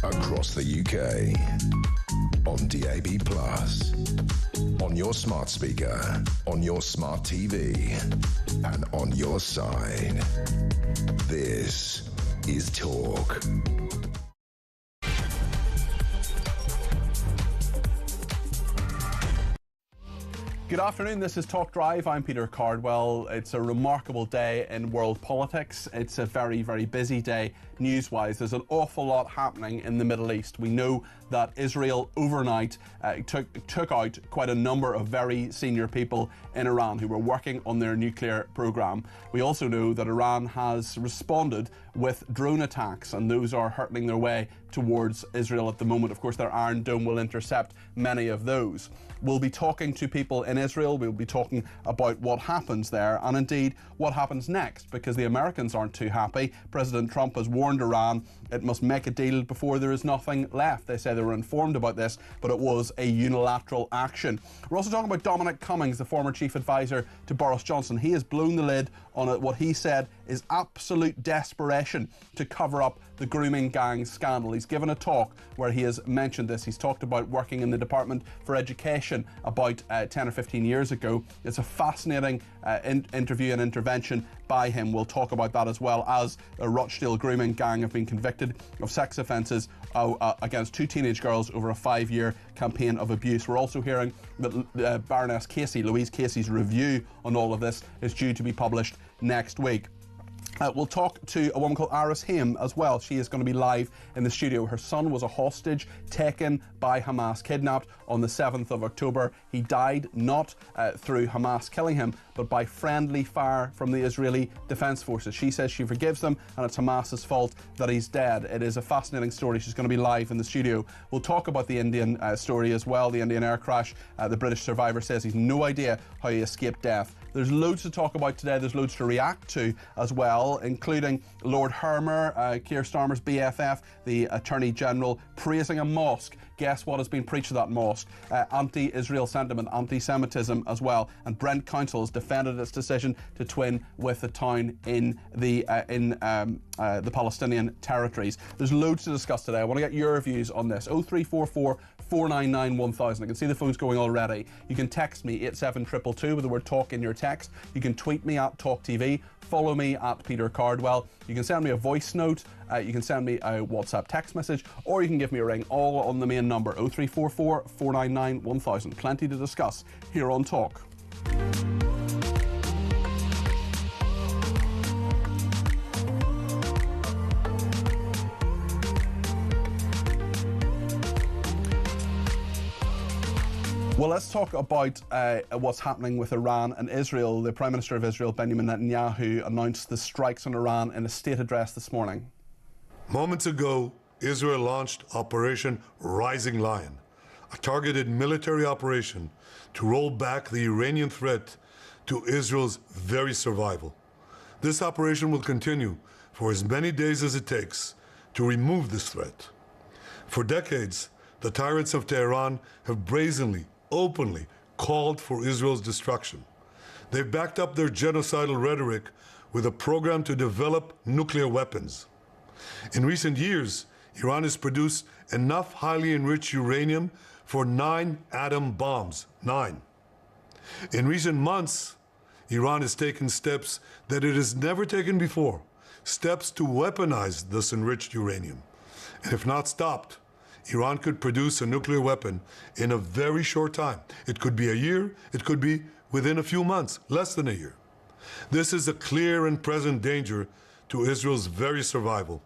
across the UK, on DAB+, on your smart speaker, on your smart TV, and on your side. This is Talk. Good afternoon, this is Talk Drive. I'm Peter Cardwell. It's a remarkable day in world politics. It's a very, very busy day news-wise. There's an awful lot happening in the Middle East. We know that Israel overnight took out quite a number of very senior people in Iran who were working on their nuclear program. We also know that Iran has responded with drone attacks, and those are hurtling their way towards Israel at the moment. Of course, their Iron Dome will intercept many of those. We'll be talking to people in Israel. We'll be talking about what happens there and indeed what happens next, because the Americans aren't too happy. President Trump has warned Iran it must make a deal before there is nothing left. They say they were informed about this, but it was a unilateral action. We're also talking about Dominic Cummings, the former chief advisor to Boris Johnson. He has blown the lid on what he said is absolute desperation to cover up the grooming gang scandal. He's given a talk where he has mentioned this. He's talked about working in the Department for Education about 10 or 15 years ago. It's a fascinating interview and intervention by him. We'll talk about that, as well as the Rochdale grooming gang have been convicted of sex offences against two teenage girls over a 5-year campaign of abuse. We're also hearing that Baroness Casey, Louise Casey's review on all of this is due to be published next week. We'll talk to a woman called Iris Haim as well. She is going to be live in the studio. Her son was a hostage taken by Hamas, kidnapped on the 7th of October. He died not through Hamas killing him, but by friendly fire from the Israeli Defense Forces. She says she forgives them and it's Hamas's fault that he's dead. It is a fascinating story. She's going to be live in the studio. We'll talk about the Indian story as well, the Indian air crash. The British survivor says he's no idea how he escaped death. There's loads to talk about today. There's loads to react to as well, including Lord Hermer, Keir Starmer's BFF, the Attorney General, praising a mosque. Guess what has been preached at that mosque? Anti-Israel sentiment, anti-Semitism as well. And Brent Council has defended its decision to twin with a town in the Palestinian territories. There's loads to discuss today. I want to get your views on this. 0344 499 1000. I can see the phones going already. You can text me 87222 with the word talk in your text. You can tweet me at talkTV. Follow me at Peter Cardwell. You can send me a voice note. You can send me a WhatsApp text message, or you can give me a ring, all on the main number 0344 499 1000. Plenty to discuss here on Talk. Well, let's talk about what's happening with Iran and Israel. The Prime Minister of Israel, Benjamin Netanyahu, announced the strikes on Iran in a state address this morning. Moments ago, Israel launched Operation Rising Lion, a targeted military operation to roll back the Iranian threat to Israel's very survival. This operation will continue for as many days as it takes to remove this threat. For decades, the tyrants of Tehran have brazenly, openly called for Israel's destruction. They've backed up their genocidal rhetoric with a program to develop nuclear weapons. In recent years, Iran has produced enough highly enriched uranium for 9 atom bombs. 9. In recent months, Iran has taken steps that it has never taken before, steps to weaponize this enriched uranium. And if not stopped, Iran could produce a nuclear weapon in a very short time. It could be a year, it could be within a few months, less than a year. This is a clear and present danger to Israel's very survival.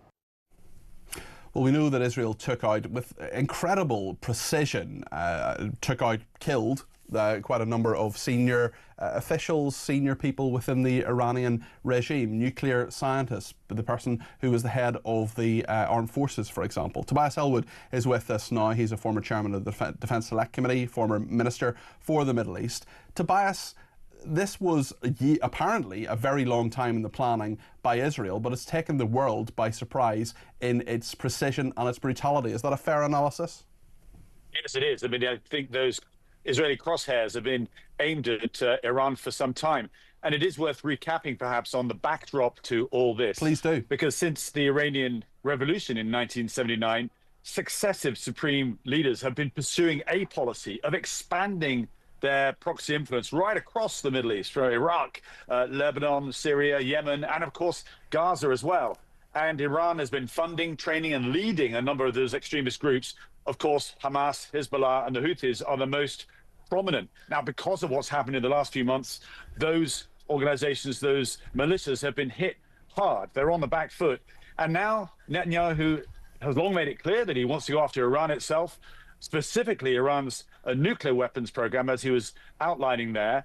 Well, we know that Israel took out, with incredible precision, killed quite a number of senior officials, senior people within the Iranian regime, nuclear scientists, the person who was the head of the armed forces, for example. Tobias Ellwood is with us now. He's a former chairman of the Defence Select Committee, former minister for the Middle East. Tobias, this was apparently a very long time in the planning by Israel, but it's taken the world by surprise in its precision and its brutality. Is that a fair analysis? Yes, it is. I mean, I think those Israeli crosshairs have been aimed at Iran for some time. And it is worth recapping perhaps on the backdrop to all this. Please do. Because since the Iranian Revolution in 1979, successive supreme leaders have been pursuing a policy of expanding their proxy influence right across the Middle East, from Iraq, Lebanon, Syria, Yemen, and of course, Gaza as well. And Iran has been funding, training, and leading a number of those extremist groups. Of course, Hamas, Hezbollah, and the Houthis are the most prominent. Now, because of what's happened in the last few months, those organizations, those militias have been hit hard. They're on the back foot. And now Netanyahu has long made it clear that he wants to go after Iran itself, specifically Iran's nuclear weapons program, as he was outlining there.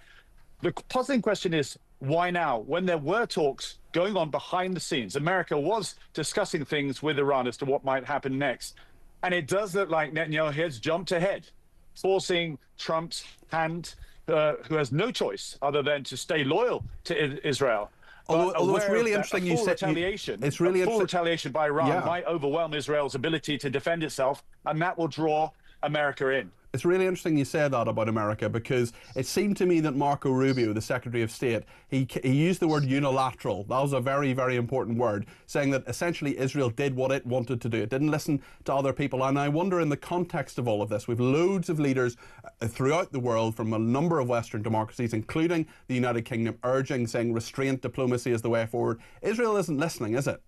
The puzzling question is, why now? When there were talks going on behind the scenes, America was discussing things with Iran as to what might happen next. And it does look like Netanyahu has jumped ahead, forcing Trump's hand, who has no choice other than to stay loyal to Israel. Although it's really interesting you said it's really full retaliation by Iran might overwhelm Israel's ability to defend itself, and that will draw America in. It's really interesting you said that about America, because it seemed to me that Marco Rubio, the Secretary of State, he used the word unilateral. That was a very, very important word, saying that essentially Israel did what it wanted to do. It didn't listen to other people. And I wonder, in the context of all of this, we've loads of leaders throughout the world from a number of Western democracies, including the United Kingdom, saying restraint diplomacy is the way forward. Israel isn't listening, is it?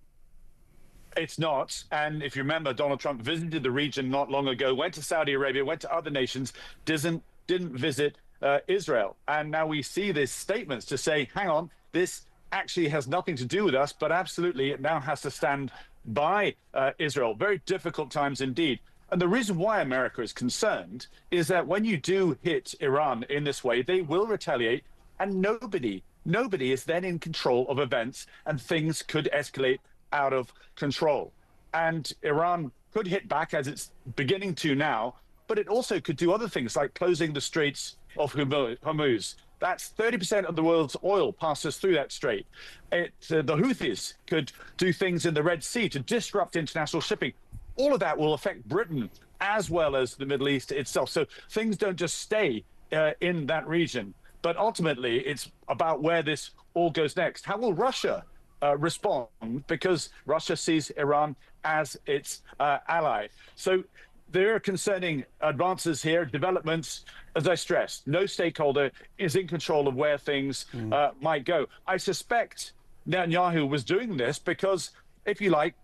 It's not. And if you remember, Donald Trump visited the region not long ago, went to Saudi Arabia, went to other nations, didn't visit Israel. And now we see these statements to say, hang on, this actually has nothing to do with us, but absolutely it now has to stand by Israel. Very difficult times indeed. And the reason why America is concerned is that when you do hit Iran in this way, they will retaliate, and nobody is then in control of events, and things could escalate out of control. And Iran could hit back, as it's beginning to now, but it also could do other things like closing the Straits of Hormuz. That's 30% of the world's oil passes through that strait. The Houthis could do things in the Red Sea to disrupt international shipping. All of that will affect Britain as well as the Middle East itself. So things don't just stay in that region, but ultimately it's about where this all goes next. How will Russia respond, because Russia sees Iran as its ally? So there are concerning advances here, developments. As I stressed, no stakeholder is in control of where things might go. I suspect Netanyahu was doing this because, if you like,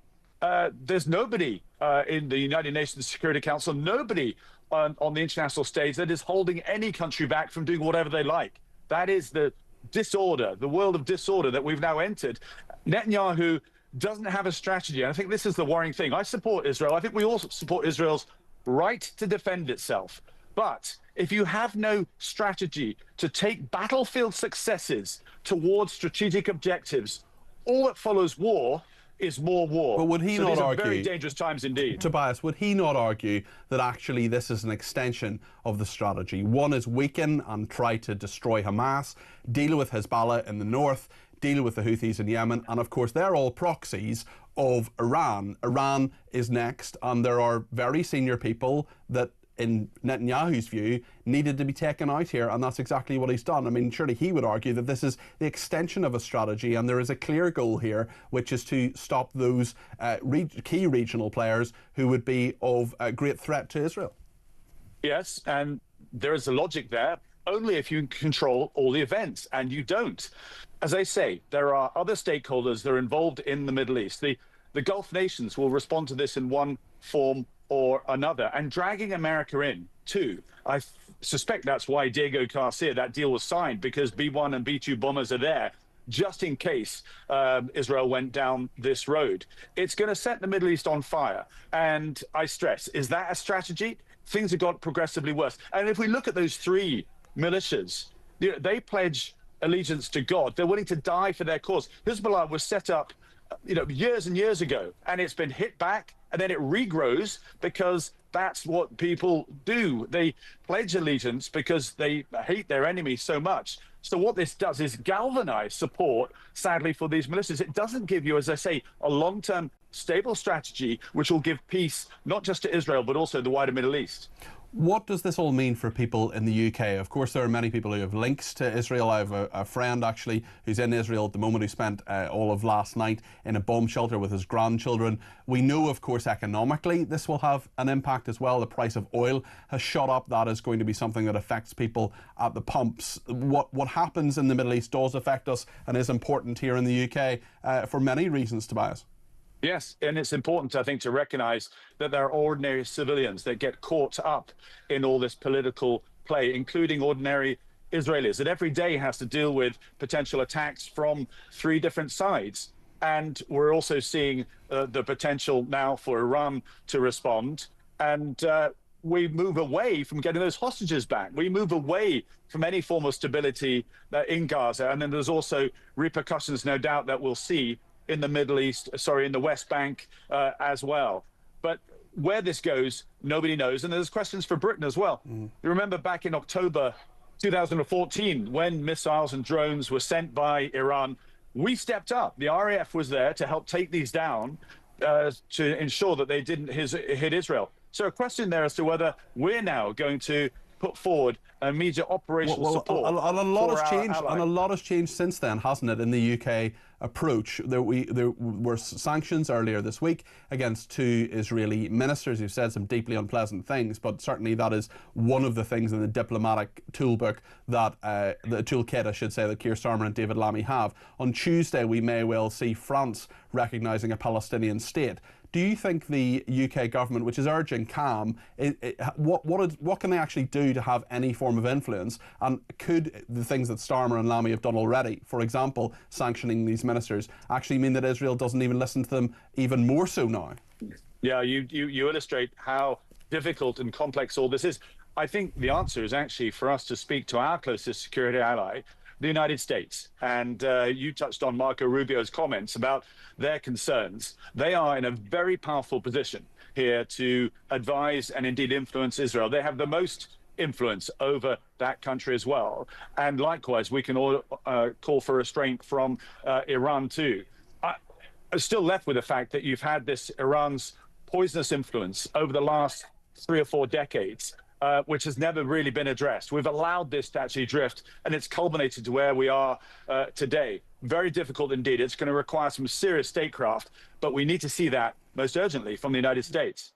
there's nobody in the United Nations Security Council, nobody on the international stage that is holding any country back from doing whatever they like. That is the disorder, the world of disorder that we've now entered. Netanyahu doesn't have a strategy. And I think this is the worrying thing. I support Israel. I think we all support Israel's right to defend itself. But if you have no strategy to take battlefield successes towards strategic objectives, all that follows war is more war. But would he not argue, very dangerous times indeed. Tobias, would he not argue that actually this is an extension of the strategy? One is weaken and try to destroy Hamas, deal with Hezbollah in the north, deal with the Houthis in Yemen, and of course they're all proxies of Iran. Iran is next, and there are very senior people that, in Netanyahu's view, needed to be taken out here, and that's exactly what he's done. I mean, surely he would argue that this is the extension of a strategy, and there is a clear goal here, which is to stop those key regional players who would be of a great threat to Israel. Yes, and there is a logic there, only if you control all the events, and you don't. As I say, there are other stakeholders that are involved in the Middle East. The Gulf nations will respond to this in one form or another, and dragging America in too. I suspect that's why Diego Garcia, that deal was signed, because B-1 and B-2 bombers are there just in case Israel went down this road. It's going to set the Middle East on fire. And I stress, is that a strategy? Things have got progressively worse. And if we look at those three militias, they pledge allegiance to God. They're willing to die for their cause. Hezbollah was set up years and years ago, and it's been hit back, and then it regrows, because that's what people do. They pledge allegiance because they hate their enemy so much. So what this does is galvanize support, sadly, for these militias. It doesn't give you, as I say, a long-term stable strategy which will give peace not just to Israel but also the wider Middle East. What does this all mean for people in the UK? Of course, there are many people who have links to Israel. I have a friend, actually, who's in Israel at the moment, who spent all of last night in a bomb shelter with his grandchildren. We know, of course, economically, this will have an impact as well. The price of oil has shot up. That is going to be something that affects people at the pumps. What happens in the Middle East does affect us and is important here in the UK for many reasons, Tobias. Yes, and it's important, I think, to recognize that there are ordinary civilians that get caught up in all this political play, including ordinary Israelis, that every day has to deal with potential attacks from 3 different sides. And we're also seeing the potential now for Iran to respond. And we move away from getting those hostages back. We move away from any form of stability in Gaza. And then there's also repercussions, no doubt, that we'll see in the Middle East, in the West Bank as well. But where this goes, nobody knows. And there's questions for Britain as well. You remember back in October 2014, when missiles and drones were sent by Iran, we stepped up. The RAF was there to help take these down to ensure that they didn't hit Israel. So a question there as to whether we're now going to put forward immediate operational support. A lot has changed, and a lot has changed since then, hasn't it, in the UK approach? There were sanctions earlier this week against 2 Israeli ministers who said some deeply unpleasant things, but certainly that is one of the things in the diplomatic toolbook that, the toolkit, I should say, that Keir Starmer and David Lammy have. On Tuesday, we may well see France recognising a Palestinian state. Do you think the UK government, which is urging calm, what can they actually do to have any form of influence? And could the things that Starmer and Lammy have done already, for example, sanctioning these ministers, actually mean that Israel doesn't even listen to them even more so now? Yeah, you illustrate how difficult and complex all this is. I think the answer is actually for us to speak to our closest security ally, the United States. And you touched on Marco Rubio's comments about their concerns. They are in a very powerful position here to advise and indeed influence Israel. They have the most influence over that country as well. And likewise, we can all call for restraint from Iran too. I'm still left with the fact that you've had this Iran's poisonous influence over the last 3 or 4 decades, which has never really been addressed. We've allowed this to actually drift, and it's culminated to where we are today. Very difficult indeed. It's going to require some serious statecraft, but we need to see that most urgently from the United States.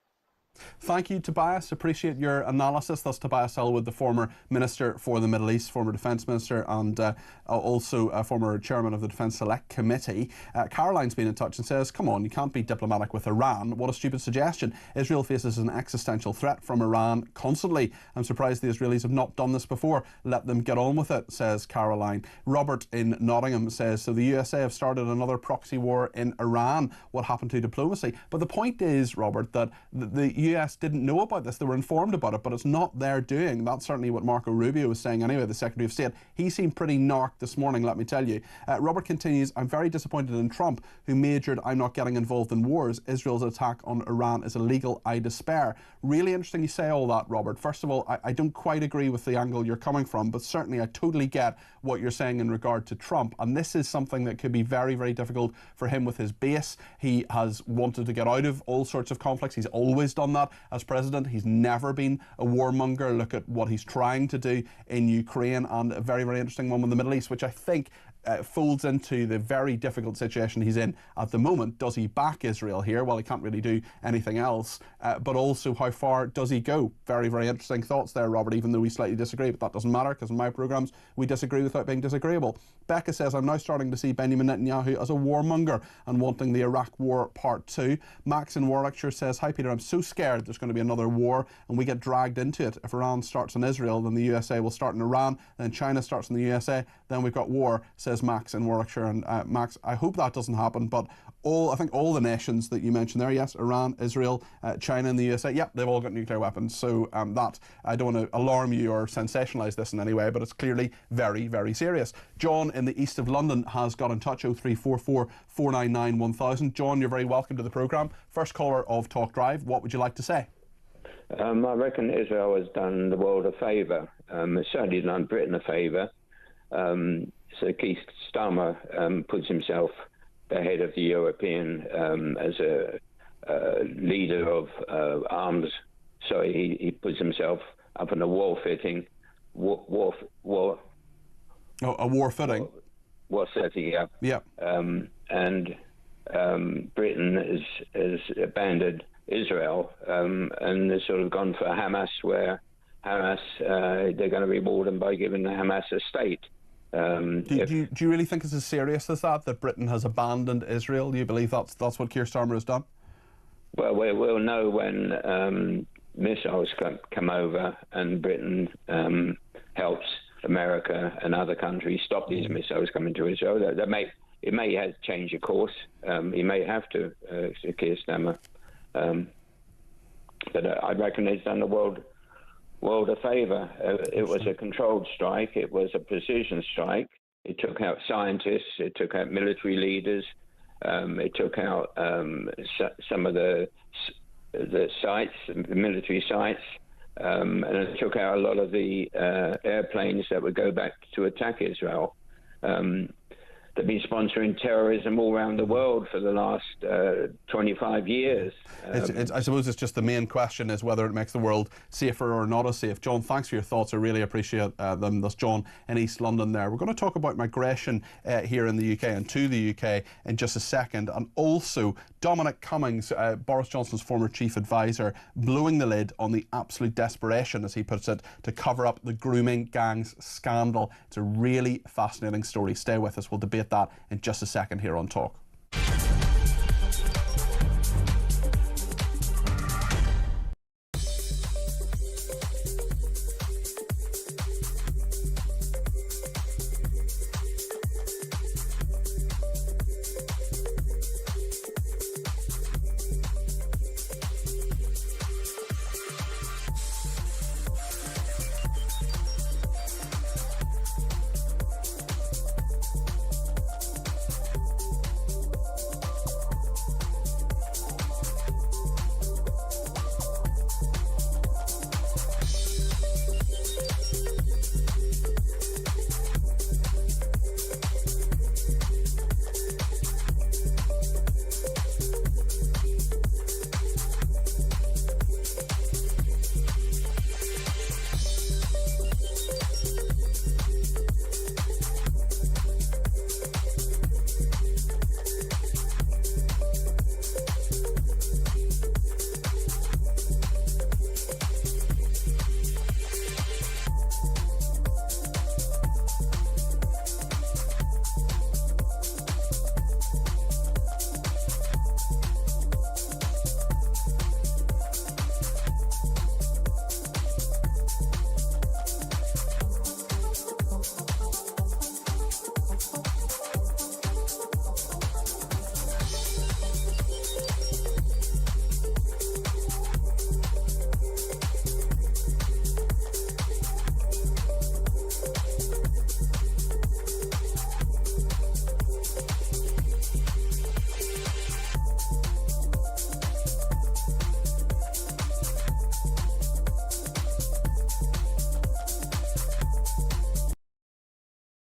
Thank you, Tobias. Appreciate your analysis. That's Tobias Ellwood, the former Minister for the Middle East, former Defence Minister, and also a former Chairman of the Defence Select Committee. Caroline's been in touch and says, come on, you can't be diplomatic with Iran. What a stupid suggestion. Israel faces an existential threat from Iran constantly. I'm surprised the Israelis have not done this before. Let them get on with it, says Caroline. Robert in Nottingham says, so the USA have started another proxy war in Iran. What happened to diplomacy? But the point is, Robert, that the US didn't know about this. They were informed about it, but it's not their doing. That's certainly what Marco Rubio was saying anyway, the Secretary of State. He seemed pretty narked this morning, let me tell you. Robert continues, I'm very disappointed in Trump, who majored, I'm not getting involved in wars. Israel's attack on Iran is illegal. I despair. Really interesting you say all that, Robert. First of all, I don't quite agree with the angle you're coming from, but certainly I totally get what you're saying in regard to Trump. And this is something that could be very, very difficult for him with his base. He has wanted to get out of all sorts of conflicts. He's always done that as president. He's never been a warmonger. Look at what he's trying to do in Ukraine, and a very, very interesting one in the Middle East, which I think folds into the very difficult situation he's in at the moment. Does he back Israel here? Well, he can't really do anything else. But also, how far does he go? Very, very interesting thoughts there, Robert, even though we slightly disagree. But that doesn't matter, because in my programmes, we disagree without being disagreeable. Becca says, I'm now starting to see Benjamin Netanyahu as a warmonger and wanting the Iraq War Part 2. Max in Warwickshire says, hi, Peter, I'm so scared there's going to be another war and we get dragged into it. If Iran starts in Israel, then the USA will start in Iran. Then China starts in the USA. Then we've got war, says Max in Warwickshire. And Max, I hope that doesn't happen, but I think all the nations that you mentioned there, yes, Iran, Israel, China and the USA, yep, they've all got nuclear weapons. So that, I don't want to alarm you or sensationalise this in any way, but it's clearly very, very serious. John in the east of London has got in touch, 0344 499 1000. John, you're very welcome to the programme. First caller of Talk Drive. What would you like to say? I reckon Israel has done the world a favour. It's certainly done Britain a favour. So Keir Starmer puts himself ahead of the European as a leader of arms. So he puts himself up on a wall fitting, war Oh, a war footing. War setting up. Yeah. And Britain has abandoned Israel and has sort of gone for Hamas, where Hamas, they're going to reward them by giving Hamas a state. Do you really think it's as serious as that Britain has abandoned Israel? Do you believe that's what Keir Starmer has done? Well, we'll know when missiles come over and Britain helps America and other countries stop these missiles coming to Israel. It may have changed a course. He may have to, Keir Starmer. But I reckon he's done the world a favour. It was a controlled strike. It was a precision strike. It took out scientists. It took out military leaders. It took out some of the sites, the military sites, and it took out a lot of the airplanes that would go back to attack Israel. They've been sponsoring terrorism all around the world for the last 25 years. I suppose it's just the main question is whether it makes the world safer or not as safe. John, thanks for your thoughts. I really appreciate them. That's John in East London there. We're going to talk about migration here in the UK and to the UK in just a second. And also Dominic Cummings, Boris Johnson's former chief advisor, blowing the lid on the absolute desperation, as he puts it, to cover up the grooming gangs scandal. It's a really fascinating story. Stay with us. We'll debate that in just a second here on Talk.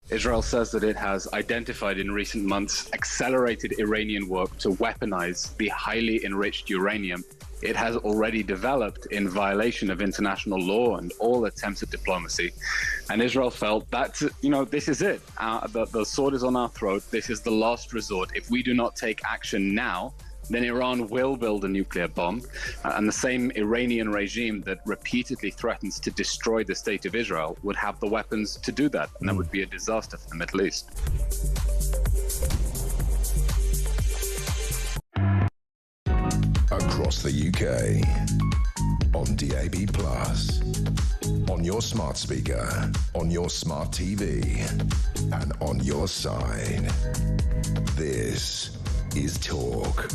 Israel says that it has identified in recent months accelerated Iranian work to weaponize the highly enriched uranium it has already developed in violation of international law and all attempts at diplomacy. And Israel felt that, this is it. The sword is on our throat. This is the last resort. If we do not take action now, then Iran will build a nuclear bomb. And the same Iranian regime that repeatedly threatens to destroy the state of Israel would have the weapons to do that. And that would be a disaster for the Middle East. Across the UK, on DAB+, on your smart speaker, on your smart TV, and on your side. This is Talk.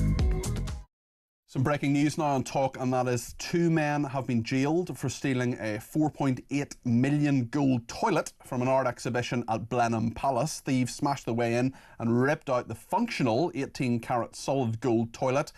Some breaking news now on Talk, and that is 2 men have been jailed for stealing a 4.8 million gold toilet from an art exhibition at Blenheim Palace. Thieves smashed their way in and ripped out the functional 18-carat solid gold toilet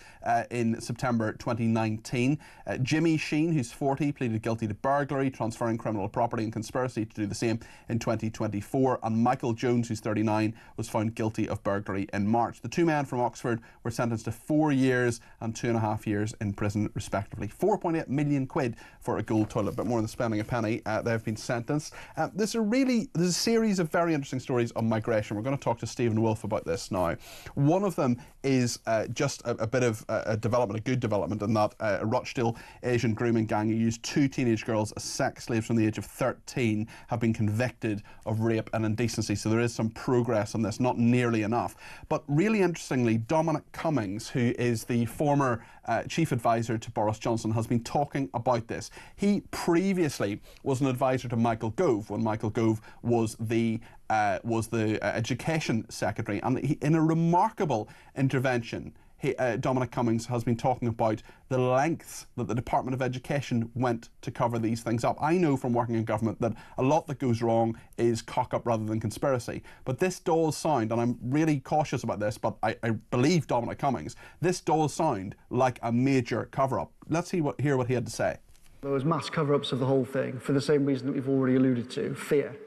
in September 2019. Jimmy Sheen, who's 40, pleaded guilty to burglary, transferring criminal property and conspiracy to do the same in 2024. And Michael Jones, who's 39, was found guilty of burglary in March. The 2 men from Oxford were sentenced to 4 years and 2.5 2.5 years in prison, respectively. 4.8 million quid for a gold toilet, but more than spending a penny. They've been sentenced. There's a series of very interesting stories on migration. We're going to talk to Stephen Wolfe about this now. One of them is just a bit of a development, a good development, in that a Rochdale Asian grooming gang who used 2 teenage girls as sex slaves from the age of 13 have been convicted of rape and indecency. So there is some progress on this, not nearly enough. But really interestingly, Dominic Cummings, who is the former chief advisor to Boris Johnson, has been talking about this. He previously was an advisor to Michael Gove when Michael Gove was the education secretary, and in a remarkable intervention, Dominic Cummings has been talking about the lengths that the Department of Education went to cover these things up. I know from working in government that a lot that goes wrong is cock-up rather than conspiracy. But this does sound, and I'm really cautious about this, but I believe Dominic Cummings, this does sound like a major cover-up. Let's hear what he had to say. There was mass cover-ups of the whole thing for the same reason that we've already alluded to, fear.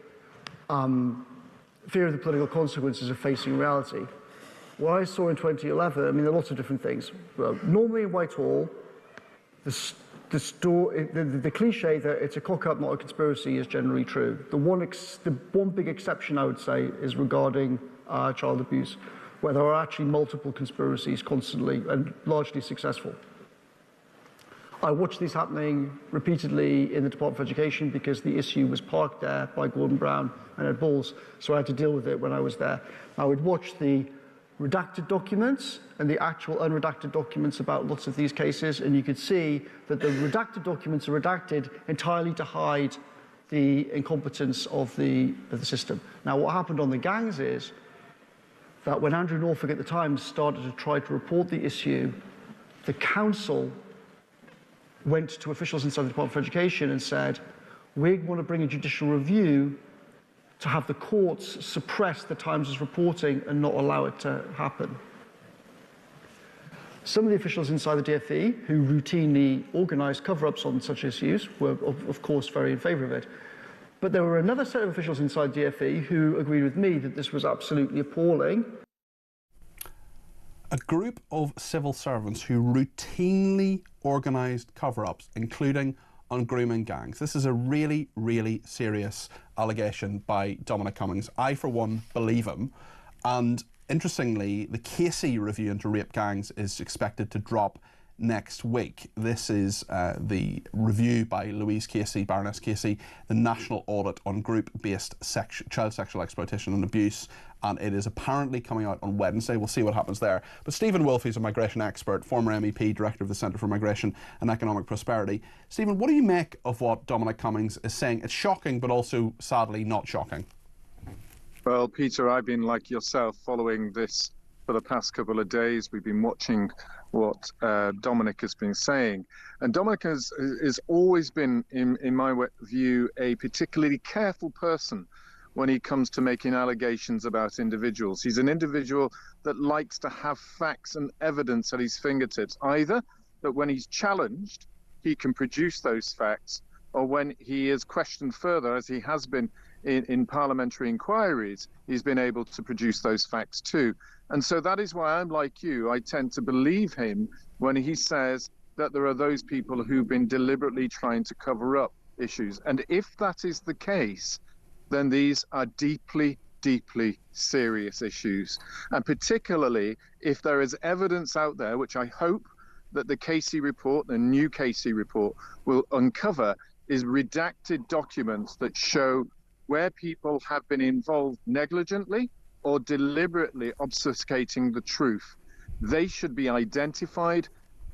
Fear of the political consequences of facing reality. What I saw in 2011, I mean, there are lots of different things. Well, normally in Whitehall, the cliche that it's a cock-up, not a conspiracy, is generally true. The one big exception, I would say, is regarding child abuse, where there are actually multiple conspiracies constantly and largely successful. I watched these happening repeatedly in the Department of Education because the issue was parked there by Gordon Brown and Ed Balls, so I had to deal with it when I was there. I would watch the redacted documents and the actual unredacted documents about lots of these cases, and you could see that the redacted documents are redacted entirely to hide the incompetence of the system. Now, what happened on the gangs is that when Andrew Norfolk at the time started to try to report the issue, the council went to officials inside the Department of Education and said, we want to bring a judicial review to have the courts suppress the Times' reporting and not allow it to happen. Some of the officials inside the DfE who routinely organised cover-ups on such issues were, of course, very in favour of it. But there were another set of officials inside DfE who agreed with me that this was absolutely appalling. A group of civil servants who routinely organised cover-ups, including on grooming gangs. This is a really, really serious allegation by Dominic Cummings. I, for one, believe him. And interestingly, the Casey review into rape gangs is expected to drop next week. This is the review by Louise Casey, Baroness Casey, the national audit on group-based child sexual exploitation and abuse, and it is apparently coming out on Wednesday. We'll see what happens there. But Stephen Wolfe, who's a migration expert, former MEP, director of the Centre for Migration and Economic Prosperity. Stephen, what do you make of what Dominic Cummings is saying? It's shocking, but also, sadly, not shocking. Well, Peter, I've been, like yourself, following this for the past couple of days. We've been watching what Dominic has been saying. And Dominic has always been, in my view, a particularly careful person when he comes to making allegations about individuals. He's an individual that likes to have facts and evidence at his fingertips, either that when he's challenged, he can produce those facts, or when he is questioned further, as he has been in parliamentary inquiries, he's been able to produce those facts too. And so that is why I'm like you. I tend to believe him when he says that there are those people who've been deliberately trying to cover up issues. And if that is the case, then these are deeply, deeply serious issues. And particularly if there is evidence out there, which I hope that the Casey report, the new Casey report, will uncover, is redacted documents that show where people have been involved negligently or deliberately obfuscating the truth. They should be identified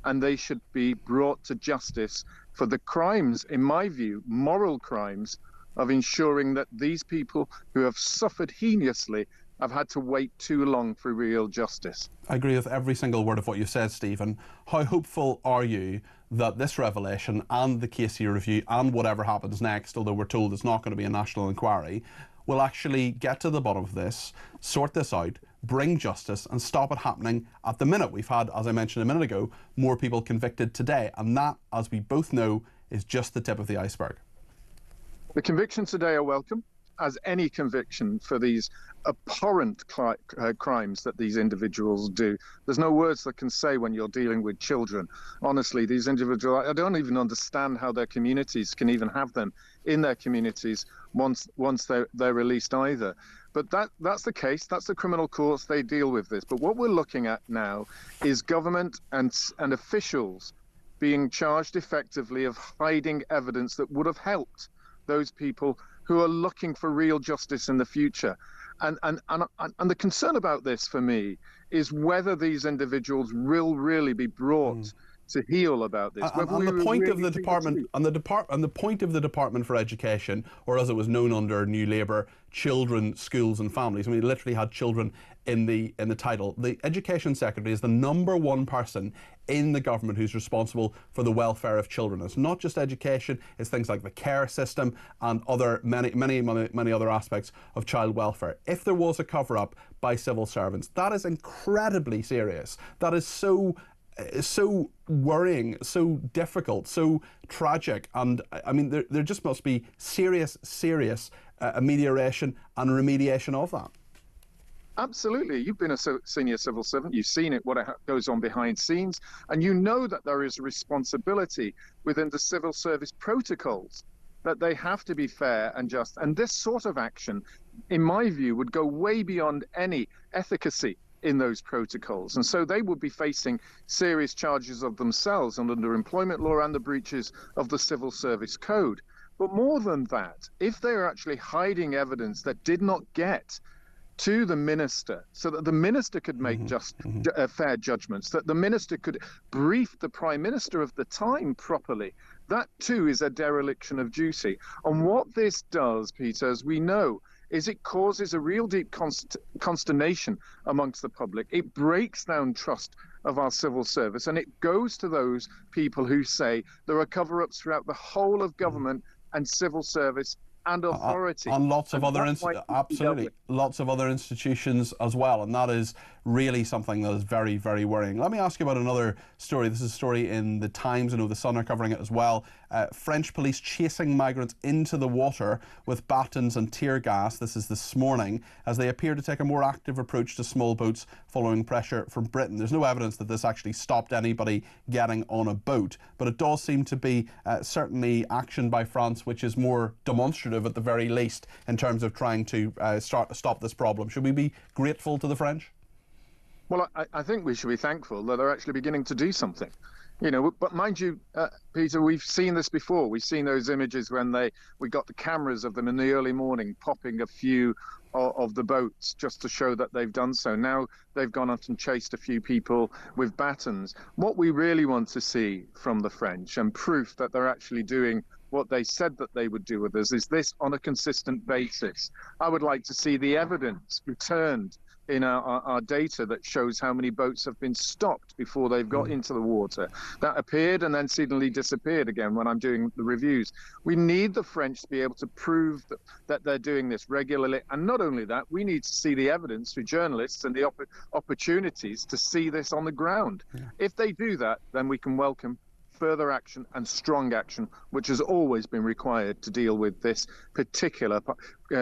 and they should be brought to justice for the crimes, in my view, moral crimes, of ensuring that these people who have suffered heinously have had to wait too long for real justice. I agree with every single word of what you said, Stephen. How hopeful are you that this revelation and the Casey review and whatever happens next, although we're told it's not going to be a national inquiry, will actually get to the bottom of this, sort this out, bring justice and stop it happening at the minute? We've had, as I mentioned a minute ago, more people convicted today, and that, as we both know, is just the tip of the iceberg. The convictions today are welcome. as any conviction for these abhorrent crimes that these individuals do. There's no words that can say when you're dealing with children. Honestly, these individuals, I don't even understand how their communities can even have them in their communities once they're released either. But that's the case. That's the criminal courts. They deal with this. But what we're looking at now is government and officials being charged effectively of hiding evidence that would have helped those people who are looking for real justice in the future. And the concern about this for me is whether these individuals will really be brought to heel about this. And the point of the department, and the point of the Department for Education, or as it was known under New Labour, children, schools and families. I mean, it literally had children in the title. The Education Secretary is the ` person in the government who's responsible for the welfare of children. It's not just education; it's things like the care system and many other aspects of child welfare. If there was a cover-up by civil servants, that is incredibly serious. That is so worrying, so difficult, so tragic, and I mean there just must be serious amelioration and remediation of that. Absolutely. You've been a senior civil servant. You've seen what goes on behind scenes, and you know that there is a responsibility within the civil service protocols that they have to be fair and just. And this sort of action, in my view, would go way beyond any efficacy in those protocols. And so they would be facing serious charges of themselves under employment law and the breaches of the civil service code. But more than that, if they are actually hiding evidence that did not get to the minister so that the minister could make fair judgments, that the minister could brief the prime minister of the time properly, that too is a dereliction of duty. And what this does, Peter, as we know, is it causes a real deep consternation amongst the public. It breaks down trust of our civil service, and it goes to those people who say there are cover-ups throughout the whole of government and civil service and authority. And lots of other lots of other institutions as well, and that is really something that is very, very worrying. Let me ask you about another story. This is a story in the Times. I know the Sun are covering it as well. French police chasing migrants into the water with batons and tear gas. This is this morning, as they appear to take a more active approach to small boats following pressure from Britain. There's no evidence that this actually stopped anybody getting on a boat, but it does seem to be certainly action by France which is more demonstrative at the very least in terms of trying to stop this problem. Should we be grateful to the French? Well, I think we should be thankful that they're actually beginning to do something. You know, but mind you, Peter, we've seen this before. We've seen those images when we got the cameras of them in the early morning popping a few of the boats just to show that they've done so. Now they've gone out and chased a few people with batons. What we really want to see from the French, and proof that they're actually doing what they said that they would do with us, is this on a consistent basis. I would like to see the evidence returned in our data that shows how many boats have been stopped before they've got into the water. That appeared and then suddenly disappeared again when I'm doing the reviews. We need the French to be able to prove that they're doing this regularly. And not only that, we need to see the evidence through journalists and the opportunities to see this on the ground. Yeah. If they do that, then we can welcome further action and strong action, which has always been required to deal with this particular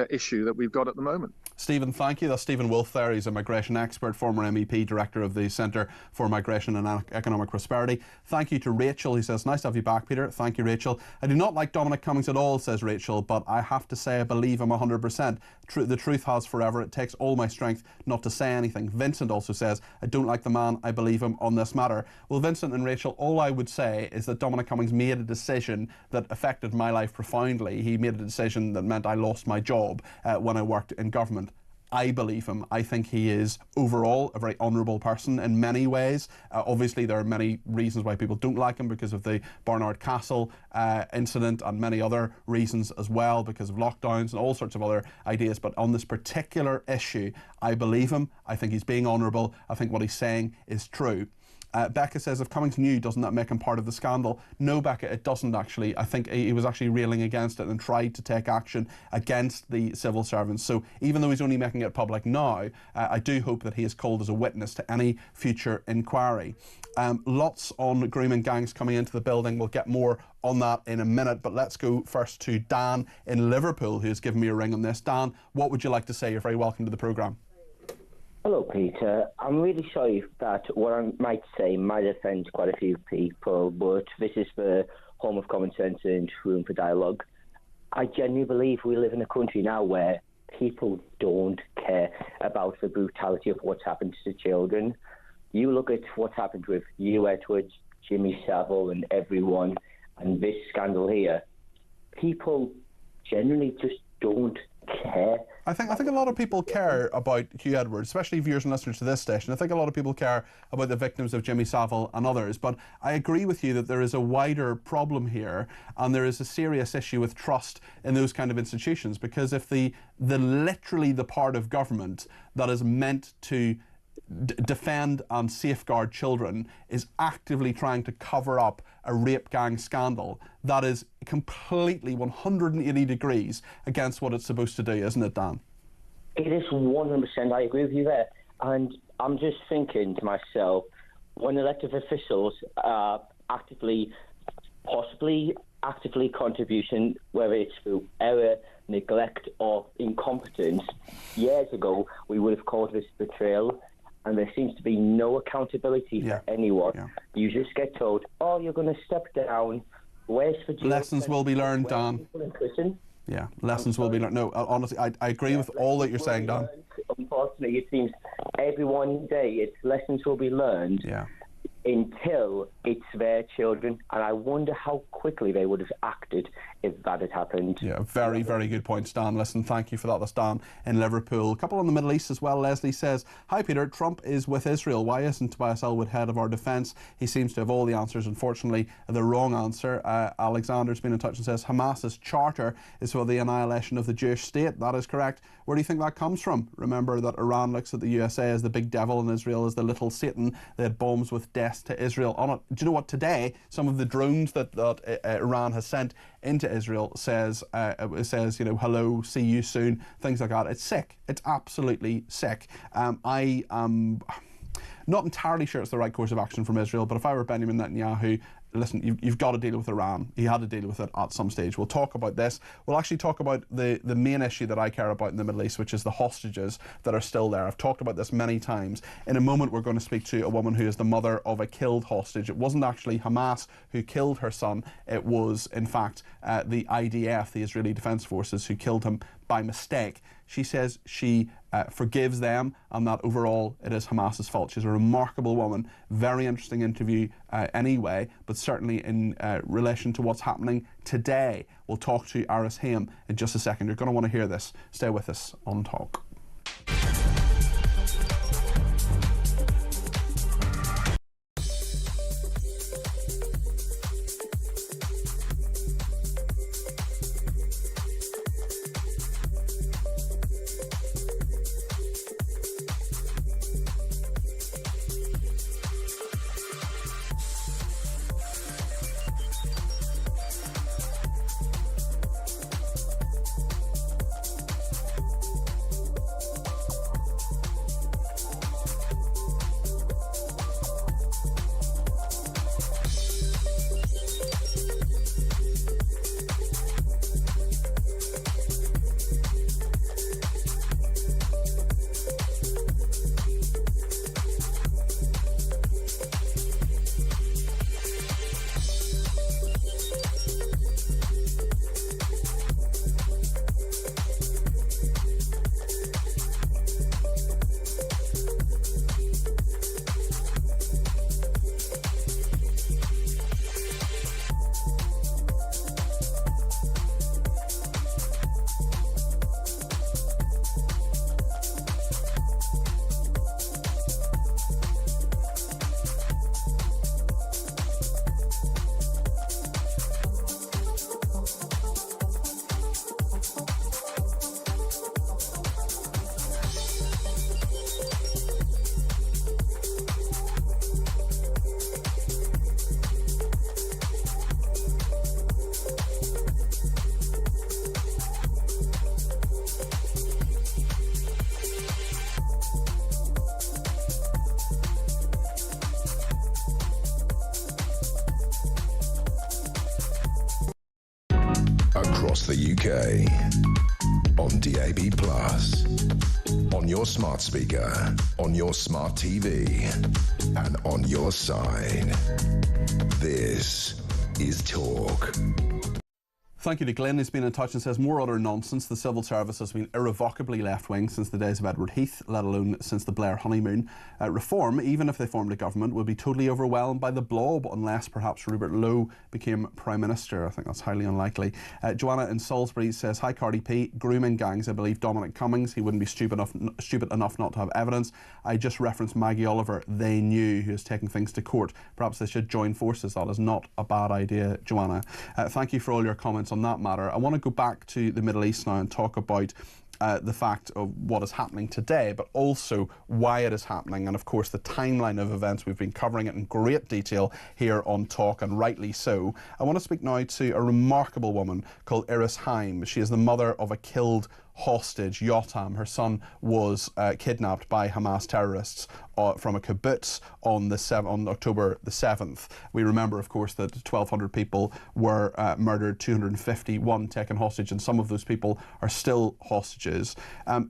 issue that we've got at the moment. Stephen, thank you. That's Stephen Wolfe there. He's a migration expert, former MEP, director of the Centre for Migration and Economic Prosperity. Thank you to Rachel. He says, nice to have you back, Peter. Thank you, Rachel. I do not like Dominic Cummings at all, says Rachel, but I have to say I believe him 100%. The truth has forever. It takes all my strength not to say anything. Vincent also says, I don't like the man. I believe him on this matter. Well, Vincent and Rachel, all I would say is that Dominic Cummings made a decision that affected my life profoundly. He made a decision that meant I lost my job when I worked in government. I believe him. I think he is overall a very honourable person in many ways. Obviously, there are many reasons why people don't like him, because of the Barnard Castle incident and many other reasons as well, because of lockdowns and all sorts of other ideas. But on this particular issue, I believe him. I think he's being honourable. I think what he's saying is true. Becca says, if Cummings knew, doesn't that make him part of the scandal? No, Becca, it doesn't actually. I think he was actually railing against it and tried to take action against the civil servants. So even though he's only making it public now, I do hope that he is called as a witness to any future inquiry. Lots on grooming gangs coming into the building. We'll get more on that in a minute, but let's go first to Dan in Liverpool, who's given me a ring on this. Dan, what would you like to say? You're very welcome to the programme. Hello, Peter. I'm really sorry that what I might say might offend quite a few people, but this is the home of common sense and room for dialogue. I genuinely believe we live in a country now where people don't care about the brutality of what's happened to children. You look at what's happened with Hugh Edwards, Jimmy Savile and everyone, and this scandal here. People generally just don't care. I think a lot of people care about Hugh Edwards, especially viewers and listeners to this station. I think a lot of people care about the victims of Jimmy Savile and others, but I agree with you that there is a wider problem here, and there is a serious issue with trust in those kind of institutions, because if the literally the part of government that is meant to defend and safeguard children is actively trying to cover up a rape gang scandal, that is completely 180 degrees against what it's supposed to do, isn't it, Dan? It is 100%. I agree with you there. And I'm just thinking to myself, when elected officials are possibly actively contribution, whether it's through error, neglect or incompetence, years ago we would have called this betrayal. And there seems to be no accountability for anyone. Yeah. You just get told, oh, you're going to step down. Where's the jail? Lessons will be learned, Dan. Yeah, lessons will be learned. No, honestly, I agree with all that you're saying, Dan. Unfortunately, it seems every one day it's lessons will be learned until it's their children. And I wonder how quickly they would have acted if that had happened. Yeah, very, very good point, Stan. Listen, thank you for that. That's Dan in Liverpool. A couple in the Middle East as well. Leslie says, hi, Peter. Trump is with Israel. Why isn't Tobias Ellwood head of our defence? He seems to have all the answers. Unfortunately, the wrong answer. Alexander's been in touch and says, Hamas's charter is for the annihilation of the Jewish state. That is correct. Where do you think that comes from? Remember that Iran looks at the USA as the big devil and Israel as the little Satan. They had bombs with death to Israel on it. Do you know what? Today, some of the drones that Iran has sent into Israel says, you know, hello, see you soon, things like that. It's sick. It's absolutely sick. I am not entirely sure it's the right course of action from Israel, but if I were Benjamin Netanyahu, listen, you've got to deal with Iran. He had to deal with it at some stage. We'll talk about this. We'll actually talk about the main issue that I care about in the Middle East, which is the hostages that are still there. I've talked about this many times. In a moment, we're going to speak to a woman who is the mother of a killed hostage. It wasn't actually Hamas who killed her son. It was, in fact, the IDF, the Israeli Defense Forces, who killed him by mistake. She says she forgives them and that overall it is Hamas's fault. She's a remarkable woman. Very interesting interview anyway, but certainly in relation to what's happening today. We'll talk to Aris Haim in just a second. You're going to want to hear this. Stay with us on Talk. across the UK. On DAB+, on your smart speaker, on your smart TV, and on your side. This is Talk. Thank you to Glenn, who's been in touch and says more utter nonsense. The civil service has been irrevocably left-wing since the days of Edward Heath, let alone since the Blair honeymoon. Reform, even if they formed a government, would be totally overwhelmed by the blob unless perhaps Rupert Lowe became Prime Minister. I think that's highly unlikely. Joanna in Salisbury says, hi Cardi P, grooming gangs, I believe Dominic Cummings. He wouldn't be stupid enough not to have evidence. I just referenced Maggie Oliver, they knew, who is taking things to court. Perhaps they should join forces. That is not a bad idea, Joanna. Thank you for all your comments on that matter. I want to go back to the Middle East now and talk about the fact of what is happening today, but also why it is happening, and of course the timeline of events. We've been covering it in great detail here on Talk, and rightly so. I want to speak now to a remarkable woman called Iris Haim. She is the mother of a killed hostage, Yotam. Her son was kidnapped by Hamas terrorists from a kibbutz on October the 7th. We remember, of course, that 1,200 people were murdered, 251 taken hostage, and some of those people are still hostages.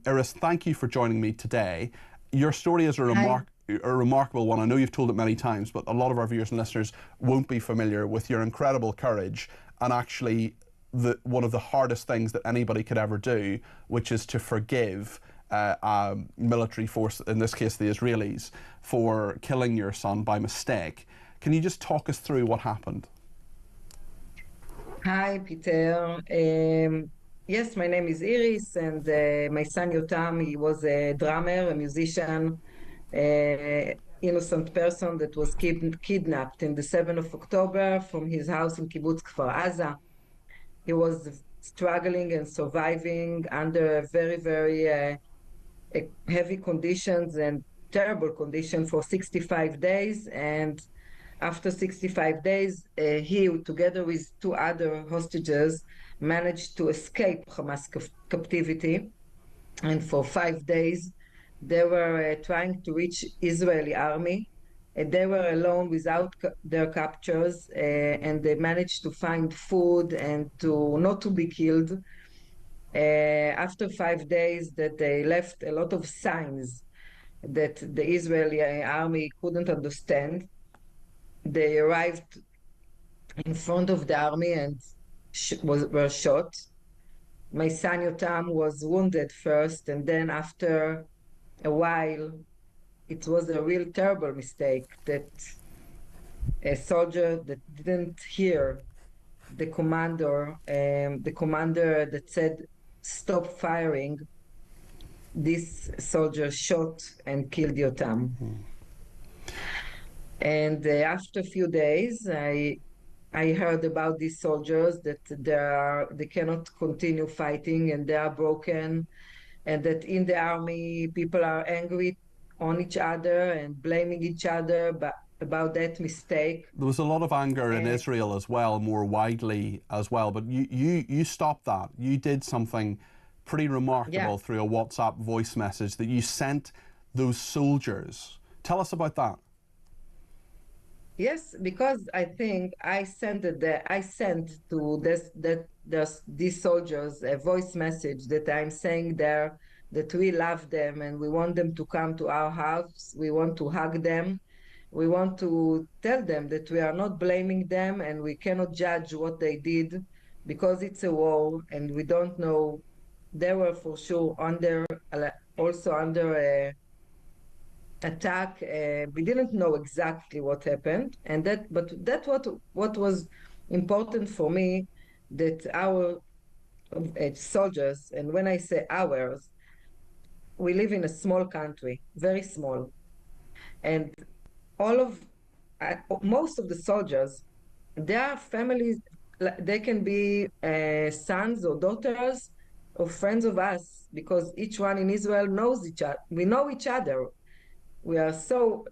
Iris, thank you for joining me today. Your story is a remarkable one. I know you've told it many times, but a lot of our viewers and listeners won't be familiar with your incredible courage and actually one of the hardest things that anybody could ever do, which is to forgive a military force, in this case the Israelis, for killing your son by mistake. Can you just talk us through what happened? Hi, Peter. Yes, my name is Iris, and my son Yotam, he was a drummer, a musician, innocent person that was kidnapped in the 7th of October from his house in kibbutz Kfar Aza. He was struggling and surviving under very, very heavy conditions and terrible conditions for 65 days. And after 65 days, he, together with 2 other hostages, managed to escape Hamas captivity. And for 5 days, they were trying to reach Israeli army. They were alone without their captors, and they managed to find food and not to be killed. After 5 days, that they left a lot of signs that the Israeli army couldn't understand. They arrived in front of the army and were shot. My son Yotam was wounded first, and then after a while, it was a real terrible mistake that a soldier that didn't hear the commander that said, stop firing, this soldier shot and killed Yotam. And after a few days, I heard about these soldiers that they cannot continue fighting and they are broken, and that in the army people are angry on each other and blaming each other about that mistake. There was a lot of anger in Israel as well, more widely as well, but you stopped that. You did something pretty remarkable through a WhatsApp voice message that you sent those soldiers. Tell us about that. Yes, because I think I sent to these soldiers a voice message that I'm saying there that we love them and we want them to come to our house. We want to hug them. We want to tell them that we are not blaming them and we cannot judge what they did because it's a war and we don't know. They were for sure also under attack. We didn't know exactly what happened, but that's what was important for me, that our soldiers, and when I say ours, we live in a small country, very small, and most of the soldiers, their families, they can be sons or daughters or friends of us, because each one in Israel knows each other. We know each other. We are so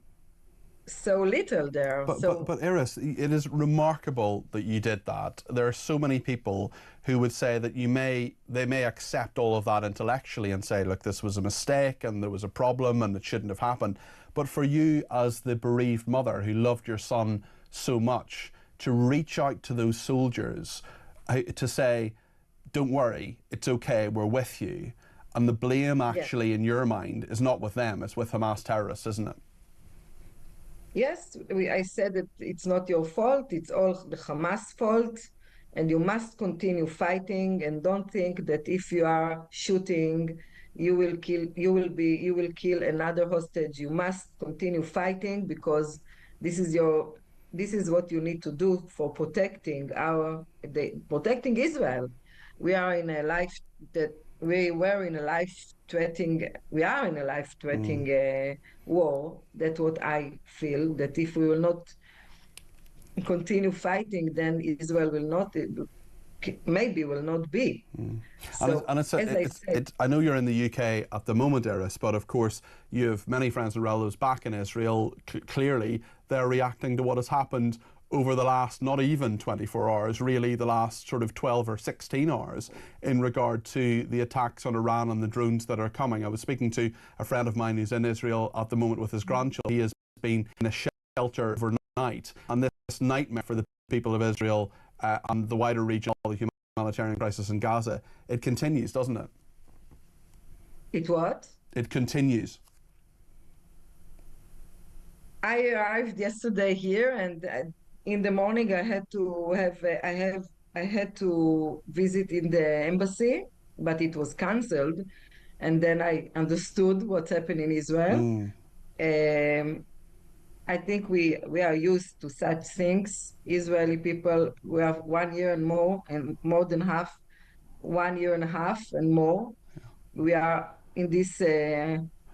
little there. But Iris, it is remarkable that you did that. There are so many people who would say that they may accept all of that intellectually and say, look, this was a mistake and there was a problem and it shouldn't have happened. But for you as the bereaved mother who loved your son so much, to reach out to those soldiers, to say, don't worry, it's okay, we're with you. And the blame actually in your mind is not with them, it's with Hamas terrorists, isn't it? Yes, I said that it's not your fault, it's all the Hamas fault, and you must continue fighting, and don't think that if you are shooting, you will kill another hostage. You must continue fighting because this is what you need to do for protecting Israel. We are in a life that we were in a life-threatening. We are in a life-threatening war. That's what I feel. That if we will not continue fighting, then Israel will not, maybe will not be. So, I know you're in the UK at the moment, Iris, but of course you have many friends and relatives back in Israel. Clearly, they're reacting to what has happened over the last not even 24 hours, really the last sort of 12 or 16 hours in regard to the attacks on Iran and the drones that are coming. I was speaking to a friend of mine who's in Israel at the moment with his grandchildren. He has been in a shelter overnight, and this nightmare for the people of Israel and the wider region, all the humanitarian crisis in Gaza, it continues, doesn't it? It what? It continues. I arrived yesterday here, and in the morning I had to visit in the embassy, but it was cancelled, and then I understood what's happening in Israel. I think we are used to such things. Israeli people, we have 1 year and more, and more than half, 1 year and a half and more. We are in this.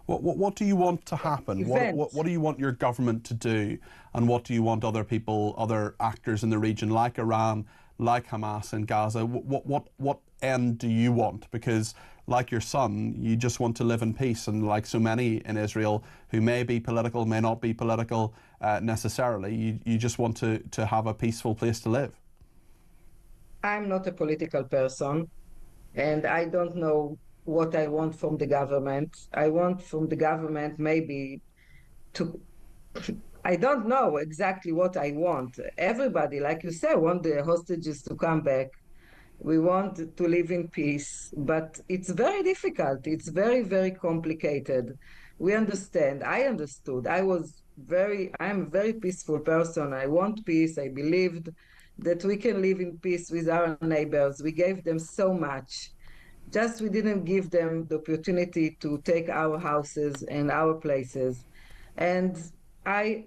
What do you want to happen? What do you want your government to do? And what do you want other people, other actors in the region like Iran, like Hamas in Gaza? What end do you want? Because like your son, you just want to live in peace, and like so many in Israel who may be political, may not be political necessarily, you just want to have a peaceful place to live. I'm not a political person, and I don't know what I want from the government. I want from the government maybe to, I don't know exactly what I want. Everybody, like you say, want the hostages to come back. We want to live in peace, but it's very difficult. It's very, very complicated. We understand. I understood. I'm a very peaceful person. I want peace. I believed that we can live in peace with our neighbors. We gave them so much. Just we didn't give them the opportunity to take our houses and our places. And I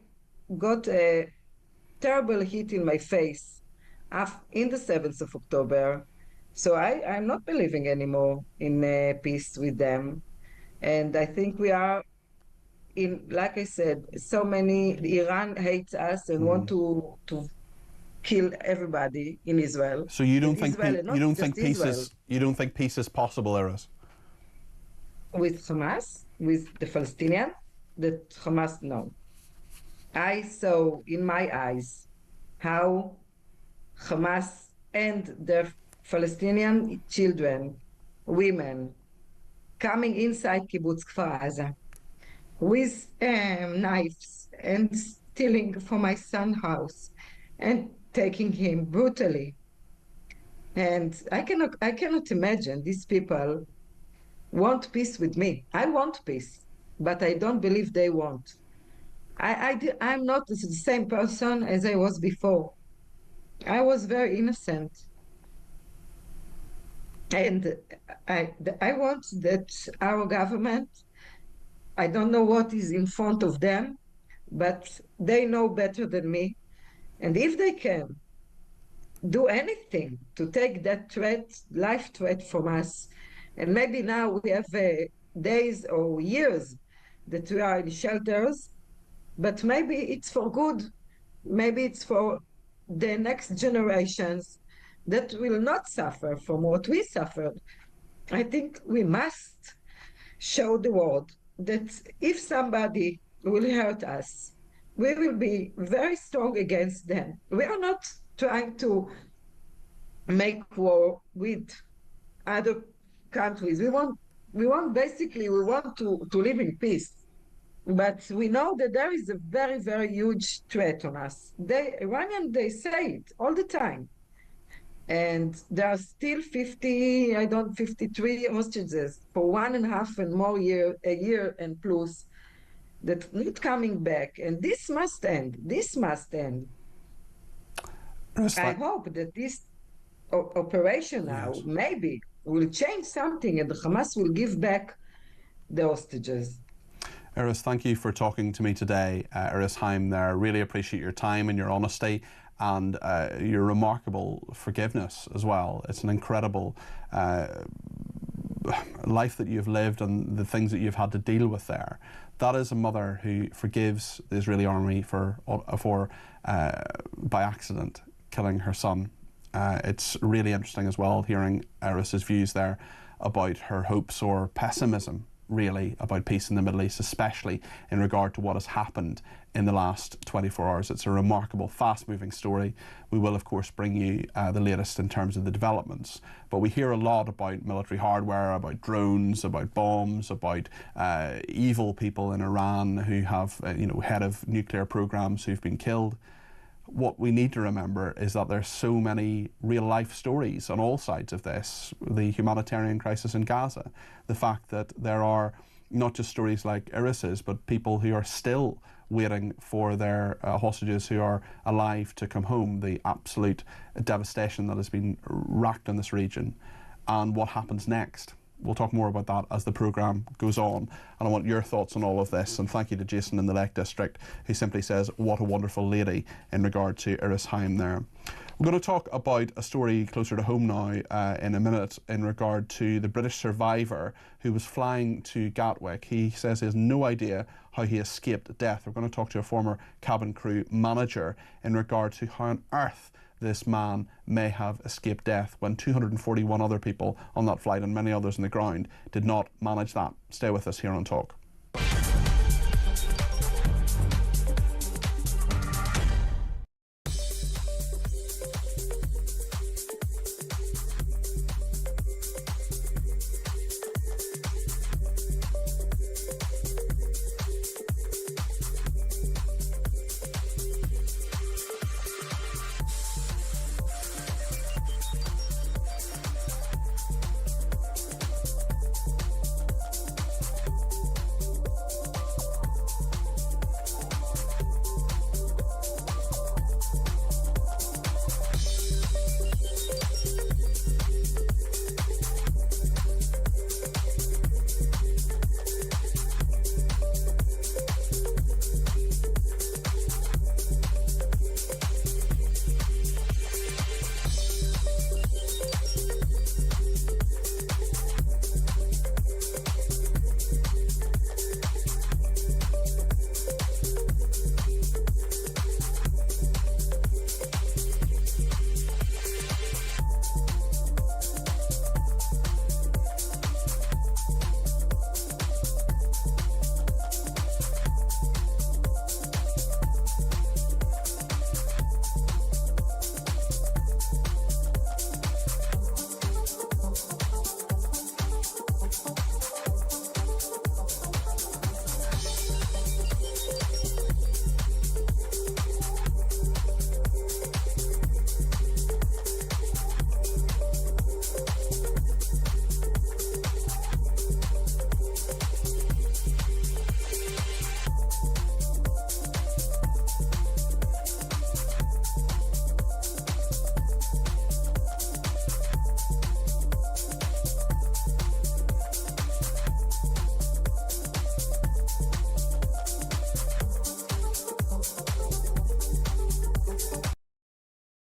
got a terrible hit in my face in the 7th of October. So I'm not believing anymore in peace with them. And I think we are in, like I said, so many, Iran hates us and want to kill everybody in Israel. So you don't think peace is possible, Iris? With Hamas, with the Palestinian, that Hamas, no. I saw in my eyes how Hamas and their Palestinian children, women, coming inside Kibbutz Kfar Aza with knives and stealing from my son's house and taking him brutally. And I cannot imagine these people want peace with me. I want peace, but I don't believe they want. I'm not the same person as I was before. I was very innocent. And I want that our government, I don't know what is in front of them, but they know better than me. And if they can do anything to take that life threat from us, and maybe now we have days or years that we are in shelters, but maybe it's for good. Maybe it's for the next generations that will not suffer from what we suffered. I think we must show the world that if somebody will hurt us, we will be very strong against them. We are not trying to make war with other countries. We want to live in peace. But we know that there is a very, very huge threat on us. Iranians, they say it all the time. And there are still 53 hostages for 1.5 and more a year and plus that not coming back. And this must end. This must end. I hope that this operation now maybe will change something and the Hamas will give back the hostages. Iris, thank you for talking to me today. Iris Heim there, really appreciate your time and your honesty and your remarkable forgiveness as well. It's an incredible life that you've lived and the things that you've had to deal with there. That is a mother who forgives the Israeli army for by accident killing her son. It's really interesting as well hearing Iris's views there about her hopes or pessimism really about peace in the Middle East, especially in regard to what has happened in the last 24 hours. It's a remarkable, fast-moving story. We will, of course, bring you the latest in terms of the developments, but we hear a lot about military hardware, about drones, about bombs, about evil people in Iran who have, head of nuclear programs who've been killed. What we need to remember is that there's so many real-life stories on all sides of this. The humanitarian crisis in Gaza, the fact that there are not just stories like Iris's, but people who are still waiting for their hostages who are alive to come home, the absolute devastation that has been racked in this region, and what happens next. We'll talk more about that as the programme goes on, and I want your thoughts on all of this. And thank you to Jason in the Lake District, who simply says, what a wonderful lady, in regard to Iris Heim there. We're going to talk about a story closer to home now in a minute in regard to the British survivor who was flying to Gatwick. He says he has no idea how he escaped death. We're going to talk to a former cabin crew manager in regard to how on earth this man may have escaped death when 241 other people on that flight and many others on the ground did not manage that. Stay with us here on Talk.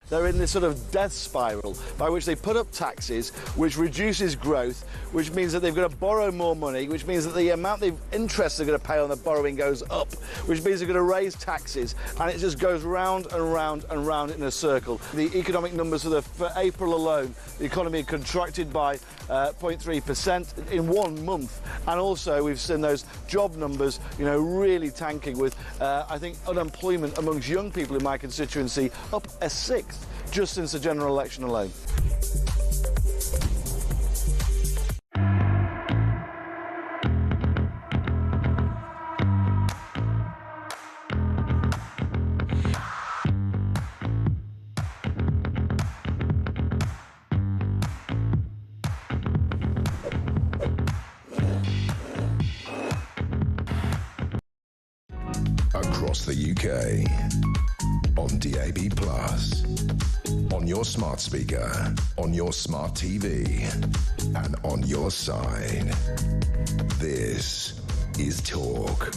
They're in this sort of death spiral by which they put up taxes, which reduces growth, which means that they've got to borrow more money, which means that the amount of interest they're going to pay on the borrowing goes up, which means they're going to raise taxes, and it just goes round and round and round in a circle. The economic numbers for April alone, the economy contracted by 0.3% in 1 month, and also we've seen those job numbers, really tanking with, I think, unemployment amongst young people in my constituency up a sixth just since the general election alone. UK. On DAB+, on your smart speaker, on your smart TV, and on your side. This is Talk.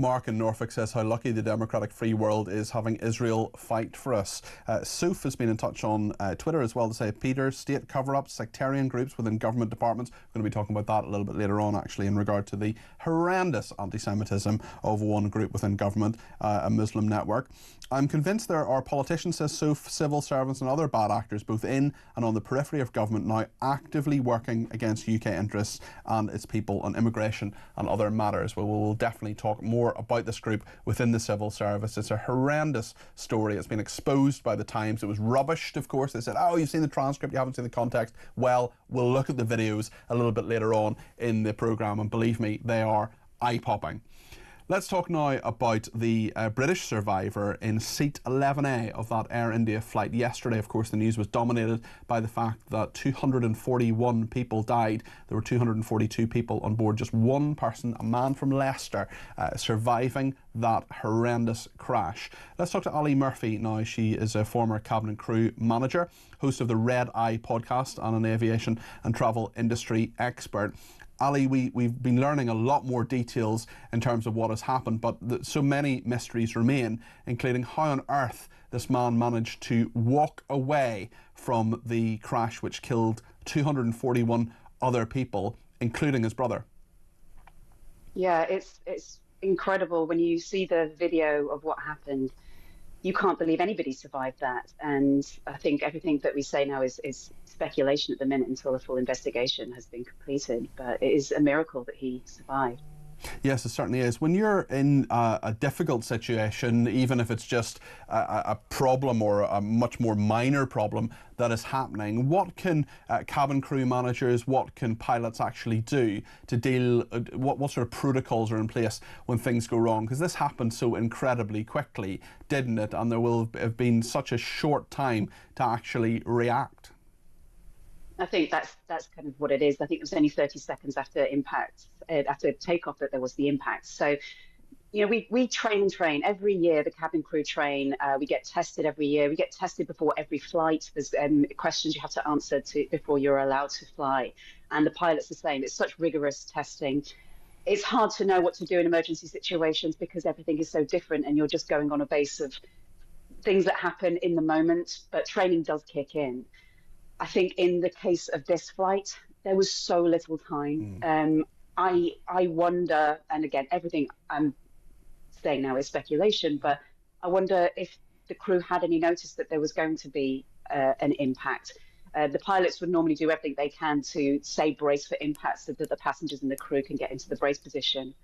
Mark in Norfolk says how lucky the democratic free world is having Israel fight for us. Soph has been in touch on Twitter as well to say, Peter, state cover-ups, sectarian groups within government departments. We're going to be talking about that a little bit later on, actually, in regard to the horrendous anti-Semitism of one group within government, a Muslim network. I'm convinced there are politicians, says Soph, civil servants and other bad actors, both in and on the periphery of government now, actively working against UK interests and its people on immigration and other matters. We will definitely talk more about this group within the civil service. It's a horrendous story. It's been exposed by the Times. It was rubbished, of course. They said, oh, you've seen the transcript, you haven't seen the context. Well, we'll look at the videos a little bit later on in the programme, and believe me, they are eye-popping. Let's talk now about the British survivor in seat 11A of that Air India flight. Yesterday, of course, the news was dominated by the fact that 241 people died. There were 242 people on board. Just one person, a man from Leicester, surviving that horrendous crash. Let's talk to Ali Murphy now. She is a former cabin and crew manager, host of the Red Eye podcast, and an aviation and travel industry expert. Ali, we've been learning a lot more details in terms of what has happened, but so many mysteries remain, including how on earth this man managed to walk away from the crash which killed 241 other people, including his brother. Yeah, it's incredible when you see the video of what happened. You can't believe anybody survived that. And I think everything that we say now is speculation at the minute until the full investigation has been completed. But it is a miracle that he survived. Yes, it certainly is. When you're in a difficult situation, even if it's just a problem or a much more minor problem that is happening, what can cabin crew managers, what can pilots actually do to deal, what sort of protocols are in place when things go wrong? Because this happened so incredibly quickly, didn't it? And there will have been such a short time to actually react. I think that's kind of what it is. I think it was only 30 seconds after impact, after takeoff, that there was the impact. So, you know, we train and train every year. The cabin crew train. We get tested every year. We get tested before every flight. There's questions you have to answer before you're allowed to fly. And the pilots are saying it's such rigorous testing. It's hard to know what to do in emergency situations because everything is so different, and you're just going on a base of things that happen in the moment. But training does kick in. I think in the case of this flight, there was so little time. I wonder, and again, everything I'm saying now is speculation, but I wonder if the crew had any notice that there was going to be an impact. The pilots would normally do everything they can to say brace for impact so that the passengers and the crew can get into the brace position.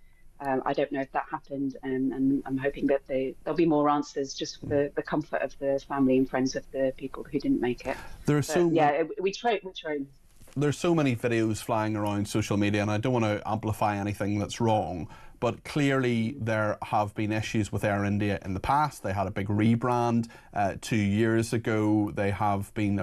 I don't know if that happened, and I'm hoping that there'll be more answers just for the comfort of the family and friends of the people who didn't make it. We train. There's so many videos flying around social media, and I don't want to amplify anything that's wrong, but clearly there have been issues with Air India in the past. They had a big rebrand 2 years ago. There have been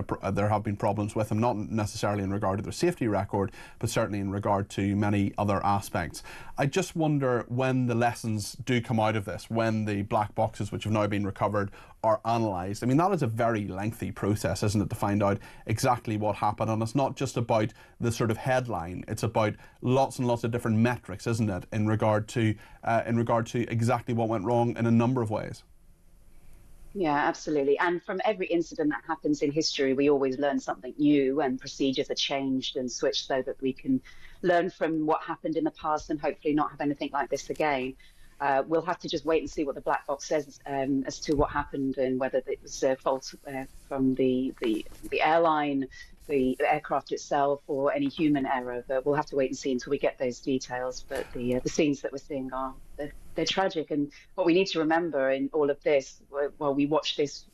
problems with them, not necessarily in regard to their safety record, but certainly in regard to many other aspects. I just wonder when the lessons do come out of this, when the black boxes which have now been recovered are analysed. I mean, that is a very lengthy process, isn't it, to find out exactly what happened. And it's not just about the sort of headline, it's about lots and lots of different metrics, isn't it, in regard to exactly what went wrong in a number of ways. Yeah, absolutely. And from every incident that happens in history, we always learn something new, and procedures are changed and switched so that we can learn from what happened in the past and hopefully not have anything like this again. We'll have to just wait and see what the black box says as to what happened and whether it was a fault from the airline, the aircraft itself, or any human error. But we'll have to wait and see until we get those details. But the scenes that we're seeing they're tragic. And what we need to remember in all of this, while we watch this,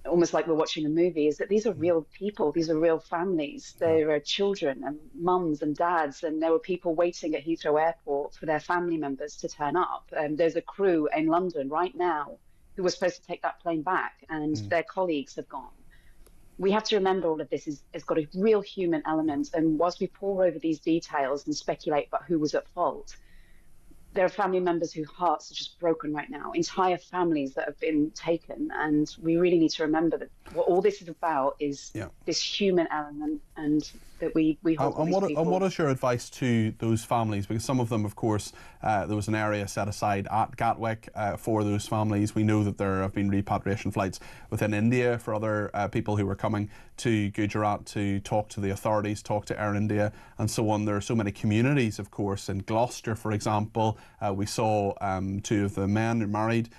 almost like we're watching a movie, is that these are real people. These are real families. There are children and mums and dads, and there were people waiting at Heathrow Airport for their family members to turn up. There's a crew in London right now who were supposed to take that plane back, and their colleagues have gone. We have to remember all of this has got a real human element, and whilst we pore over these details and speculate about who was at fault, there are family members whose hearts are just broken right now, entire families that have been taken. And we really need to remember that what all this is about is this human element, and that we hold all these people. And what is your advice to those families? Because some of them, of course, there was an area set aside at Gatwick for those families. We know that there have been repatriation flights within India for other people who were coming to Gujarat to talk to the authorities, talk to Air India and so on. There are so many communities, of course, in Gloucester, for example. We saw two of the men, married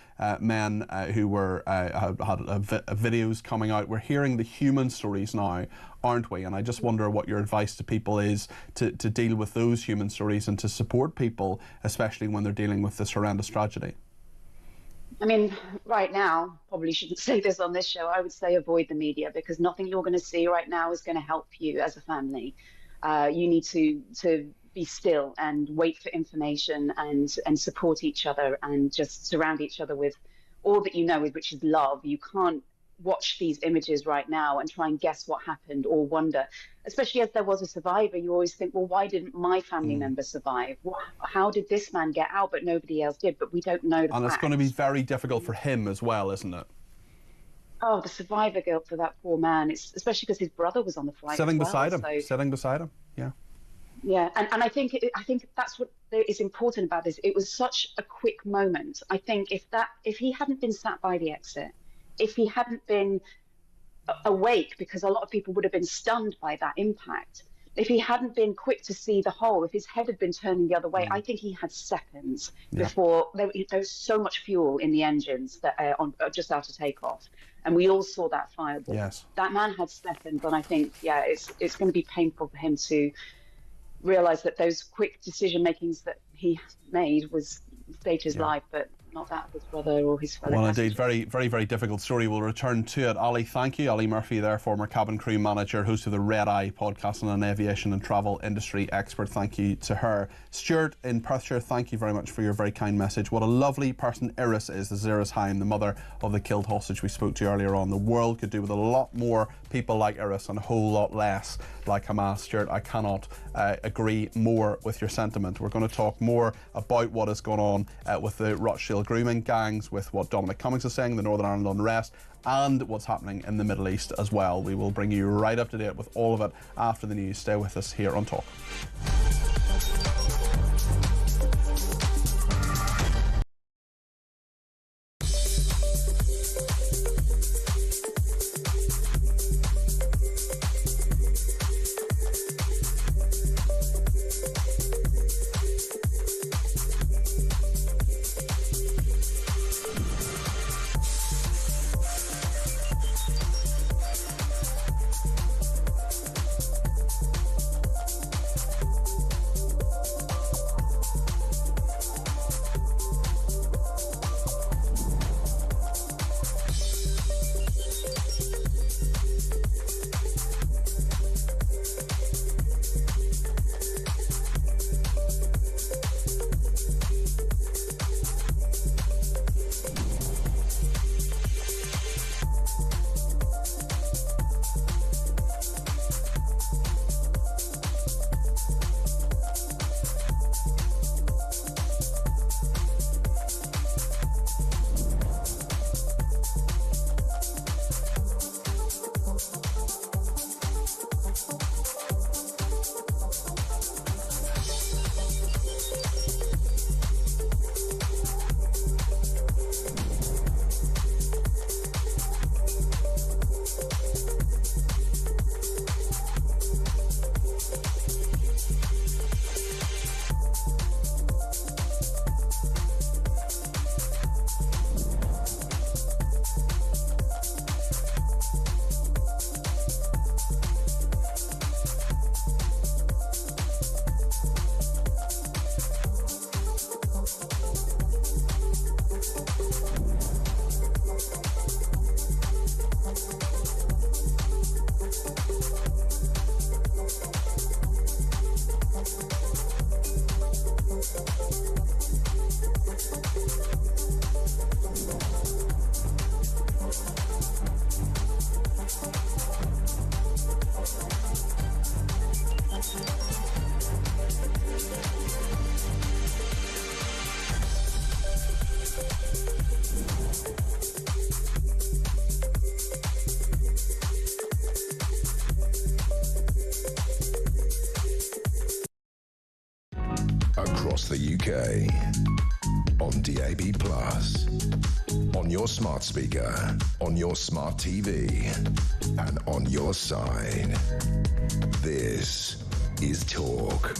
men who were had videos coming out. We're hearing the human stories now, aren't we? And I just wonder what your advice to people is to deal with those human stories and to support people, especially when they're dealing with this horrendous tragedy. I mean, right now, probably shouldn't say this on this show, I would say avoid the media, because nothing you're going to see right now is going to help you as a family. You need to be still and wait for information and support each other and just surround each other with all that you know, which is love. You can't watch these images right now and try and guess what happened or wonder, especially as there was a survivor. You always think, well, why didn't my family member survive? How did this man get out but nobody else did? But we don't know the facts. It's going to be very difficult for him as well, isn't it? Oh, the survivor guilt for that poor man. It's especially because his brother was on the flight sitting as well, sitting beside him. Yeah, and I think that's what is important about this. It was such a quick moment. I think if he hadn't been sat by the exit, if he hadn't been awake, because a lot of people would have been stunned by that impact, if he hadn't been quick to see the hole, if his head had been turning the other way, I think he had seconds before there was so much fuel in the engines that just after takeoff, and we all saw that fireball. Yes, that man had seconds, and I think it's going to be painful for him to realize that those quick decision makings that he made saved his life, but not that of his brother or his fellow passengers. Indeed, very, very, very difficult story. We'll return to it. Ali, thank you. Ali Murphy there, former cabin crew manager, host of the Red Eye podcast and an aviation and travel industry expert. Thank you to her. Stuart in Perthshire, thank you very much for your very kind message. What a lovely person Iris is, the Zeres Haim, the mother of the killed hostage we spoke to earlier on. The world could do with a lot more people like Iris and a whole lot less like Hamas. Stuart, I cannot agree more with your sentiment. We're going to talk more about what is going on with the Rochdale grooming gangs, with what Dominic Cummings is saying, the Northern Ireland unrest, and what's happening in the Middle East as well. We will bring you right up to date with all of it after the news. Stay with us here on Talk. across the UK. On DAB+, on your smart speaker, on your smart TV, and on your side. This is Talk.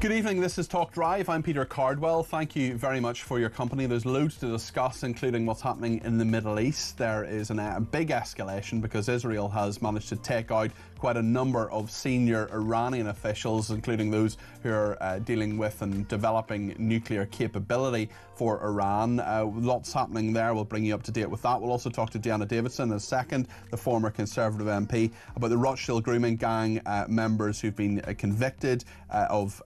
Good evening, this is Talk Drive. I'm Peter Cardwell. Thank you very much for your company. There's loads to discuss, including what's happening in the Middle East. There is a big escalation because Israel has managed to take out quite a number of senior Iranian officials, including those who are dealing with and developing nuclear capability for Iran. Lots happening there. We'll bring you up to date with that. We'll also talk to Deanna Davidson in a second, the former Conservative MP, about the Rochdale grooming gang members who've been convicted of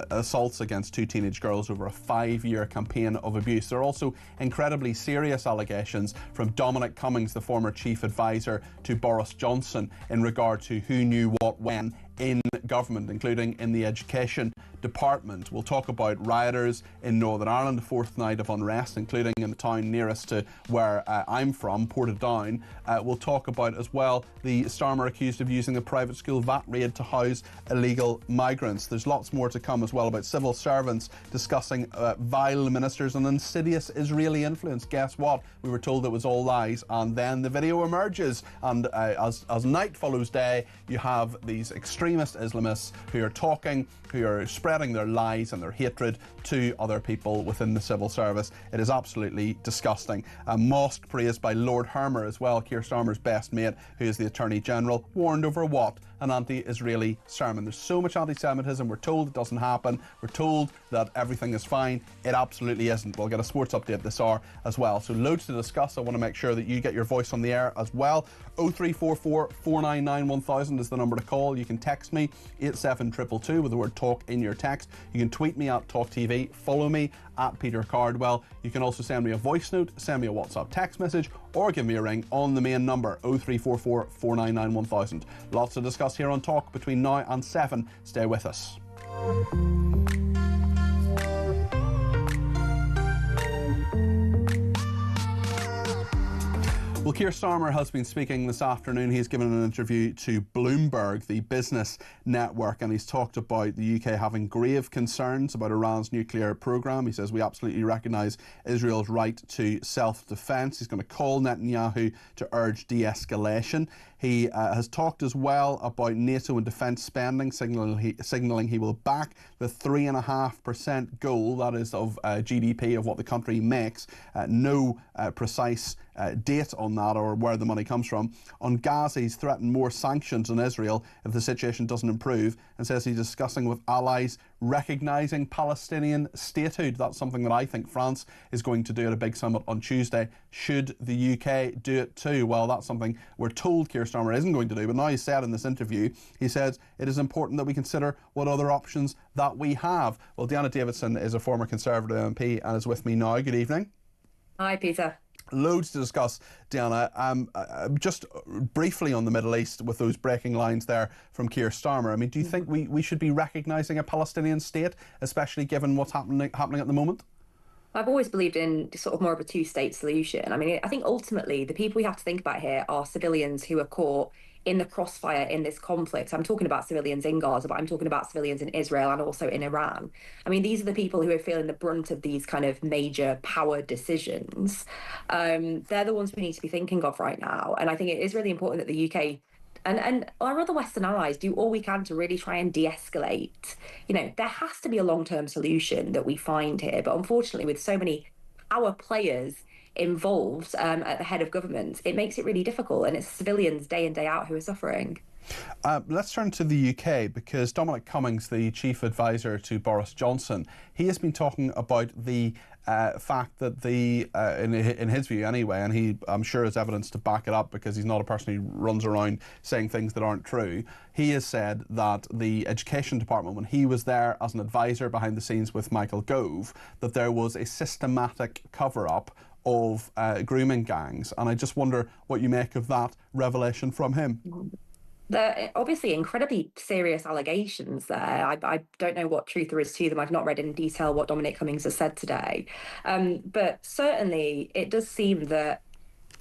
assaults against two teenage girls over a 5-year campaign of abuse. There are also incredibly serious allegations from Dominic Cummings, the former chief advisor to Boris Johnson, in regard to who knew what when in government, including in the education department. We'll talk about rioters in Northern Ireland, a fourth night of unrest, including in the town nearest to where I'm from, Portadown. We'll talk about as well the Starmer accused of using a private school VAT raid to house illegal migrants. There's lots more to come as well about civil servants discussing vile ministers and insidious Israeli influence. Guess what? We were told it was all lies, and then the video emerges, and as night follows day, you have these extremist Islamists who are talking, who are spreading their lies and their hatred to other people within the civil service. It is absolutely disgusting. A mosque praised by Lord Hermer as well, Keir Starmer's best mate, who is the Attorney General, warned over what? An anti-Israeli sermon. There's so much anti-Semitism. We're told it doesn't happen. We're told that everything is fine. It absolutely isn't. We'll get a sports update this hour as well. So loads to discuss. I want to make sure that you get your voice on the air as well. 0344 499 1000 is the number to call. You can text me 87222 with the word talk in your text. You can tweet me at talkTV. Follow me at Peter Cardwell. You can also send me a voice note, send me a WhatsApp text message, or give me a ring on the main number 0344 499 1000. Lots to discuss here on Talk between now and 7. Stay with us. Well, Keir Starmer has been speaking this afternoon. He's given an interview to Bloomberg, the business network, and he's talked about the UK having grave concerns about Iran's nuclear programme. He says we absolutely recognise Israel's right to self-defence. He's going to call Netanyahu to urge de-escalation. He has talked as well about NATO and defence spending, signalling he will back the 3.5% goal, that is, of GDP of what the country makes. No precise date on that or where the money comes from. On Gaza, he's threatened more sanctions on Israel if the situation doesn't improve, and says he's discussing with allies recognising Palestinian statehood. That's something that I think France is going to do at a big summit on Tuesday. Should the UK do it too? Well, that's something we're told Keir Starmer isn't going to do, but now he said in this interview, he says it is important that we consider what other options that we have. Well, Deanna Davidson is a former Conservative MP and is with me now. Good evening. Hi, Peter. Loads to discuss, Deanna. Just briefly on the Middle East with those breaking lines there from Keir Starmer. I mean, do you think we should be recognising a Palestinian state, especially given what's happening at the moment? I've always believed in sort of more of a two-state solution. I mean, I think ultimately the people we have to think about here are civilians who are caught in the crossfire in this conflict. I'm talking about civilians in Gaza, but I'm talking about civilians in Israel and also in Iran. I mean, these are the people who are feeling the brunt of these kind of major power decisions. They're the ones we need to be thinking of right now. And I think it is really important that the UK and our other Western allies do all we can to really try and de-escalate. You know, there has to be a long-term solution that we find here. But unfortunately, with so many power players involved at the head of government, it makes it really difficult, and it's civilians day in, day out who are suffering. Let's turn to the UK, because Dominic Cummings, the chief advisor to Boris Johnson, he has been talking about the fact that in his view anyway, and he I'm sure has evidence to back it up because he's not a person who runs around saying things that aren't true, he has said that the education department, when he was there as an advisor behind the scenes with Michael Gove, that there was a systematic cover-up of grooming gangs. And I just wonder what you make of that revelation from him. They're obviously incredibly serious allegations there. I don't know what truth there is to them. I've not read in detail what Dominic Cummings has said today. But certainly it does seem that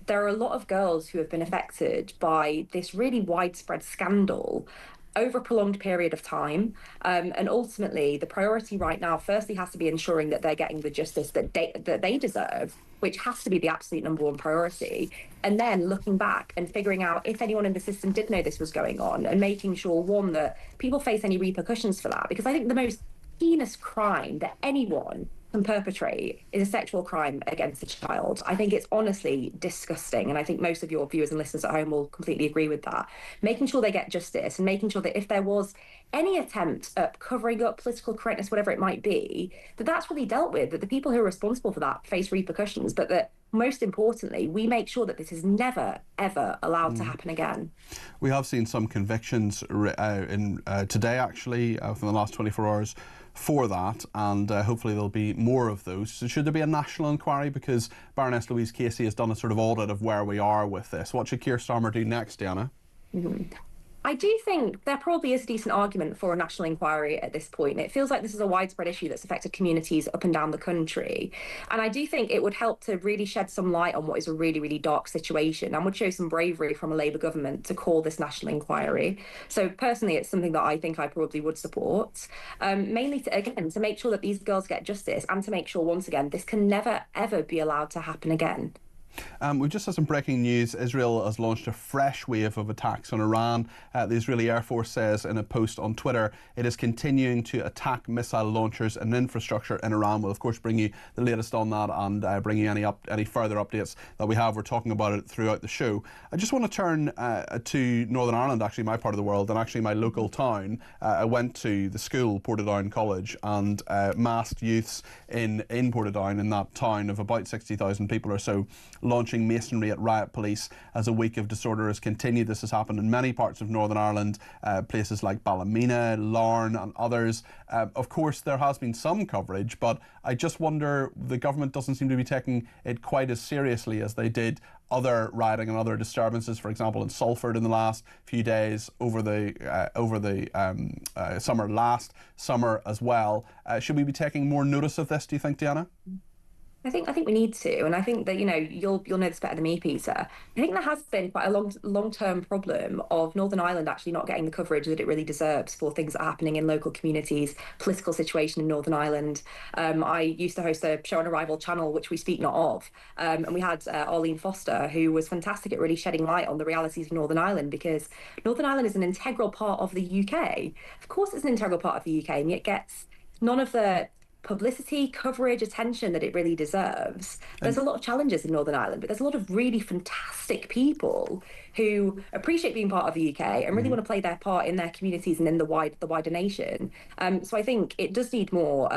there are a lot of girls who have been affected by this really widespread scandal over a prolonged period of time. And ultimately, the priority right now, firstly, has to be ensuring that they're getting the justice that they deserve, which has to be the absolute #1 priority. And then looking back and figuring out if anyone in the system did know this was going on, and making sure, one, that people face any repercussions for that. Because I think the most heinous crime that anyone can perpetrate is a sexual crime against a child. I think it's honestly disgusting, and I think most of your viewers and listeners at home will completely agree with that. Making sure they get justice, and making sure that if there was any attempt at covering up political correctness, whatever it might be, that's really dealt with, that the people who are responsible for that face repercussions, but that most importantly, we make sure that this is never, ever allowed to happen again. We have seen some convictions today, actually, from the last 24 hours for that, and hopefully there'll be more of those. So should there be a national inquiry? Because Baroness Louise Casey has done a sort of audit of where we are with this. What should Keir Starmer do next, Diana? I do think there probably is a decent argument for a national inquiry at this point. It feels like this is a widespread issue that's affected communities up and down the country. And I do think it would help to really shed some light on what is a really, really dark situation, and would show some bravery from a Labour government to call this national inquiry. So personally, it's something that I think I probably would support, mainly to make sure that these girls get justice, and to make sure, once again, this can never, ever be allowed to happen again. We've just had some breaking news. Israel has launched a fresh wave of attacks on Iran. The Israeli Air Force says in a post on Twitter it is continuing to attack missile launchers and infrastructure in Iran. We'll of course bring you the latest on that, and bring you any further updates that we have. We're talking about it throughout the show. I just want to turn to Northern Ireland, actually my part of the world, and actually my local town. I went to the school, Portadown College, and masked youths in Portadown, in that town of about 60,000 people or so, launching masonry at riot police as a week of disorder has continued. This has happened in many parts of Northern Ireland, places like Ballymena, Larne and others. Of course, there has been some coverage, but I just wonder, the government doesn't seem to be taking it quite as seriously as they did other rioting and other disturbances, for example in Salford in the last few days, over the last summer as well. Should we be taking more notice of this, do you think, Diana? I think we need to, and I think that, you'll know this better than me, Peter. I think there has been quite a long-term problem of Northern Ireland actually not getting the coverage that it really deserves for things that are happening in local communities, political situation in Northern Ireland. I used to host a show on a rival channel, which we speak not of, and we had Arlene Foster, who was fantastic at really shedding light on the realities of Northern Ireland, because Northern Ireland is an integral part of the UK. Of course, it's an integral part of the UK, and yet gets none of the publicity, coverage, attention that it really deserves. There's a lot of challenges in Northern Ireland, but there's a lot of really fantastic people who appreciate being part of the UK and really want to play their part in their communities and in the wider nation. So I think it does need more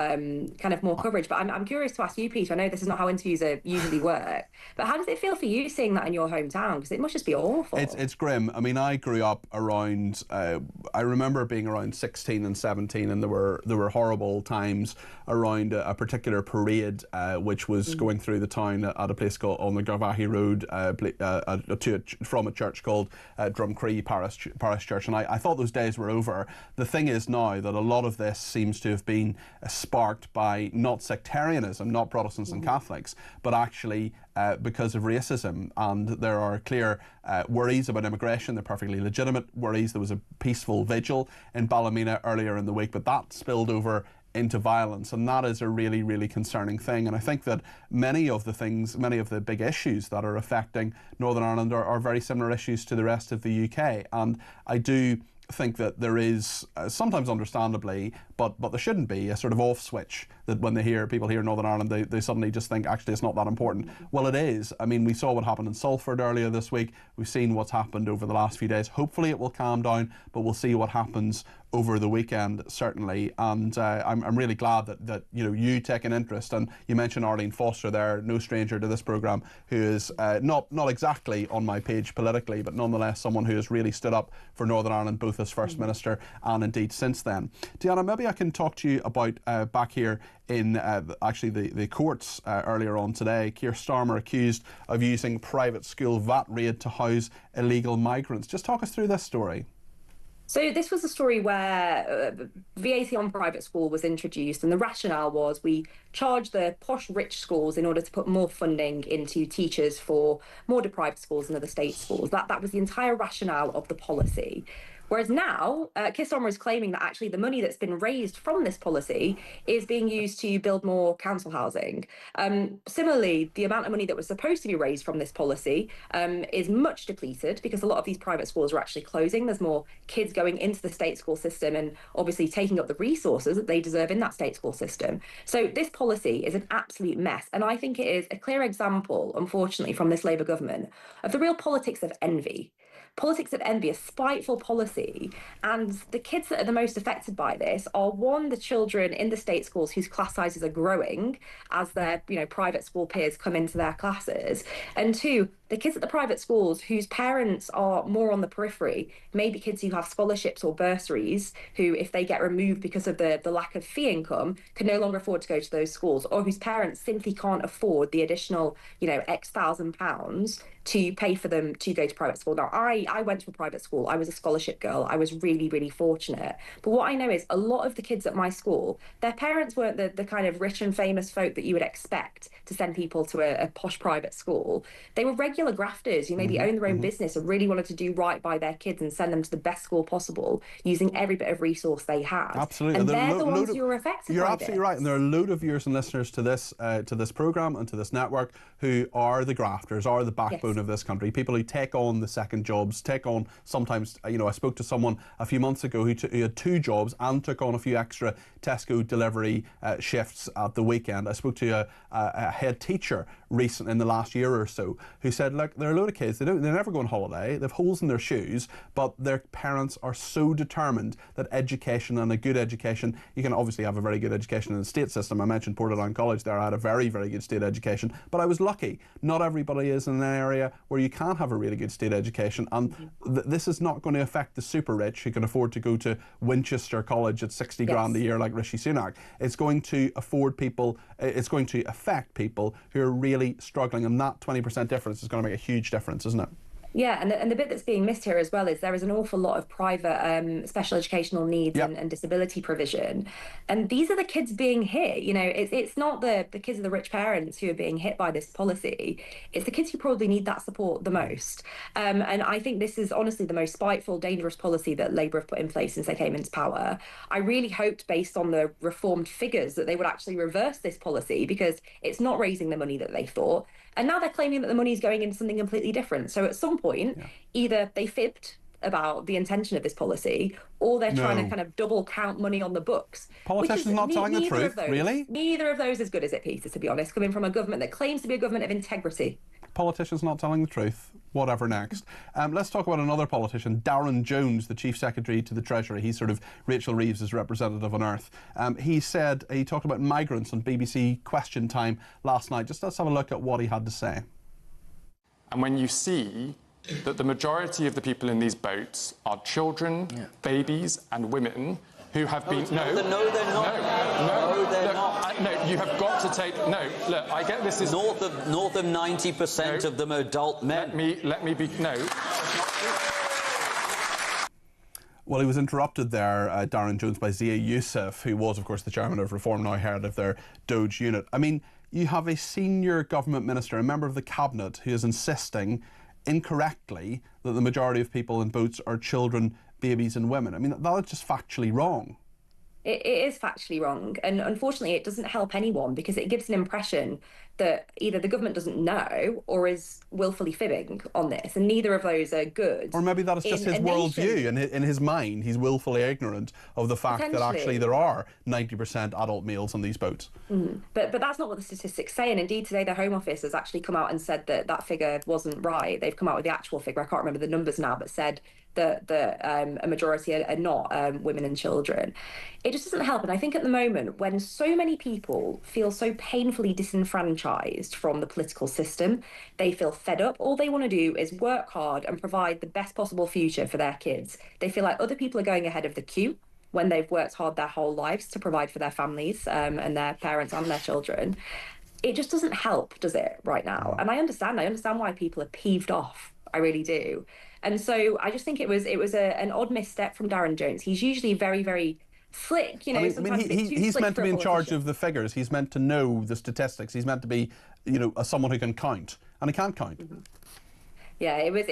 more coverage. But I'm curious to ask you, Peter. I know this is not how interviews usually work, but how does it feel for you seeing that in your hometown? Because it must just be awful. It's grim. I mean, I grew up around. I remember being around 16 and 17, and there were horrible times around a particular parade which was going through the town at a place called on the Garvaghey Road from a church called Drumcree Parish Church, and I thought those days were over. The thing is now that a lot of this seems to have been sparked by not sectarianism, not Protestants and Catholics, but actually because of racism, and there are clear worries about immigration. They're perfectly legitimate worries. There was a peaceful vigil in Ballymena earlier in the week, but that spilled over into violence, and that is a really, really concerning thing. And I think that many of the big issues that are affecting Northern Ireland are very similar issues to the rest of the UK. And I do think that there is, sometimes understandably, but there shouldn't be, a sort of off switch that when people hear Northern Ireland, they suddenly just think, actually, it's not that important. Well, it is. I mean, we saw what happened in Salford earlier this week. We've seen what's happened over the last few days. Hopefully it will calm down, but we'll see what happens over the weekend, certainly. And I'm really glad that you take an interest. And you mentioned Arlene Foster there, no stranger to this programme, who is not exactly on my page politically, but nonetheless someone who has really stood up for Northern Ireland, both as First Minister and indeed since then. Diana, maybe I can talk to you about back here in actually the courts earlier on today. Keir Starmer accused of using private school VAT raid to house illegal migrants. Just talk us through this story. So this was a story where VAT on private school was introduced, and the rationale was we charge the posh rich schools in order to put more funding into teachers for more deprived schools and other state schools. That was the entire rationale of the policy. Whereas now, Keir Starmer is claiming that actually the money that's been raised from this policy is being used to build more council housing. Similarly, the amount of money that was supposed to be raised from this policy is much depleted because a lot of these private schools are actually closing. There's more kids going into the state school system and obviously taking up the resources that they deserve in that state school system. So this policy is an absolute mess. And I think it is a clear example, unfortunately, from this Labour government of the real politics of envy. Politics of envy, a spiteful policy. And the kids that are the most affected by this are, one, the children in the state schools whose class sizes are growing as their private school peers come into their classes. And two, the kids at the private schools whose parents are more on the periphery, maybe kids who have scholarships or bursaries, who, if they get removed because of the lack of fee income, can no longer afford to go to those schools, or whose parents simply can't afford the additional, X £1,000s to pay for them to go to private school. Now, I went to a private school. I was a scholarship girl. I was really, really fortunate. But what I know is a lot of the kids at my school, their parents weren't the kind of rich and famous folk that you would expect to send people to a posh private school. They were regular grafters who maybe owned their own business and really wanted to do right by their kids and send them to the best school possible using every bit of resource they had. Absolutely. And they're the ones who are affected You're by absolutely this. right. And there are a load of viewers and listeners to this programme and to this network who are the grafters, are the backbone of this country, people who take on the second jobs, take on sometimes, I spoke to someone a few months ago who had 2 jobs and took on a few extra Tesco delivery shifts at the weekend. I spoke to a head teacher recent in the last year or so who said, look, there are a load of kids, they never go on holiday, they have holes in their shoes, but their parents are so determined that education, and a good education, you can obviously have a very good education in the state system. I mentioned Portadown College there, I had a very, very good state education, but I was lucky. Not everybody is in an area where you can have a really good state education, and this is not going to affect the super rich who can afford to go to Winchester College at 60 grand a year like Rishi Sunak. It's going to it's going to affect people who are really struggling, and that 20% difference is going to make a huge difference, isn't it? Yeah, and the bit that's being missed here as well is there is an awful lot of private special educational needs and disability provision. And these are the kids being hit. It's not the kids of the rich parents who are being hit by this policy. It's the kids who probably need that support the most. And I think this is honestly the most spiteful, dangerous policy that Labour have put in place since they came into power. I really hoped, based on the reformed figures, that they would actually reverse this policy, because it's not raising the money that they thought. And now they're claiming that the money is going into something completely different. So at some point, either they fibbed about the intention of this policy, or they're trying to kind of double count money on the books. Politicians not telling the truth, really? Neither of those is good as it, Peter, to be honest, coming from a government that claims to be a government of integrity. Politicians not telling the truth. Whatever next. Let's talk about another politician, Darren Jones, the Chief Secretary to the Treasury. He's sort of Rachel Reeves' representative on earth. He talked about migrants on BBC Question Time last night. Just let's have a look at what he had to say. And when you see that the majority of the people in these boats are children, babies and women who have been... No, they're not. No, they're not. No, you have got to take... No, look, I get this is... North of 90% of them are adult men. Let me be... No. Well, he was interrupted there, Darren Jones, by Zia Youssef, who was, of course, the chairman of Reform Now, head of their Doge unit. I mean, you have a senior government minister, a member of the cabinet, who is insisting incorrectly that the majority of people in boats are children, babies and women. I mean, that's just factually wrong. It is factually wrong, and unfortunately it doesn't help anyone, because it gives an impression that either the government doesn't know or is willfully fibbing on this, and neither of those are good. Or maybe that is just his worldview, and in his mind he's willfully ignorant of the fact that actually there are 90% adult males on these boats. But that's not what the statistics say, and indeed today the Home Office has actually come out and said that figure wasn't right. They've come out with the actual figure, I can't remember the numbers now, but said that a majority are not women and children. It just doesn't help. And I think at the moment, when so many people feel so painfully disenfranchised from the political system, they feel fed up. All they want to do is work hard and provide the best possible future for their kids. They feel like other people are going ahead of the queue when they've worked hard their whole lives to provide for their families and their parents and their children. It just doesn't help, does it, right now? And I understand why people are peeved off I really do. And so I just think it was an odd misstep from Darren Jones. He's usually very, very slick, you know. He's meant to be in charge of the figures. He's meant to know the statistics. He's meant to be, you know, someone who can count, and he can't count. Yeah, it was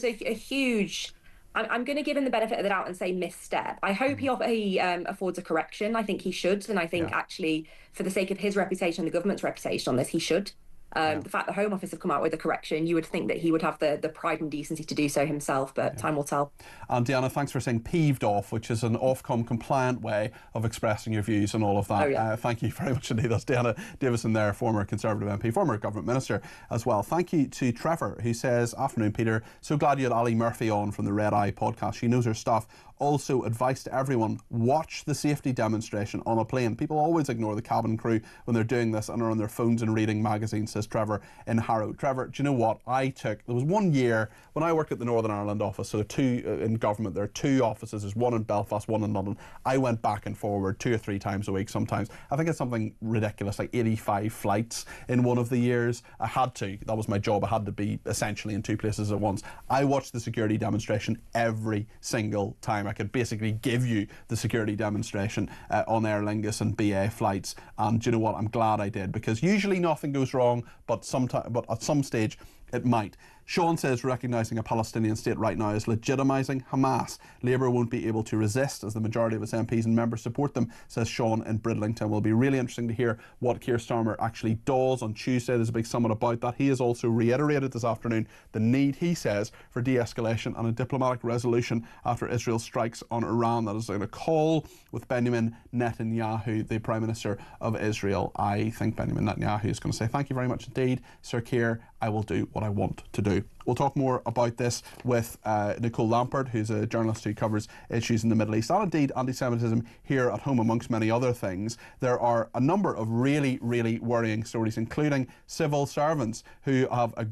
a huge. I'm going to give him the benefit of the doubt and say misstep. I hope he affords a correction. I think he should, and I think actually, for the sake of his reputation and the government's reputation on this, he should. The fact the Home Office have come out with a correction, you would think that he would have the pride and decency to do so himself, but time will tell. And Deanna, thanks for saying peeved off, which is an Ofcom compliant way of expressing your views and all of that. Thank you very much indeed. That's Deanna Davison there, former Conservative MP, former Government Minister as well. Thank you to Trevor, who says, afternoon Peter, so glad you had Ali Murphy on from the Red Eye podcast. She knows her stuff. Also, advice to everyone, watch the safety demonstration on a plane. People always ignore the cabin crew when they're doing this and are on their phones and reading magazines, says Trevor in Harrow. Trevor, do you know what? There was 1 year when I worked at the Northern Ireland office, so in government, there are 2 offices. There's one in Belfast, one in London. I went back and forward 2 or 3 times a week sometimes. I think it's something ridiculous, like 85 flights in one of the years. I had to. That was my job. I had to be essentially in 2 places at once. I watched the security demonstration every single time. I could basically give you the security demonstration on Aer Lingus and BA flights, and do you know what? I'm glad I did, because usually nothing goes wrong, but at some stage it might. Sean says recognising a Palestinian state right now is legitimising Hamas. Labour won't be able to resist as the majority of its MPs and members support them, says Sean in Bridlington. Will be really interesting to hear what Keir Starmer actually does on Tuesday. There's a big summit about that. He has also reiterated this afternoon the need, he says, for de-escalation and a diplomatic resolution after Israel strikes on Iran. That is in a call with Benjamin Netanyahu, the Prime Minister of Israel. I think Benjamin Netanyahu is going to say, thank you very much indeed, Sir Keir. I will do what I want to do. We'll talk more about this with Nicole Lampard, who's a journalist who covers issues in the Middle East and indeed anti-Semitism here at home, amongst many other things. There are a number of really, really worrying stories, including civil servants who have a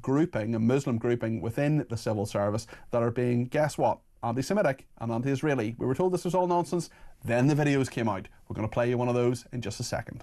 Muslim grouping within the civil service that are being, guess what, anti-Semitic and anti-Israeli. We were told this was all nonsense. Then the videos came out. We're going to play you one of those in just a second.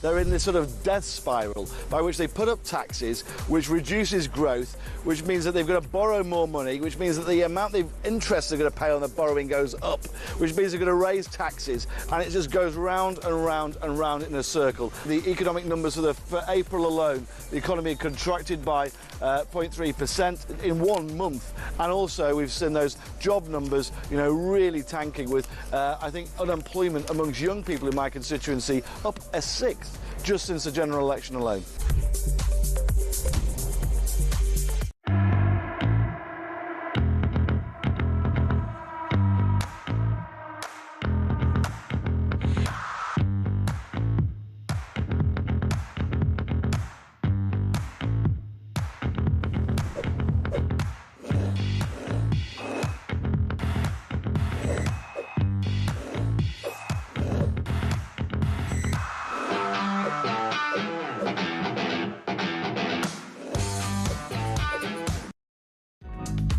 They're in this sort of death spiral by which they put up taxes, which reduces growth, which means that they've got to borrow more money, which means that the amount of interest they're going to pay on the borrowing goes up, which means they're going to raise taxes, and it just goes round and round and round in a circle. The economic numbers for April alone, the economy contracted by 0.3% in 1 month, and also we've seen those job numbers, really tanking with, I think, unemployment amongst young people in my constituency up a sixth. just since the general election alone.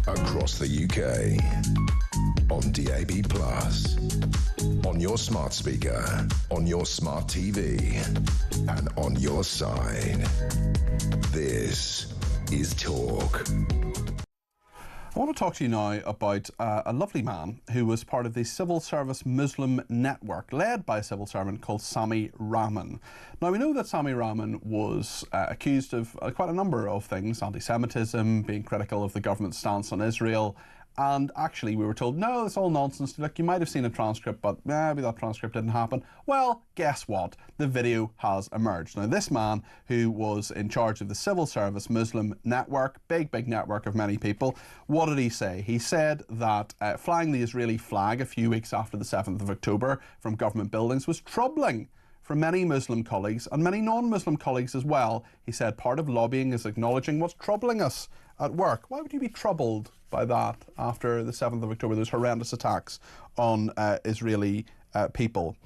Across the UK, on DAB+, on your smart speaker, on your smart TV, and on your side. This is Talk. I want to talk to you now about a lovely man who was part of the civil service Muslim network led by a civil servant called Sami Rahman. Now, we know that Sami Rahman was accused of quite a number of things: anti-Semitism, being critical of the government's stance on Israel, and actually we were told, no, it's all nonsense. Look, you might have seen a transcript, but maybe that transcript didn't happen. Well, guess what? The video has emerged. Now, this man, who was in charge of the civil service Muslim network, big network of many people, what did he say? He said that flying the Israeli flag a few weeks after the 7th of October from government buildings was troubling for many Muslim colleagues and many non-Muslim colleagues as well. He said part of lobbying is acknowledging what's troubling us at work. Why would you be troubled by that after the 7th of October? Those horrendous attacks on Israeli people,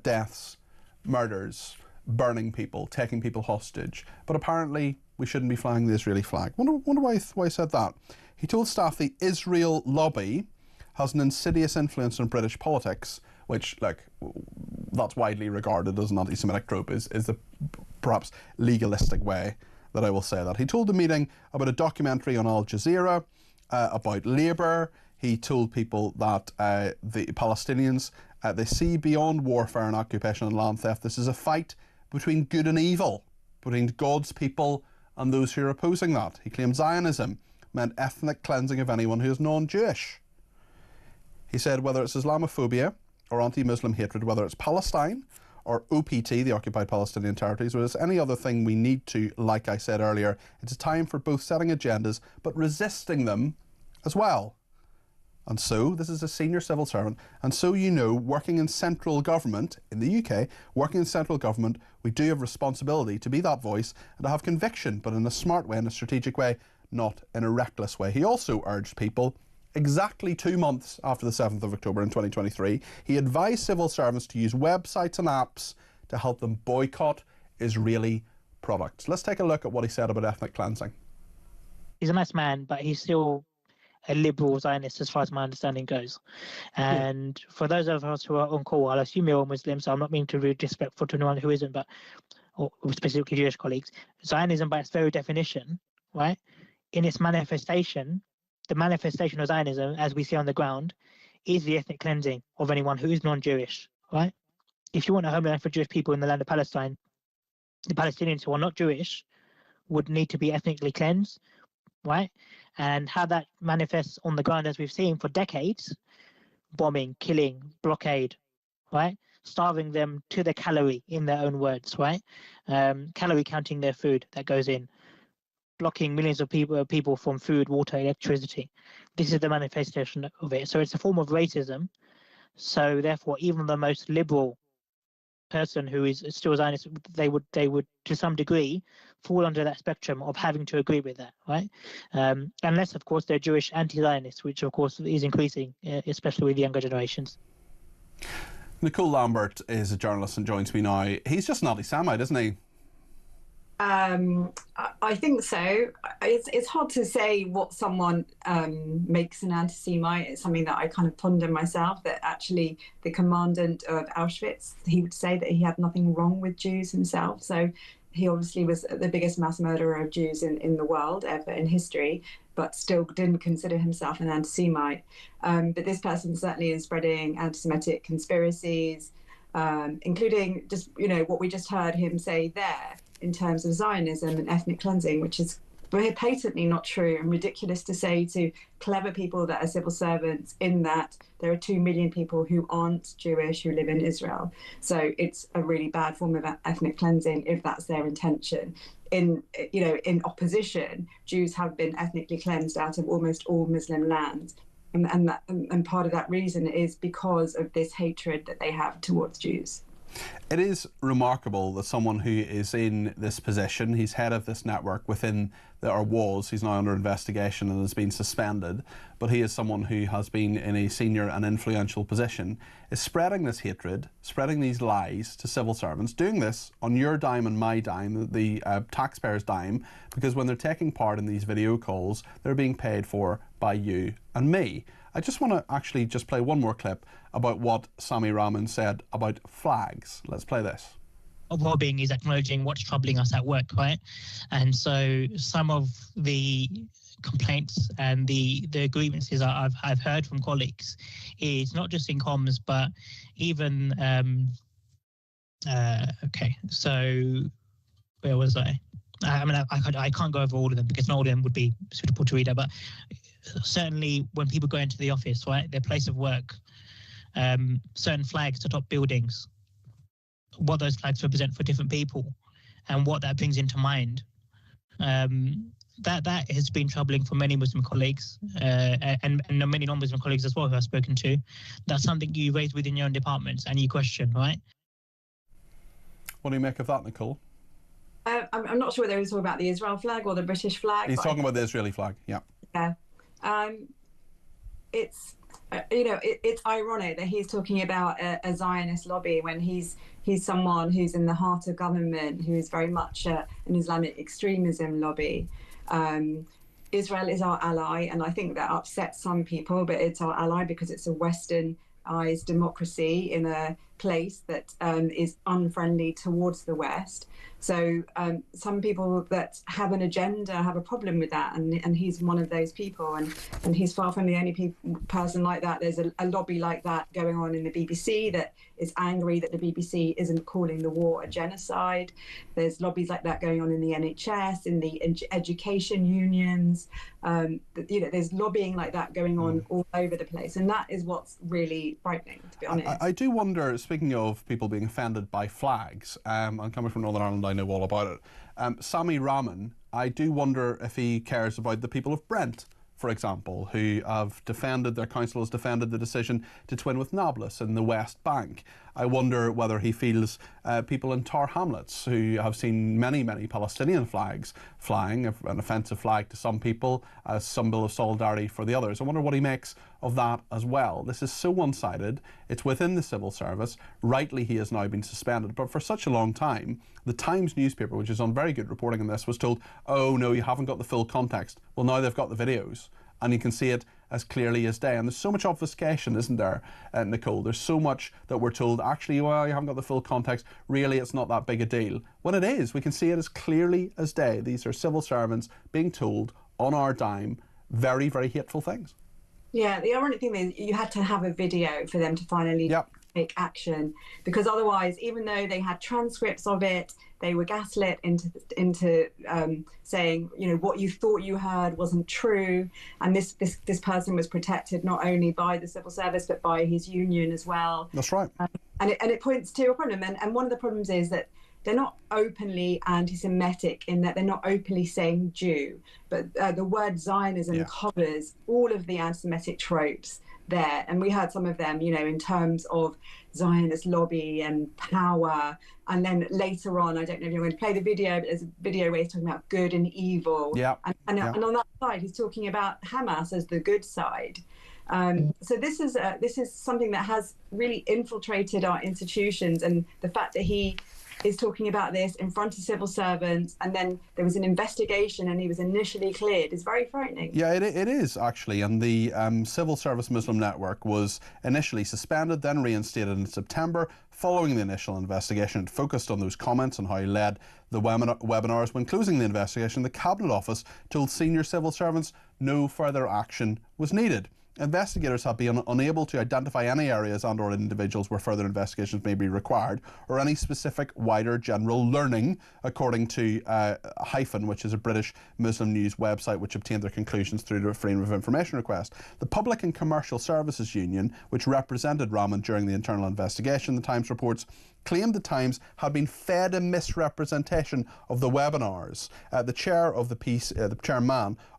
deaths, murders, burning people, taking people hostage. But apparently we shouldn't be flying the Israeli flag. Wonder why he said that. He told staff the Israel lobby has an insidious influence on British politics, which, like, that's widely regarded as an anti-Semitic trope, is the perhaps legalistic way that I will say that. He told the meeting about a documentary on Al Jazeera about Labour. He told people that the Palestinians, they see beyond warfare and occupation and land theft. This is a fight between good and evil, between God's people and those who are opposing that. He claimed Zionism meant ethnic cleansing of anyone who is non-Jewish. He said whether it's Islamophobia or anti-Muslim hatred, whether it's Palestine or OPT, the Occupied Palestinian Territories, or there's any other thing we need to, like I said earlier, it's a time for both setting agendas but resisting them as well. And so, this is a senior civil servant, and so you know, working in central government, in the UK, working in central government, we do have responsibility to be that voice and to have conviction, but in a smart way, in a strategic way, not in a reckless way. He also urged people, exactly 2 months after the 7th of October in 2023, he advised civil servants to use websites and apps to help them boycott Israeli products. Let's take a look at what he said about ethnic cleansing. He's a nice man, but he's still a liberal Zionist as far as my understanding goes. And for those of us who are on call, I'll assume you're all Muslim, so I'm not meaning to be disrespectful to anyone who isn't, but or specifically Jewish colleagues. Zionism, by its very definition, right, in its manifestation, the manifestation of Zionism, as we see on the ground, is the ethnic cleansing of anyone who is non-Jewish, right? If you want a homeland for Jewish people in the land of Palestine, the Palestinians who are not Jewish would need to be ethnically cleansed, right? And how that manifests on the ground, as we've seen for decades, bombing, killing, blockade, right? Starving them to the calorie, in their own words, right? Calorie counting their food that goes in, blocking millions of people from food, water, electricity. This is the manifestation of it. So it's a form of racism. So therefore, even the most liberal person who is still Zionist, they would to some degree fall under that spectrum of having to agree with that, right? Unless, of course, they're Jewish anti-Zionists, which of course is increasing, especially with younger generations. Nicole Lambert is a journalist and joins me now. He's just an anti-Semite, isn't he? I think so. It's hard to say what someone makes an anti-Semite. It's something that I kind of ponder myself, that actually the commandant of Auschwitz, he would say that he had nothing wrong with Jews himself. So he obviously was the biggest mass murderer of Jews in the world ever in history, but still didn't consider himself an anti-Semite. But this person certainly is spreading anti-Semitic conspiracies, including just, what we just heard him say there, in terms of Zionism and ethnic cleansing, which is patently not true and ridiculous to say to clever people that are civil servants, in that there are 2 million people who aren't Jewish who live in Israel. So it's a really bad form of ethnic cleansing if that's their intention. In opposition, Jews have been ethnically cleansed out of almost all Muslim lands. And part of that reason is because of this hatred that they have towards Jews. It is remarkable that someone who is in this position, he's head of this network within, he's now under investigation and has been suspended, but he is someone who has been in a senior and influential position, is spreading this hatred, spreading these lies to civil servants, doing this on your dime and my dime, the taxpayers' dime, because when they're taking part in these video calls, they're being paid for by you and me. I just want to actually just play one more clip about what Sami Rahman said about flags. Let's play this. Well-being is acknowledging what's troubling us at work, right? And so some of the complaints and the grievances I've heard from colleagues is not just in comms, but even okay. So where was I? I mean, I can't go over all of them because not all of them would be suitable to read out, but certainly when people go into the office, right, their place of work, certain flags atop buildings, what those flags represent for different people and what that brings into mind. That has been troubling for many Muslim colleagues and many non-Muslim colleagues as well who I've spoken to. That's something you raise within your own departments and you question, right? What do you make of that, Nicole? I'm not sure whether he's talking about the Israel flag or the British flag. He's talking about the Israeli flag, yeah. Yeah. It's it's ironic that he's talking about a Zionist lobby when he's someone who's in the heart of government, who is very much an Islamic extremism lobby. Israel is our ally, and I think that upsets some people, but it's our ally because it's a Westernized democracy in a place that is unfriendly towards the West. So some people that have an agenda have a problem with that, and he's one of those people, and he's far from the only person like that. There's a lobby like that going on in the BBC that is angry that the BBC isn't calling the war a genocide. There's lobbies like that going on in the NHS, in the education unions. There's lobbying like that going on all over the place, and that is what's really frightening, to be honest. I do wonder, speaking of people being offended by flags, I'm coming from Northern Ireland, I know all about it. Sami Rahman, I do wonder if he cares about the people of Brent, for example, who have defended, their council has defended the decision to twin with Nablus in the West Bank. I wonder whether he feels people in Tower Hamlets who have seen many, many Palestinian flags flying, an offensive flag to some people, a symbol of solidarity for the others. I wonder what he makes of that as well. This is so one-sided. It's within the civil service. Rightly, he has now been suspended. But for such a long time, the Times newspaper, which is on very good reporting on this, was told, oh no, you haven't got the full context. Well, now they've got the videos and you can see it as clearly as day. And there's so much obfuscation, isn't there, Nicole? There's so much that we're told, actually, well, you haven't got the full context. Really, it's not that big a deal. When it is, we can see it as clearly as day. These are civil servants being told on our dime very, very hateful things. Yeah, the ironic thing is you had to have a video for them to finally take action, because otherwise, even though they had transcripts of it, they were gaslit into saying, what you thought you heard wasn't true. And this person was protected not only by the civil service, but by his union as well. That's right. And it points to a problem. And one of the problems is that they're not openly anti-Semitic in that they're not openly saying Jew, but the word Zionism covers all of the anti-Semitic tropes there. And we heard some of them, in terms of Zionist lobby and power. And then later on, I don't know if you're going to play the video, but there's a video where he's talking about good and evil. And on that side, he's talking about Hamas as the good side. So this is something that has really infiltrated our institutions, and the fact that he is talking about this in front of civil servants, and then there was an investigation and he was initially cleared, is very frightening. Yeah, it is actually. And the Civil Service Muslim Network was initially suspended, then reinstated in September. Following the initial investigation, it focused on those comments on how he led the webinars. When closing the investigation, the Cabinet Office told senior civil servants no further action was needed. investigators have been unable to identify any areas and/or individuals where further investigations may be required, or any specific wider general learning, according to Hyphen, which is a British Muslim news website which obtained their conclusions through the Freedom of Information request. The Public and Commercial Services Union, which represented Rahman during the internal investigation, the Times reports, claimed the Times had been fed a misrepresentation of the webinars. The chairman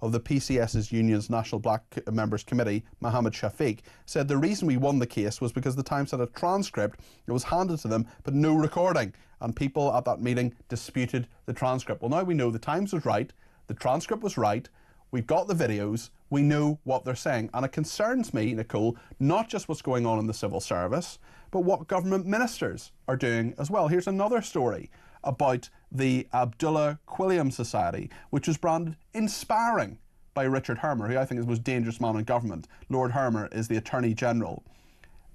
of the PCS's union's National Black Members Committee, Mohammed Shafiq, said the reason we won the case was because the Times had a transcript that was handed to them, but no recording, and people at that meeting disputed the transcript. Well, now we know the Times was right, the transcript was right, we've got the videos, we know what they're saying, and it concerns me, Nicole, not just what's going on in the civil service, but what government ministers are doing as well. Here's another story about the Abdullah Quilliam Society, which was branded inspiring by Richard Hermer, who I think is the most dangerous man in government. Lord Hermer is the Attorney General.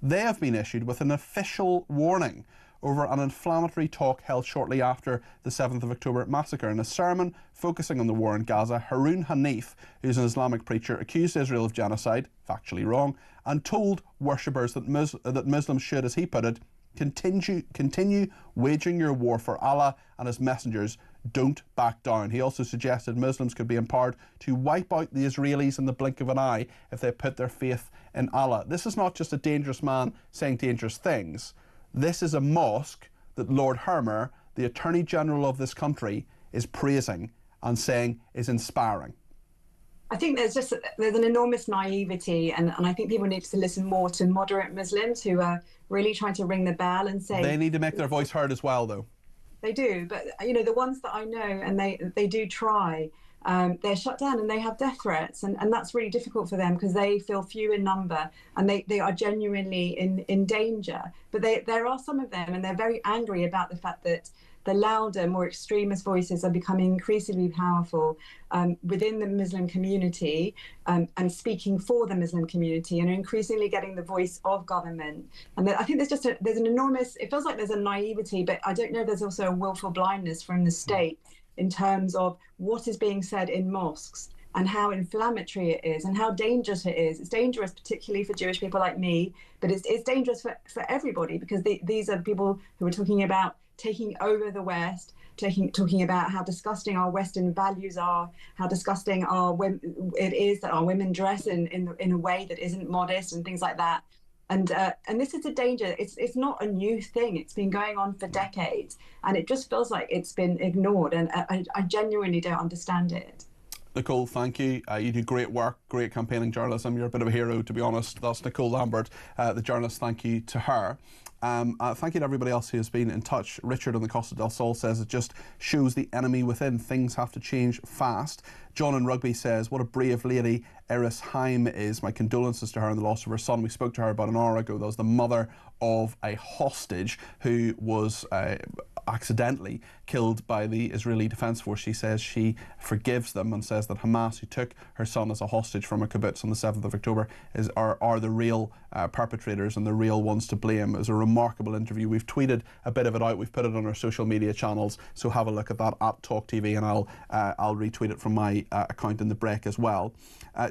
They have been issued with an official warning over an inflammatory talk held shortly after the 7th of October massacre. In a sermon focusing on the war in Gaza, Haroon Hanif, who's an Islamic preacher, accused Israel of genocide, factually wrong, and told worshippers that Muslims should, as he put it, continue waging your war for Allah and his messengers. Don't back down. He also suggested Muslims could be empowered to wipe out the Israelis in the blink of an eye if they put their faith in Allah. This is not just a dangerous man saying dangerous things. This is a mosque that Lord Hermer, the Attorney General of this country, is praising and saying is inspiring. I think there's an enormous naivety, and I think people need to listen more to moderate Muslims who are really trying to ring the bell and say... They need to make their voice heard as well, though. They do, but the ones that I know, and they do try, they're shut down and they have death threats, and that's really difficult for them because they feel few in number and they are genuinely in danger. But there are some of them, and they're very angry about the fact that the louder, more extremist voices are becoming increasingly powerful within the Muslim community and speaking for the Muslim community, and are increasingly getting the voice of government. And I think there's an enormous, it feels like there's a naivety, but I don't know if there's also a willful blindness from the state in terms of what is being said in mosques and how inflammatory it is and how dangerous it is. It's dangerous particularly for Jewish people like me, but it's dangerous for everybody, because these are people who are talking about taking over the West, talking about how disgusting our Western values are, how disgusting it is that our women dress in a way that isn't modest and things like that. And this is a danger. It's not a new thing. It's been going on for decades, and it just feels like it's been ignored, and I genuinely don't understand it. Nicole, thank you. You do great work, great campaigning journalism. You're a bit of a hero, to be honest. That's Nicole Lambert, the journalist. Thank you to her. Thank you to everybody else who has been in touch. Richard on the Costa del Sol says it just shows the enemy within. Things have to change fast. John in Rugby says, what a brave lady Iris Haim is. My condolences to her on the loss of her son. We spoke to her about an hour ago. That was the mother of a hostage who was accidentally killed by the Israeli Defense Force. She says she forgives them and says that Hamas, who took her son as a hostage from a kibbutz on the 7th of October, are the real perpetrators and the real ones to blame. It was a remarkable interview. We've tweeted a bit of it out. We've put it on our social media channels, so have a look at that at talkTV, and I'll retweet it from my account in the break as well.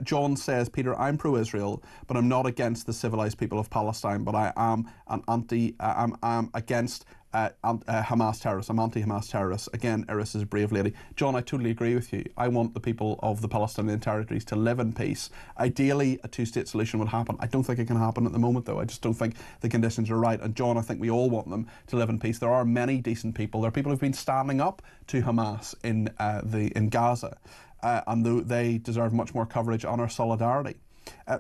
John says, Peter, I'm pro-Israel, but I'm not against the civilized people of Palestine, but I am I'm against Hamas terrorists. I'm anti-Hamas terrorists. Again, Iris is a brave lady. John, I totally agree with you. I want the people of the Palestinian territories to live in peace. Ideally, a two-state solution would happen. I don't think it can happen at the moment, though. I just don't think the conditions are right. And John, I think we all want them to live in peace. There are many decent people. There are people who've been standing up to Hamas in Gaza, and they deserve much more coverage and our solidarity.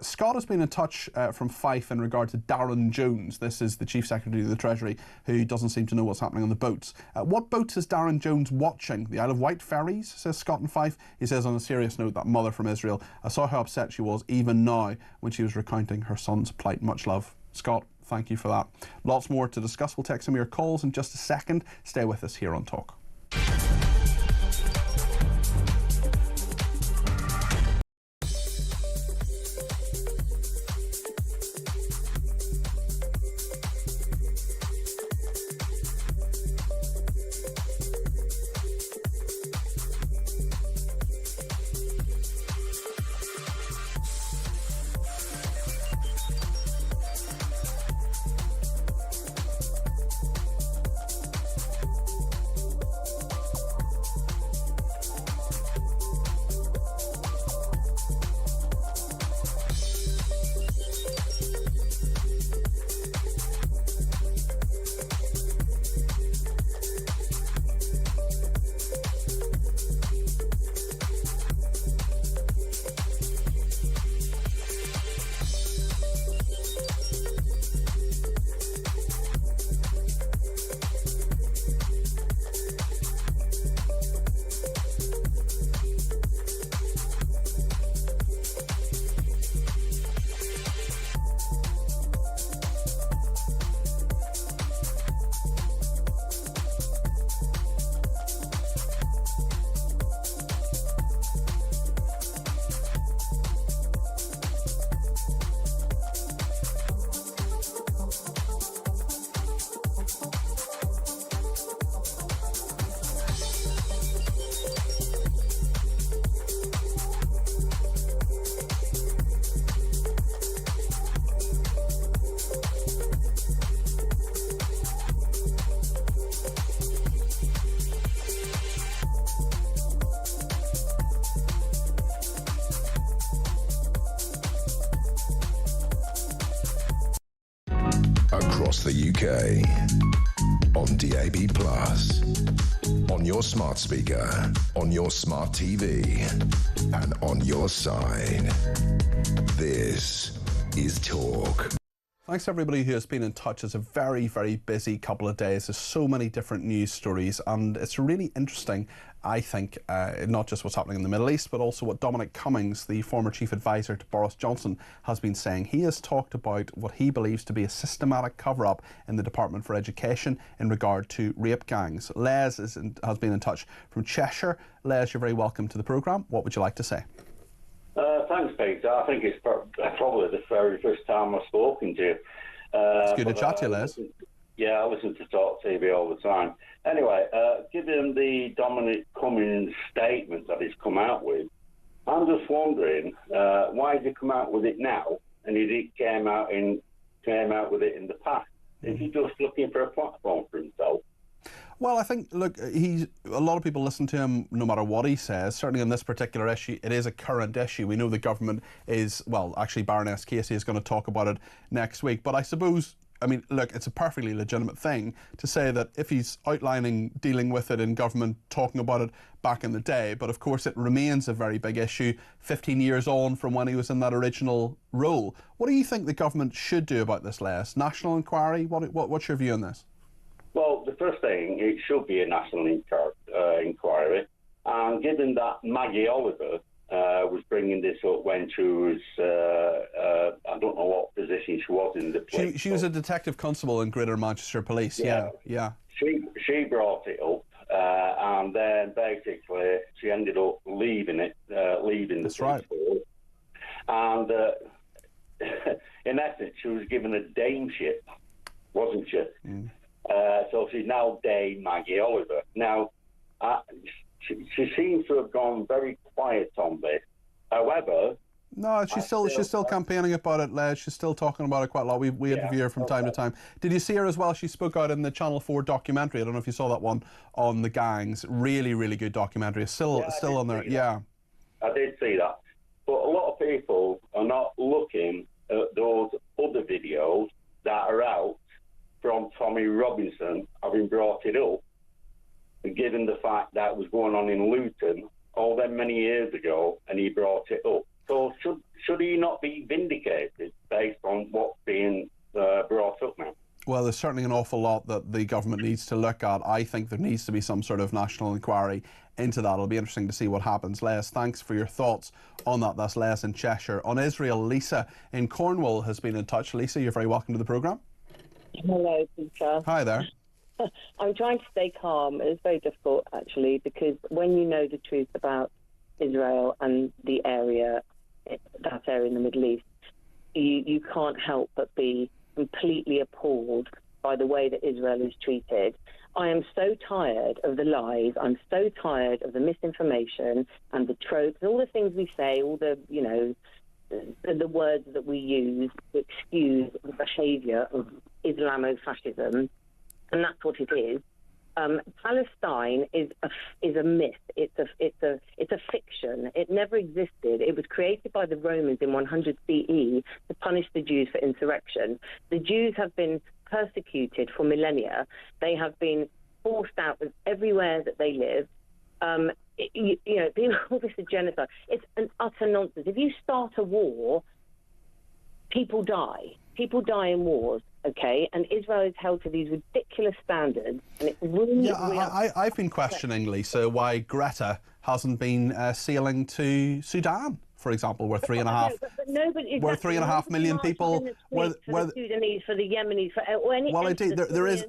Scott has been in touch from Fife in regard to Darren Jones. This is the Chief Secretary of the Treasury, who doesn't seem to know what's happening on the boats. What boats is Darren Jones watching? The Isle of Wight ferries, says Scott in Fife. He says, on a serious note, that mother from Israel, I saw how upset she was even now when she was recounting her son's plight. Much love. Scott, thank you for that. Lots more to discuss. We'll take some of your calls in just a second. Stay with us here on Talk. across the UK. On DAB+, on your smart speaker, on your smart TV, and on your side. This is Talk. Thanks to everybody who has been in touch. It's a very, very busy couple of days. There's so many different news stories, and it's really interesting, I think, not just what's happening in the Middle East, but also what Dominic Cummings, the former chief advisor to Boris Johnson, has been saying. He has talked about what he believes to be a systematic cover-up in the Department for Education in regard to rape gangs. Les has been in touch from Cheshire. Les, you're very welcome to the programme. What would you like to say? Thanks, Peter. I think it's probably the very first time I've spoken to you. It's good to chat to you, Les. Yeah, I listen to talkTV all the time. Anyway, given the Dominic Cummings statement that he's come out with, I'm just wondering why did he come out with it now, and he came out with it in the past? Is he just looking for a platform for himself? Well, I think, look, a lot of people listen to him no matter what he says. Certainly on this particular issue, it is a current issue. We know the government is, well, actually Baroness Casey is going to talk about it next week. But I suppose, I mean, look, it's a perfectly legitimate thing to say that if he's outlining dealing with it in government, talking about it back in the day, but of course it remains a very big issue 15 years on from when he was in that original role. What do you think the government should do about this, Les? National inquiry? What's your view on this? Well, the first thing, it should be a national inquiry. And given that Maggie Oliver was bringing this up when she was, I don't know what position she was in the police. She was a detective constable in Greater Manchester Police, yeah. She brought it up, and then basically she ended up leaving the police force. And in essence, she was given a dameship, wasn't she? So she's now Dame Maggie Oliver. Now, she seems to have gone very quiet on this. However, no, she's still campaigning about it, Les. She's still talking about it quite a lot. We interview her from time to time. Did you see her as well? She spoke out in the Channel 4 documentary. I don't know if you saw that one on the gangs. Really, really good documentary. It's still on there. Yeah, I did see that. But a lot of people are not looking at those other videos that are out from Tommy Robinson having brought it up, given the fact that it was going on in Luton all them many years ago, and he brought it up. So should he not be vindicated based on what's being brought up now? Well, there's certainly an awful lot that the government needs to look at. I think there needs to be some sort of national inquiry into that. It'll be interesting to see what happens. Les, thanks for your thoughts on that. That's Les in Cheshire. On Israel, Lisa in Cornwall has been in touch. Lisa, you're very welcome to the programme. Hello, Peter. Hi there. I'm trying to stay calm. It's very difficult, actually, because when you know the truth about Israel and the area, that area in the Middle East, you can't help but be completely appalled by the way that Israel is treated. I am so tired of the lies. I'm so tired of the misinformation and the tropes, all the things we say, all the, the words that we use to excuse the behaviour of Islamofascism, and that's what it is. Palestine is a myth. It's a fiction. It never existed. It was created by the Romans in 100 CE to punish the Jews for insurrection. The Jews have been persecuted for millennia. They have been forced out of everywhere that they live. People call this a genocide. It's an utter nonsense. If you start a war, people die. People die in wars, okay? And Israel is held to these ridiculous standards, and it's really... I've been questioning, Lisa, why Greta hasn't been sailing to Sudan, for example, where 3.5 million people... For the Sudanese, for the Yemenis, for any... Well,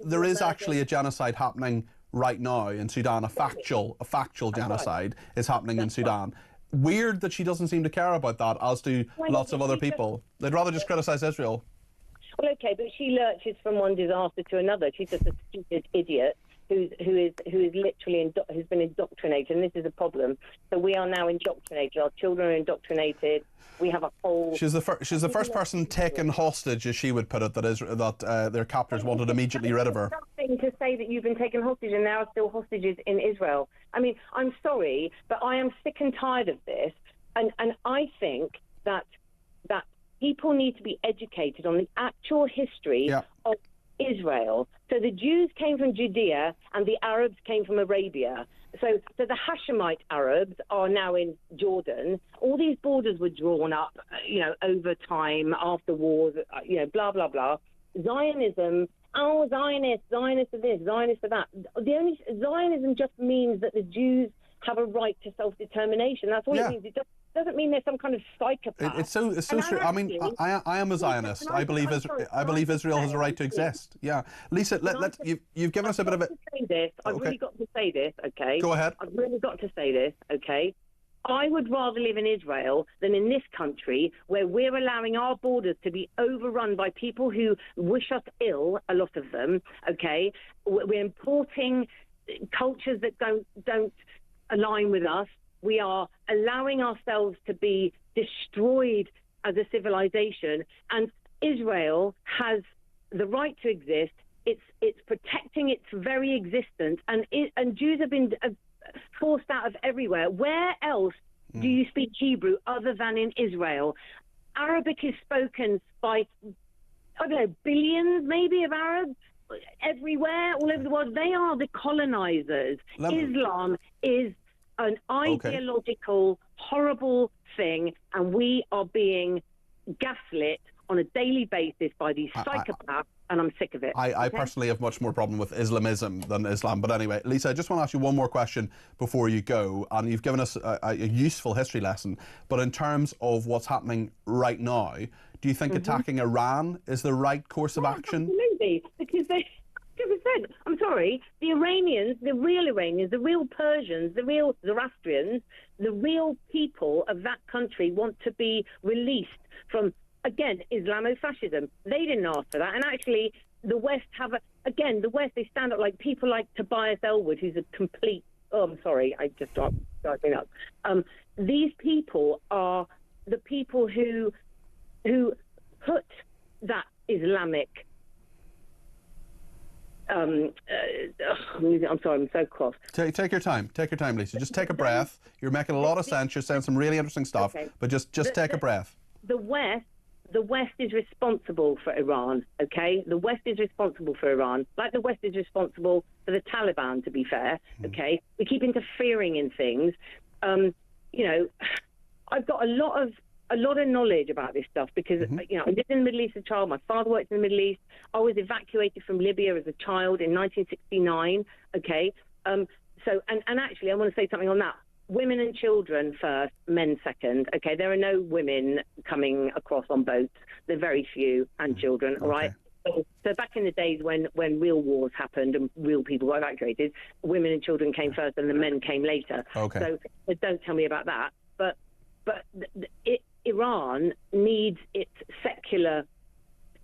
there is actually a genocide happening right now in Sudan. A factual genocide is happening in Sudan. Weird that she doesn't seem to care about that, as do lots of other people. They'd rather just criticise Israel. Well, okay, but she lurches from one disaster to another. She's just a stupid idiot who is literally has been indoctrinated, and this is a problem. So we are now indoctrinated. Our children are indoctrinated. We have a whole... She's the first person taken hostage, as she would put it, that their captors wanted immediately rid of her. It's nothing to say that you've been taken hostage and there are still hostages in Israel. I mean, I'm sorry, but I am sick and tired of this, and I think that people need to be educated on the actual history of Israel. So the Jews came from Judea and the Arabs came from Arabia. So the Hashemite Arabs are now in Jordan. All these borders were drawn up, over time, after wars, blah, blah, blah. Zionism, Zionists are this, Zionists are that. Zionism just means that the Jews have a right to self-determination. That's all it means. It doesn't mean there's some kind of psychopath. It's so true. I mean, I am a Zionist. I believe Israel has a right to exist. Yeah, Lisa, you've given us a bit of it. I've really got to say this. Okay. Go ahead. I've really got to say this. Okay. I would rather live in Israel than in this country where we're allowing our borders to be overrun by people who wish us ill, a lot of them, okay? We're importing cultures that don't align with us. We are allowing ourselves to be destroyed as a civilization, and Israel has the right to exist. It's protecting its very existence, and Jews have been forced out of everywhere. Where else do you speak Hebrew other than in Israel? Arabic is spoken by, I don't know, billions maybe of Arabs everywhere, all over the world. They are the colonizers. Islam is an ideological, horrible thing, and we are being gaslit on a daily basis by these psychopaths, and I'm sick of it. I personally have much more problem with Islamism than Islam. But anyway, Lisa, I just want to ask you one more question before you go. And you've given us a useful history lesson. But in terms of what's happening right now, do you think attacking Iran is the right course of action? Absolutely, because they... I'm sorry, the Iranians, the real Persians, the real Zoroastrians, the real people of that country want to be released from, again, Islamofascism. They didn't ask for that. And actually, the West they stand up like people like Tobias Ellwood, who's a complete, I'm sorry, I just started up. These people are the people who put that Islamic I'm sorry, I'm so cross. Take your time. Take your time, Lisa. Just take a breath. You're making a lot of sense. You're saying some really interesting stuff. Okay. But just take a breath. The West is responsible for Iran, okay? The West is responsible for Iran, like the West is responsible for the Taliban, to be fair, okay? We keep interfering in things. I've got a lot of knowledge about this stuff because, I lived in the Middle East as a child. My father worked in the Middle East. I was evacuated from Libya as a child in 1969, okay? And actually, I want to say something on that. Women and children first, men second, okay? There are no women coming across on boats. There are very few, and children, all right? So back in the days when real wars happened and real people were evacuated, women and children came first and the men came later. Okay. So don't tell me about that. But Iran needs its secular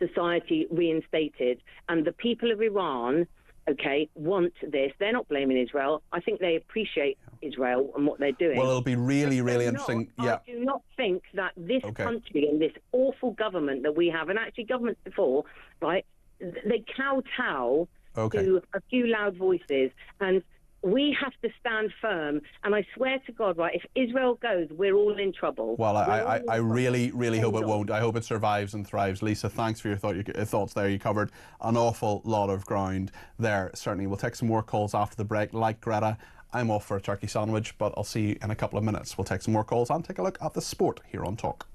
society reinstated, and the people of Iran, want this. They're not blaming Israel. I think they appreciate Israel and what they're doing. Well, it'll be really, really interesting. I do not think that this country and this awful government that we have, and actually governments before, right, they kowtow to a few loud voices, and we have to stand firm, and I swear to God, right, if Israel goes, we're all in trouble. Well, I really, really hope it won't. I hope it survives and thrives. Lisa, thanks for your thoughts there. You covered an awful lot of ground there, certainly. We'll take some more calls after the break. Like Greta, I'm off for a turkey sandwich, but I'll see you in a couple of minutes. We'll take some more calls and take a look at the sport here on Talk.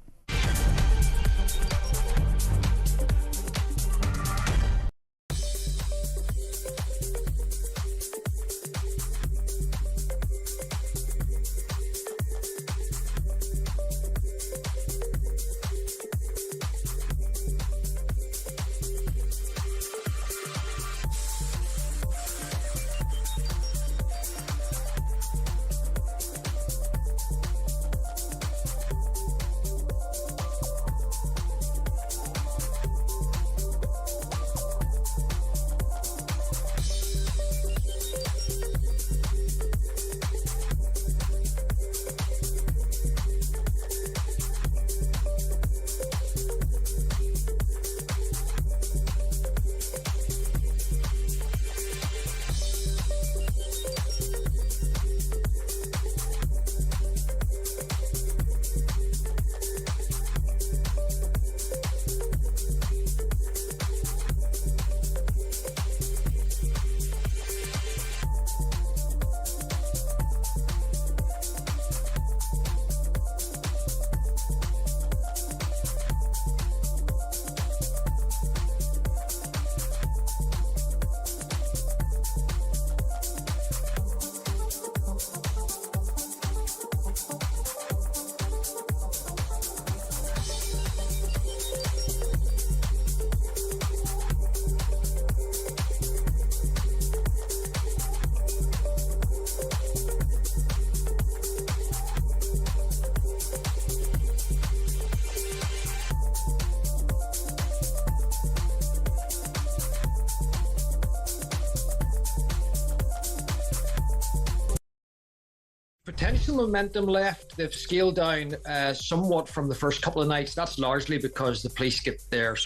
Potential momentum left. They've scaled down somewhat from the first couple of nights. That's largely because the police get their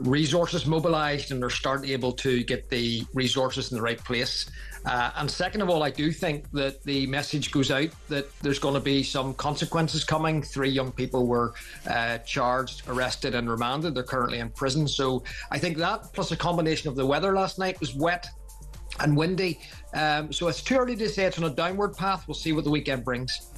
resources mobilised and they're starting able to get the resources in the right place. And second of all, I do think that the message goes out that there's going to be some consequences coming. 3 young people were charged, arrested and remanded. They're currently in prison. So I think that, plus a combination of the weather last night was wet and windy. So it's too early to say it's on a downward path. We'll see what the weekend brings.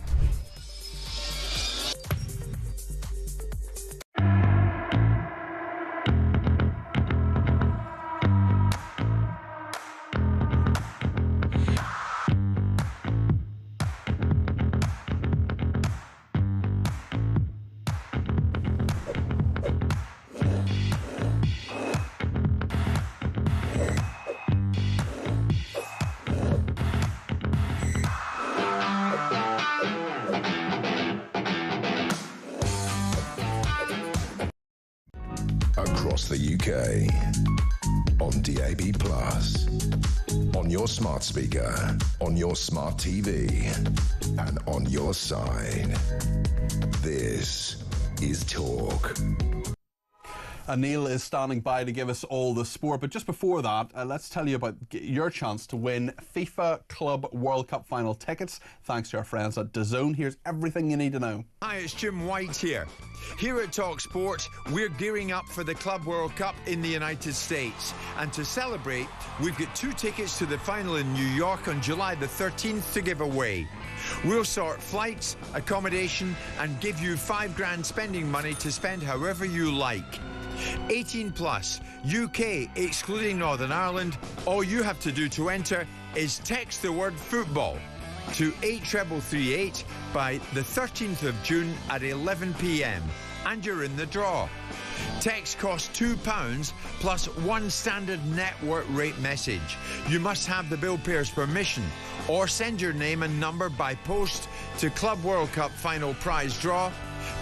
Across the UK, on DAB+, on your smart speaker, on your smart TV, and on your side. This is Talk. Neil is standing by to give us all the sport, but just before that, let's tell you about your chance to win FIFA Club World Cup final tickets thanks to our friends at DAZN. Here's everything you need to know. Hi, it's Jim White here. Here at talkSPORT, we're gearing up for the Club World Cup in the United States. And to celebrate, we've got 2 tickets to the final in New York on July the 13th to give away. We'll sort flights, accommodation, and give you $5,000 spending money to spend however you like. 18 plus, UK excluding Northern Ireland. All you have to do to enter is text the word football to 83338 by the 13th of June at 11 p.m. and you're in the draw. Text costs £2 plus 1 standard network rate message. You must have the bill payer's permission or send your name and number by post to Club World Cup Final Prize Draw,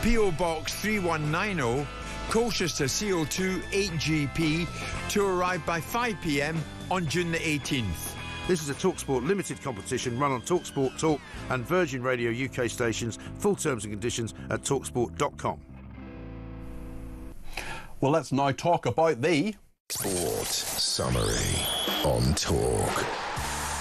PO Box 3190, Colchester CO2 8GP, to arrive by 5 p.m. on June the 18th. This is a TalkSPORT limited competition run on TalkSPORT Talk and Virgin Radio UK stations. Full terms and conditions at talksport.com. Well, let's now talk about the Sport Summary on Talk.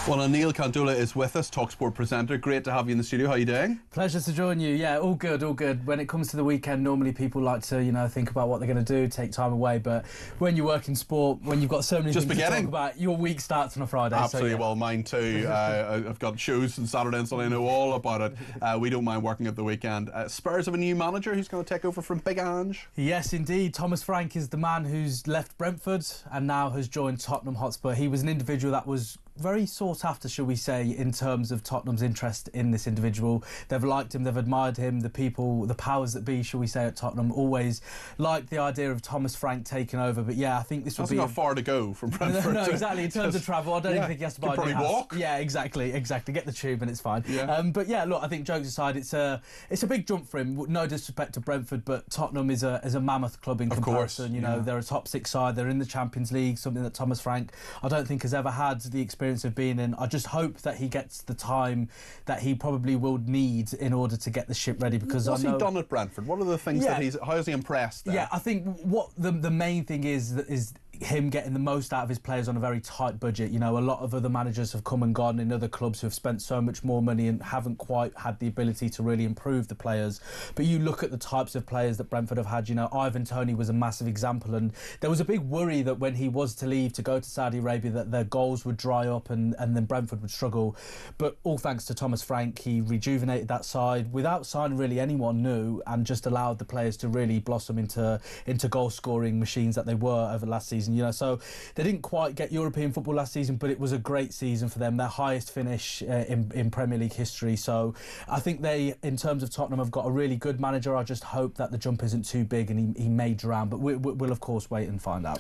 Well, Neil Kandula is with us, talkSPORT presenter. Great to have you in the studio. How are you doing? Pleasure to join you. Yeah, all good, all good. When it comes to the weekend, normally people like to, think about what they're going to do, take time away. But when you work in sport, when you've got so many things to talk about, your week starts on a Friday. Absolutely. So, yeah. Well, mine too. I've got shows on Saturday and Sunday. I know all about it. We don't mind working at the weekend. Spurs have a new manager who's going to take over from Big Ange. Yes, indeed. Thomas Frank is the man who's left Brentford and now has joined Tottenham Hotspur. He was an individual that was very sought after, shall we say, in terms of Tottenham's interest in this individual. They've liked him, they've admired him. The people, the powers that be, shall we say, at Tottenham always liked the idea of Thomas Frank taking over. But yeah, I think this would be... not far to go from Brentford. No, exactly. In terms of travel, I don't even think he has to buy a probably new house. walk. Yeah, exactly. Get the tube and it's fine. Yeah. But yeah, look, I think jokes aside, it's a big jump for him. No disrespect to Brentford, but Tottenham is a mammoth club in comparison. You know, they're a top 6 side. They're in the Champions League, something that Thomas Frank, I don't think, has ever had the experience of being in. I just hope that he gets the time that he probably will need in order to get the ship ready. Because what's he done at Brentford? What are the things that how has he impressed there? Yeah, I think what the main thing is him getting the most out of his players on a very tight budget. You know, a lot of other managers have come and gone in other clubs who have spent so much more money and haven't quite had the ability to really improve the players. But you look at the types of players that Brentford have had, Ivan Toney was a massive example, and there was a big worry that when he was to leave to go to Saudi Arabia that their goals would dry up and then Brentford would struggle. But all thanks to Thomas Frank, he rejuvenated that side without signing really anyone new and just allowed the players to really blossom into goal scoring machines that they were over last season. So they didn't quite get European football last season, but it was a great season for them, their highest finish in Premier League history. So I think they, in terms of Tottenham, have got a really good manager. I just hope that the jump isn't too big and he may drown, but we'll of course wait and find out.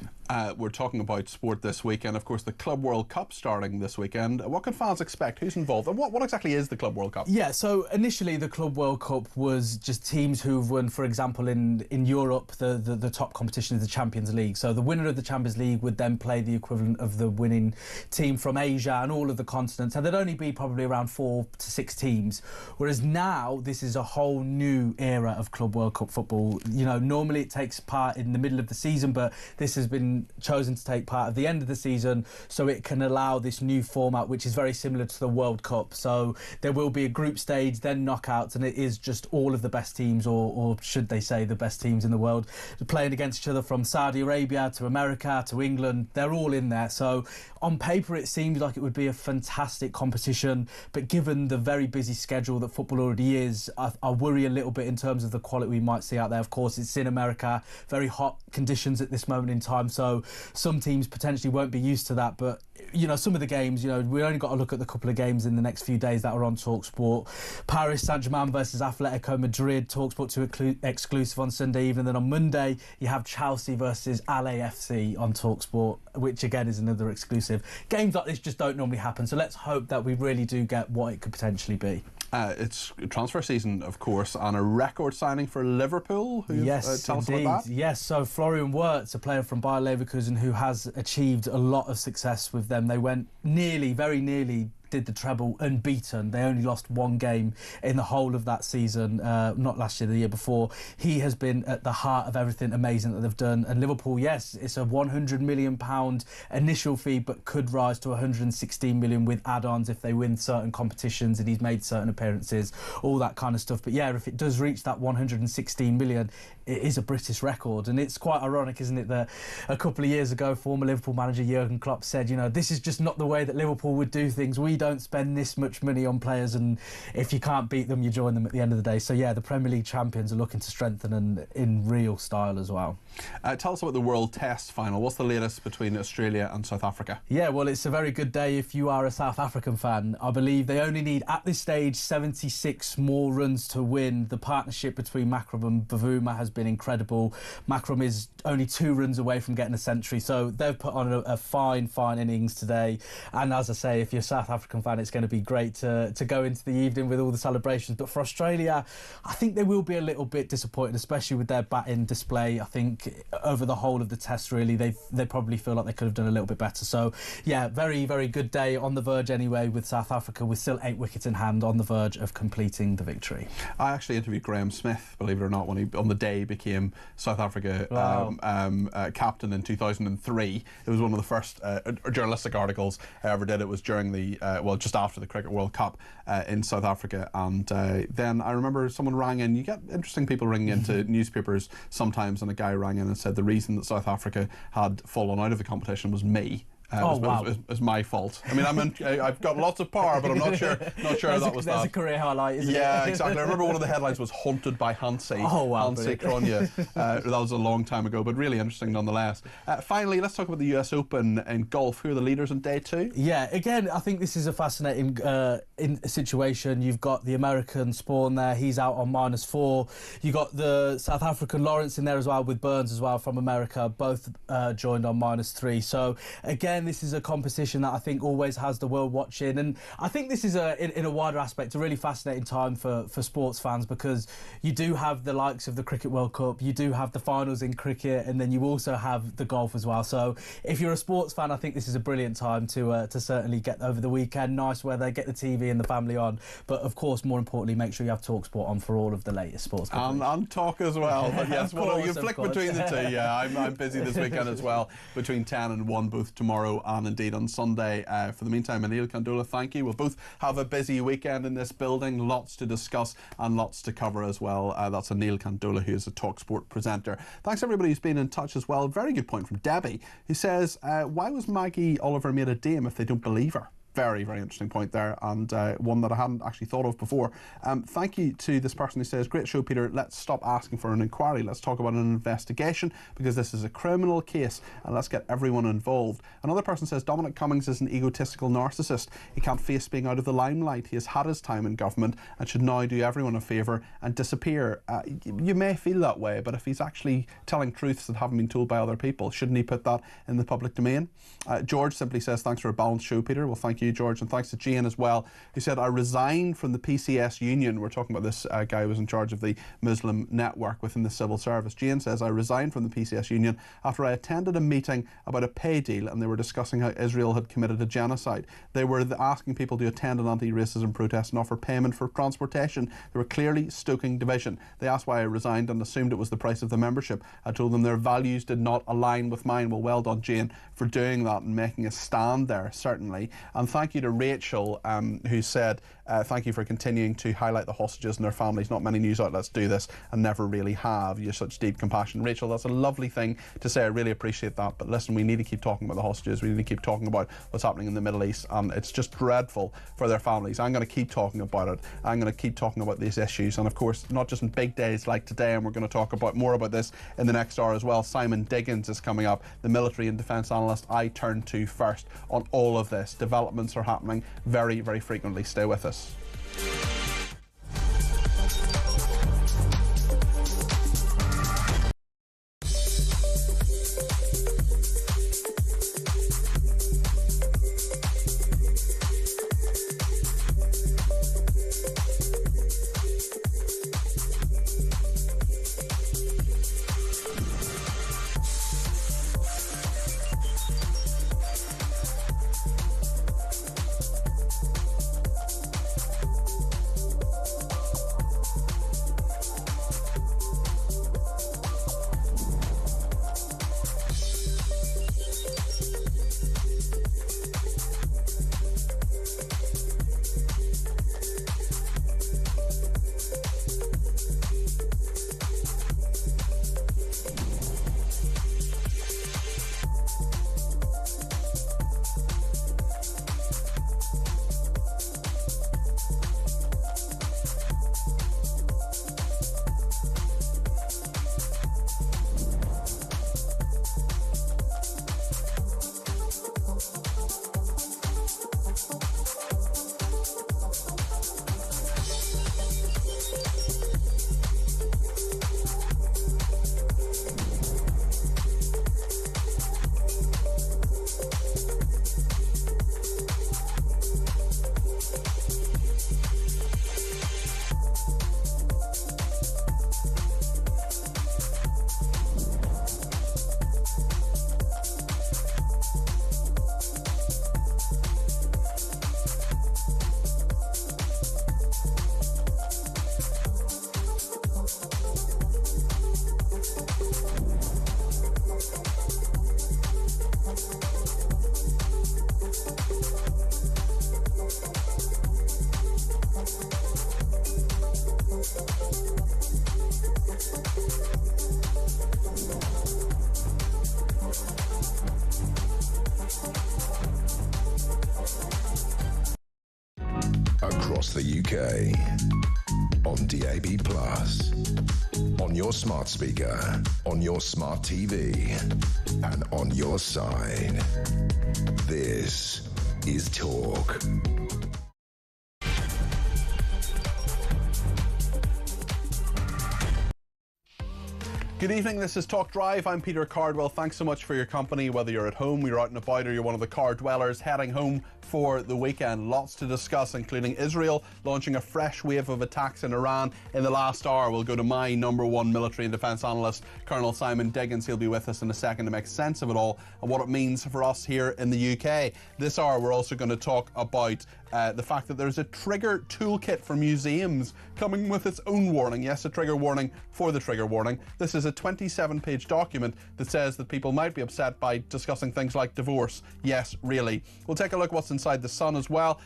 We're talking about sport this weekend. Of course, the Club World Cup starting this weekend. What can fans expect? Who's involved? And what exactly is the Club World Cup? Yeah, so initially the Club World Cup was just teams who've won, for example, in Europe, the top competition is the Champions League. So the winner of the Champions Champions League would then play the equivalent of the winning team from Asia and all of the continents, and there'd only be probably around 4 to 6 teams. Whereas now, this is a whole new era of Club World Cup football. You know, normally it takes part in the middle of the season, but this has been chosen to take part at the end of the season, so it can allow this new format, which is very similar to the World Cup. So there will be a group stage, then knockouts, and it is just all of the best teams, or should they say the best teams in the world, playing against each other from Saudi Arabia to America to England. They're all in there. So on paper, it seems like it would be a fantastic competition, but given the very busy schedule that football already is, I worry a little bit in terms of the quality we might see out there. Of course, it's in America, very hot conditions at this moment in time, so some teams potentially won't be used to that. But you know, some of the games, you know, we only got to look at the couple of games in the next few days that are on talkSPORT. Paris Saint-Germain versus Atletico Madrid, talkSPORT 2 exclusive on Sunday evening. Then on Monday, you have Chelsea versus LAFC on talkSPORT, which again is another exclusive. Games like this just don't normally happen, so let's hope that we really do get what it could potentially be. It's transfer season, of course, and a record signing for Liverpool. Yes, tell us indeed. about that. Yes, so Florian Wirtz, a player from Bayer Leverkusen who has achieved a lot of success with them. They went nearly, very nearly, did the treble unbeaten. They only lost 1 game in the whole of that season, not last year, the year before. He has been at the heart of everything amazing that they've done. And Liverpool, yes, it's a £100 million initial fee, but could rise to 116 million with add-ons if they win certain competitions and he's made certain appearances, all that kind of stuff. But yeah, if it does reach that 116 million, it is a British record. And it's quite ironic, isn't it, that a couple of years ago, former Liverpool manager Jurgen Klopp said, you know, this is just not the way that Liverpool would do things. We don't spend this much money on players, and if you can't beat them, you join them at the end of the day. So yeah, the Premier League champions are looking to strengthen and in real style as well. Tell us about the World Test final. What's the latest between Australia and South Africa? Yeah, well, it's a very good day if you are a South African fan. I believe they only need, at this stage, 76 more runs to win. The partnership between Macram and Bavuma has been incredible. Macram is only 2 runs away from getting a century, so they've put on a fine innings today. And as I say, if you're a South African fan, it's going to be great to go into the evening with all the celebrations. But for Australia, I think they will be a little bit disappointed, especially with their batting display. I think over the whole of the test, really, they probably feel like they could have done a little bit better. So yeah, very, very good day, on the verge anyway, with South Africa, with still 8 wickets in hand, on the verge of completing the victory. I actually interviewed Graham Smith, believe it or not, when he on the day became South Africa captain in 2003. It was one of the first journalistic articles I ever did. It was during the just after the Cricket World Cup in South Africa, and then I remember someone rang in. You get interesting people ringing into newspapers sometimes, and a guy rang in and said the reason that South Africa had fallen out of the competition was me. It's my fault. I mean, I've got lots of power, but I'm not sure that was that. That's a career highlight, isn't it? Yeah, exactly. I remember one of the headlines was "Haunted by Hansie." Oh, wow. Hansie Cronje. That was a long time ago, but really interesting nonetheless. Finally, let's talk about the US Open in golf. Who are the leaders on day 2? Yeah, again, I think this is a fascinating situation. You've got the American Spawn there. He's out on -4. You got the South African Lawrence in there as well, with Burns as well from America, both joined on -3. So again, this is a competition that I think always has the world watching, and I think this is in a wider aspect a really fascinating time for sports fans, because you do have the likes of the Cricket World Cup, you do have the finals in cricket, and then you also have the golf as well. So if you're a sports fan, I think this is a brilliant time to certainly get over the weekend. Nice weather, get the TV and the family on, but of course, more importantly, make sure you have talkSPORT on for all of the latest sports coverage. And talk as well. But yes, you flick between the two. Yeah, I'm busy this weekend as well, between 10 and 1 both tomorrow and indeed on Sunday. For the meantime, Anil Kandola, thank you. We'll both have a busy weekend in this building, lots to discuss and lots to cover as well. That's Anil Kandola, who is a talkSPORT presenter. Thanks everybody who's been in touch as well. Very good point from Debbie, who says, why was Maggie Oliver made a dame if they don't believe her? Very, very interesting point there, and one that I hadn't actually thought of before. Thank you to this person who says, great show, Peter. Let's stop asking for an inquiry. Let's talk about an investigation, because this is a criminal case, and let's get everyone involved. Another person says, Dominic Cummings is an egotistical narcissist. He can't face being out of the limelight. He has had his time in government and should now do everyone a favour and disappear. You may feel that way, but if he's actually telling truths that haven't been told by other people, shouldn't he put that in the public domain? George simply says, thanks for a balanced show, Peter. Well, thank you you, George, and thanks to Jane as well, who said, I resigned from the PCS union. We're talking about this guy who was in charge of the Muslim network within the civil service. Jane says, I resigned from the PCS union after I attended a meeting about a pay deal, and they were discussing how Israel had committed a genocide. They were asking people to attend an anti-racism protest and offer payment for transportation. They were clearly stoking division. They asked why I resigned and assumed it was the price of the membership. I told them their values did not align with mine. Well, well done, Jane, for doing that and making a stand there, certainly. And thank you to Rachel, who said, thank you for continuing to highlight the hostages and their families. Not many news outlets do this and never really have. You're such deep compassion. Rachel, that's a lovely thing to say. I really appreciate that. But listen, we need to keep talking about the hostages. We need to keep talking about what's happening in the Middle East. And it's just dreadful for their families. I'm going to keep talking about it. I'm going to keep talking about these issues. And of course, not just in big days like today, and we're going to talk about more about this in the next hour as well. Simon Diggins is coming up, the military and defence analyst I turn to first on all of this. Developments are happening very, very frequently. Stay with us. Across the UK, on DAB+, on your smart speaker, on your smart TV, and on your side. This is Talk. Good evening, this is Talk Drive. I'm Peter Cardwell. Thanks so much for your company, whether you're at home, you're out and about, or you're one of the car dwellers heading home for the weekend. Lots to discuss, including Israel launching a fresh wave of attacks in Iran in the last hour. We'll go to my #1 military and defence analyst, Colonel Simon Diggins. He'll be with us in a second to make sense of it all and what it means for us here in the UK. This hour, we're also going to talk about the fact that there's a trigger toolkit for museums coming with its own warning. Yes, a trigger warning for the trigger warning. This is a 27-page document that says that people might be upset by discussing things like divorce. Yes, really. We'll take a look at what's inside the Sun as well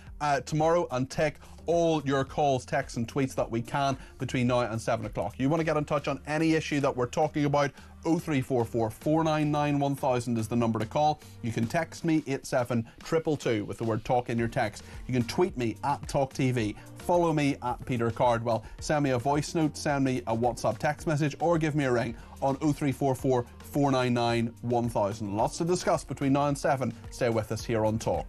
tomorrow and take all your calls, texts and tweets that we can between now and 7 o'clock. You want to get in touch on any issue that we're talking about, 0344 499 1000 is the number to call. You can text me 87222 with the word talk in your text. You can tweet me at talkTV. Follow me at Peter Cardwell. Send me a voice note, send me a WhatsApp text message, or give me a ring on 0344 499 1000. Lots to discuss between now and 7. Stay with us here on Talk.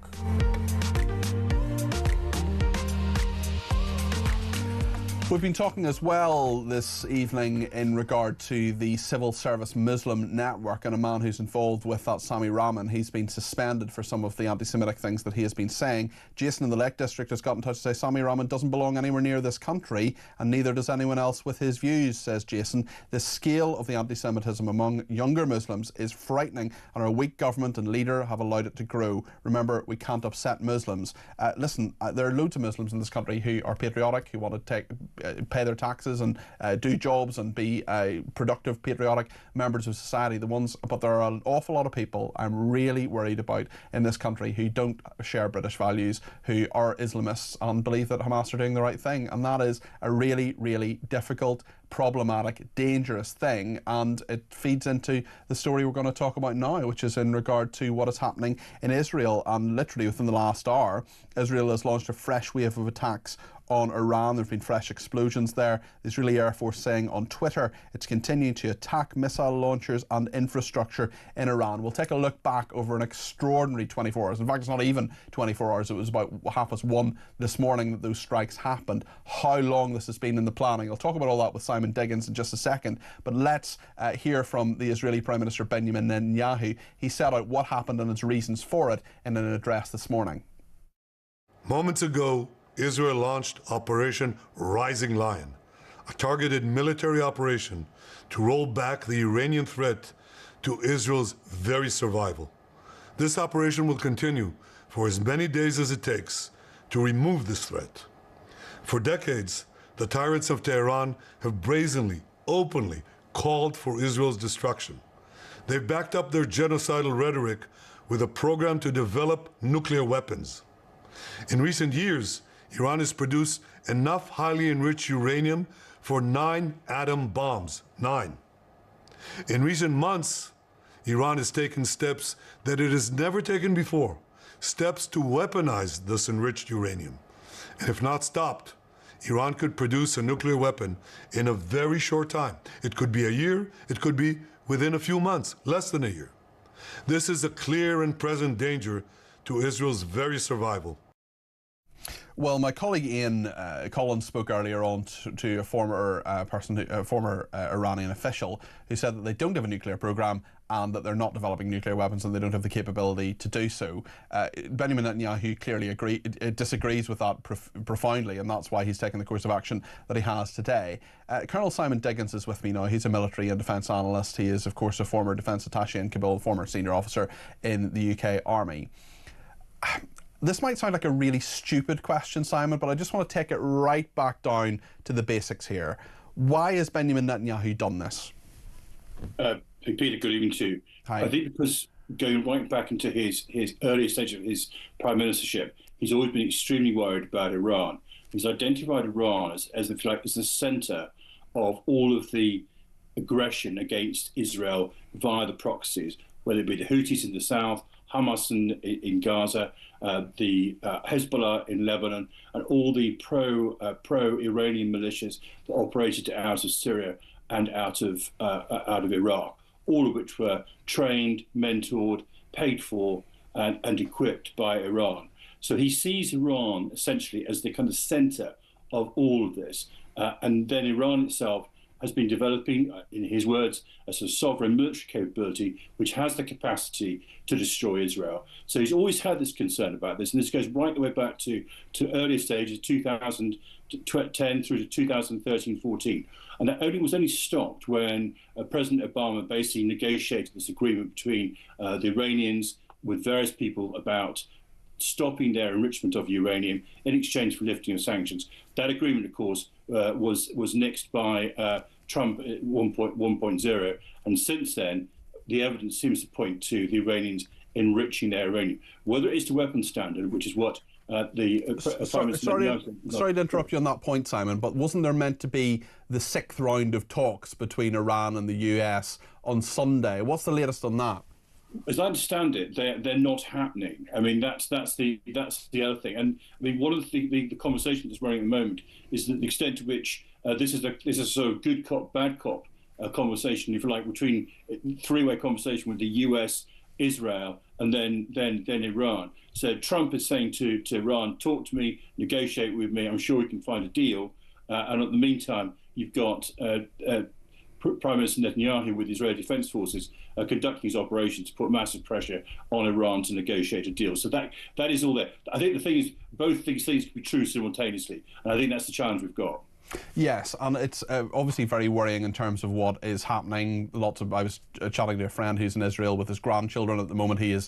We've been talking as well this evening in regard to the civil service Muslim network and a man who's involved with that, Sami Rahman. He's been suspended for some of the anti-Semitic things that he has been saying. Jason in the Lake District has got in touch to say Sami Rahman doesn't belong anywhere near this country, and neither does anyone else with his views, says Jason. The scale of the anti-Semitism among younger Muslims is frightening, and our weak government and leader have allowed it to grow. Remember, we can't upset Muslims. Listen, there are loads of Muslims in this country who are patriotic, who want to pay their taxes and do jobs and be productive, patriotic members of society. But there are an awful lot of people I'm really worried about in this country who don't share British values, who are Islamists and believe that Hamas are doing the right thing, and that is a really, really difficult, problematic, dangerous thing, and it feeds into the story we're going to talk about now, which is in regard to what is happening in Israel. And literally within the last hour, Israel has launched a fresh wave of attacks on Iran. There have been fresh explosions there. The Israeli Air Force saying on Twitter it's continuing to attack missile launchers and infrastructure in Iran. We'll take a look back over an extraordinary 24 hours. In fact, it's not even 24 hours. It was about 1:30 this morning that those strikes happened. How long this has been in the planning. I'll talk about all that with Simon Diggins in just a second. But let's hear from the Israeli Prime Minister Benjamin Netanyahu. He set out what happened and his reasons for it in an address this morning. Moments ago, Israel launched Operation Rising Lion, a targeted military operation to roll back the Iranian threat to Israel's very survival. This operation will continue for as many days as it takes to remove this threat. For decades, the tyrants of Tehran have brazenly, openly called for Israel's destruction. They've backed up their genocidal rhetoric with a program to develop nuclear weapons. In recent years, Iran has produced enough highly enriched uranium for 9 atom bombs. 9. In recent months, Iran has taken steps that it has never taken before, steps to weaponize this enriched uranium. And if not stopped, Iran could produce a nuclear weapon in a very short time. It could be a year, it could be within a few months, less than a year. This is a clear and present danger to Israel's very survival. Well, my colleague Ian Collins spoke earlier on to a former Iranian official who said that they don't have a nuclear program and that they're not developing nuclear weapons and they don't have the capability to do so. Benjamin Netanyahu clearly disagrees with that profoundly, and that's why he's taken the course of action that he has today. Colonel Simon Diggins is with me now. He's a military and defence analyst. He is, of course, a former defence attaché in Kabul, former senior officer in the UK Army. This might sound like a really stupid question, Simon, but I just want to take it right back down to the basics here. Why has Benjamin Netanyahu done this? Peter, good evening to you. Hi. I think because going right back into his earlier stage of his prime ministership, he's always been extremely worried about Iran. He's identified Iran as the centre of all of the aggression against Israel via the proxies, whether it be the Houthis in the south, Hamas in Gaza, the Hezbollah in Lebanon, and all the pro-Iranian militias that operated out of Syria and out of Iraq, all of which were trained, mentored, paid for, and equipped by Iran. So he sees Iran essentially as the kind of centre of all of this, and then Iran itself has been developing, in his words, a sort of sovereign military capability which has the capacity to destroy Israel. So he's always had this concern about this, and this goes right the way back to earlier stages, 2010 through to 2013-14. And that was only stopped when President Obama basically negotiated this agreement between the Iranians with various people about stopping their enrichment of uranium in exchange for lifting of sanctions. That agreement, of course, was nixed by Trump at 1.0, and since then, the evidence seems to point to the Iranians enriching their uranium. Whether it's to weapons standard, which is what Sorry to interrupt you on that point, Simon, but wasn't there meant to be the 6th round of talks between Iran and the US on Sunday? What's the latest on that? As I understand it, they're not happening. I mean, that's the other thing. And I mean, one of the conversation that's running at the moment is the extent to which this is a sort of good cop, bad cop conversation, if you like, between three-way conversation with the US, Israel, and then Iran. So Trump is saying to Iran, talk to me, negotiate with me. I'm sure we can find a deal. And in the meantime, you've got Prime Minister Netanyahu with Israeli Defense Forces conducting his operation to put massive pressure on Iran to negotiate a deal. So that is all there. I think the thing is, both these things can be true simultaneously, and I think that's the challenge we've got. Yes, and it's obviously very worrying in terms of what is happening. I was chatting to a friend who's in Israel with his grandchildren at the moment. He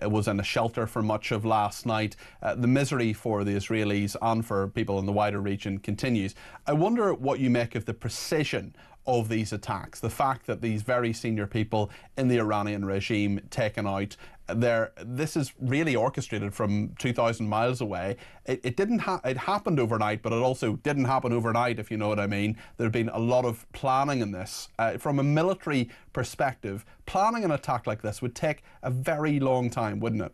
was in a shelter for much of last night. The misery for the Israelis and for people in the wider region continues. I wonder what you make of the precision of these attacks, the fact that these very senior people in the Iranian regime taken out. This is really orchestrated from 2,000 miles away. It happened overnight, but it also didn't happen overnight, if you know what I mean. There had been a lot of planning in this. From a military perspective, planning an attack like this would take a very long time, wouldn't it?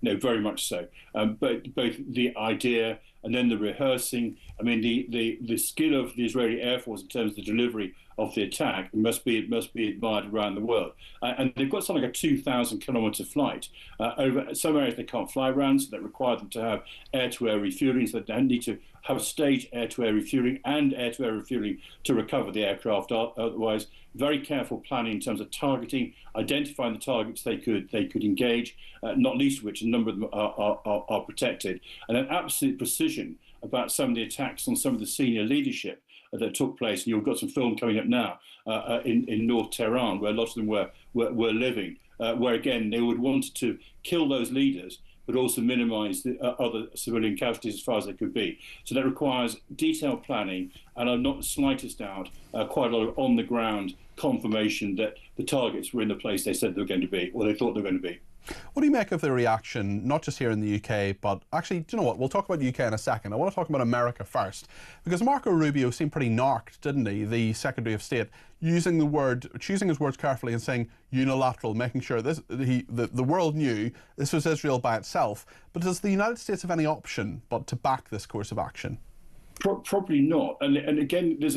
No, very much so. But both the idea and then the rehearsing. I mean, the skill of the Israeli Air Force in terms of the delivery of the attack must be admired around the world. And they've got something like a 2,000-kilometre flight over some areas they can't fly around, so that require them to have air-to-air refueling. So they need to have staged air-to-air refueling and air-to-air refueling to recover the aircraft. Otherwise, very careful planning in terms of targeting, identifying the targets they could engage, not least of which a number of them are protected, and an absolute precision about some of the attacks on some of the senior leadership that took place. And you've got some film coming up now in North Tehran, where a lot of them were living, where again they would want to kill those leaders, but also minimise the other civilian casualties as far as they could be. So that requires detailed planning, and I'm not the slightest doubt quite a lot of on-the-ground confirmation that the targets were in the place they said they were going to be, or they thought they were going to be. What do you make of the reaction, not just here in the UK, but actually, do you know what, we'll talk about the UK in a second. I want to talk about America first, because Marco Rubio seemed pretty narked, didn't he, the Secretary of State, choosing his words carefully and saying unilateral, making sure the world knew this was Israel by itself. But does the United States have any option but to back this course of action? Probably not, and again, there's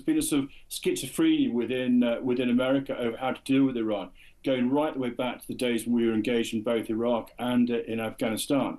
been a sort of schizophrenia within America over how to deal with Iran, going right the way back to the days when we were engaged in both Iraq and in Afghanistan.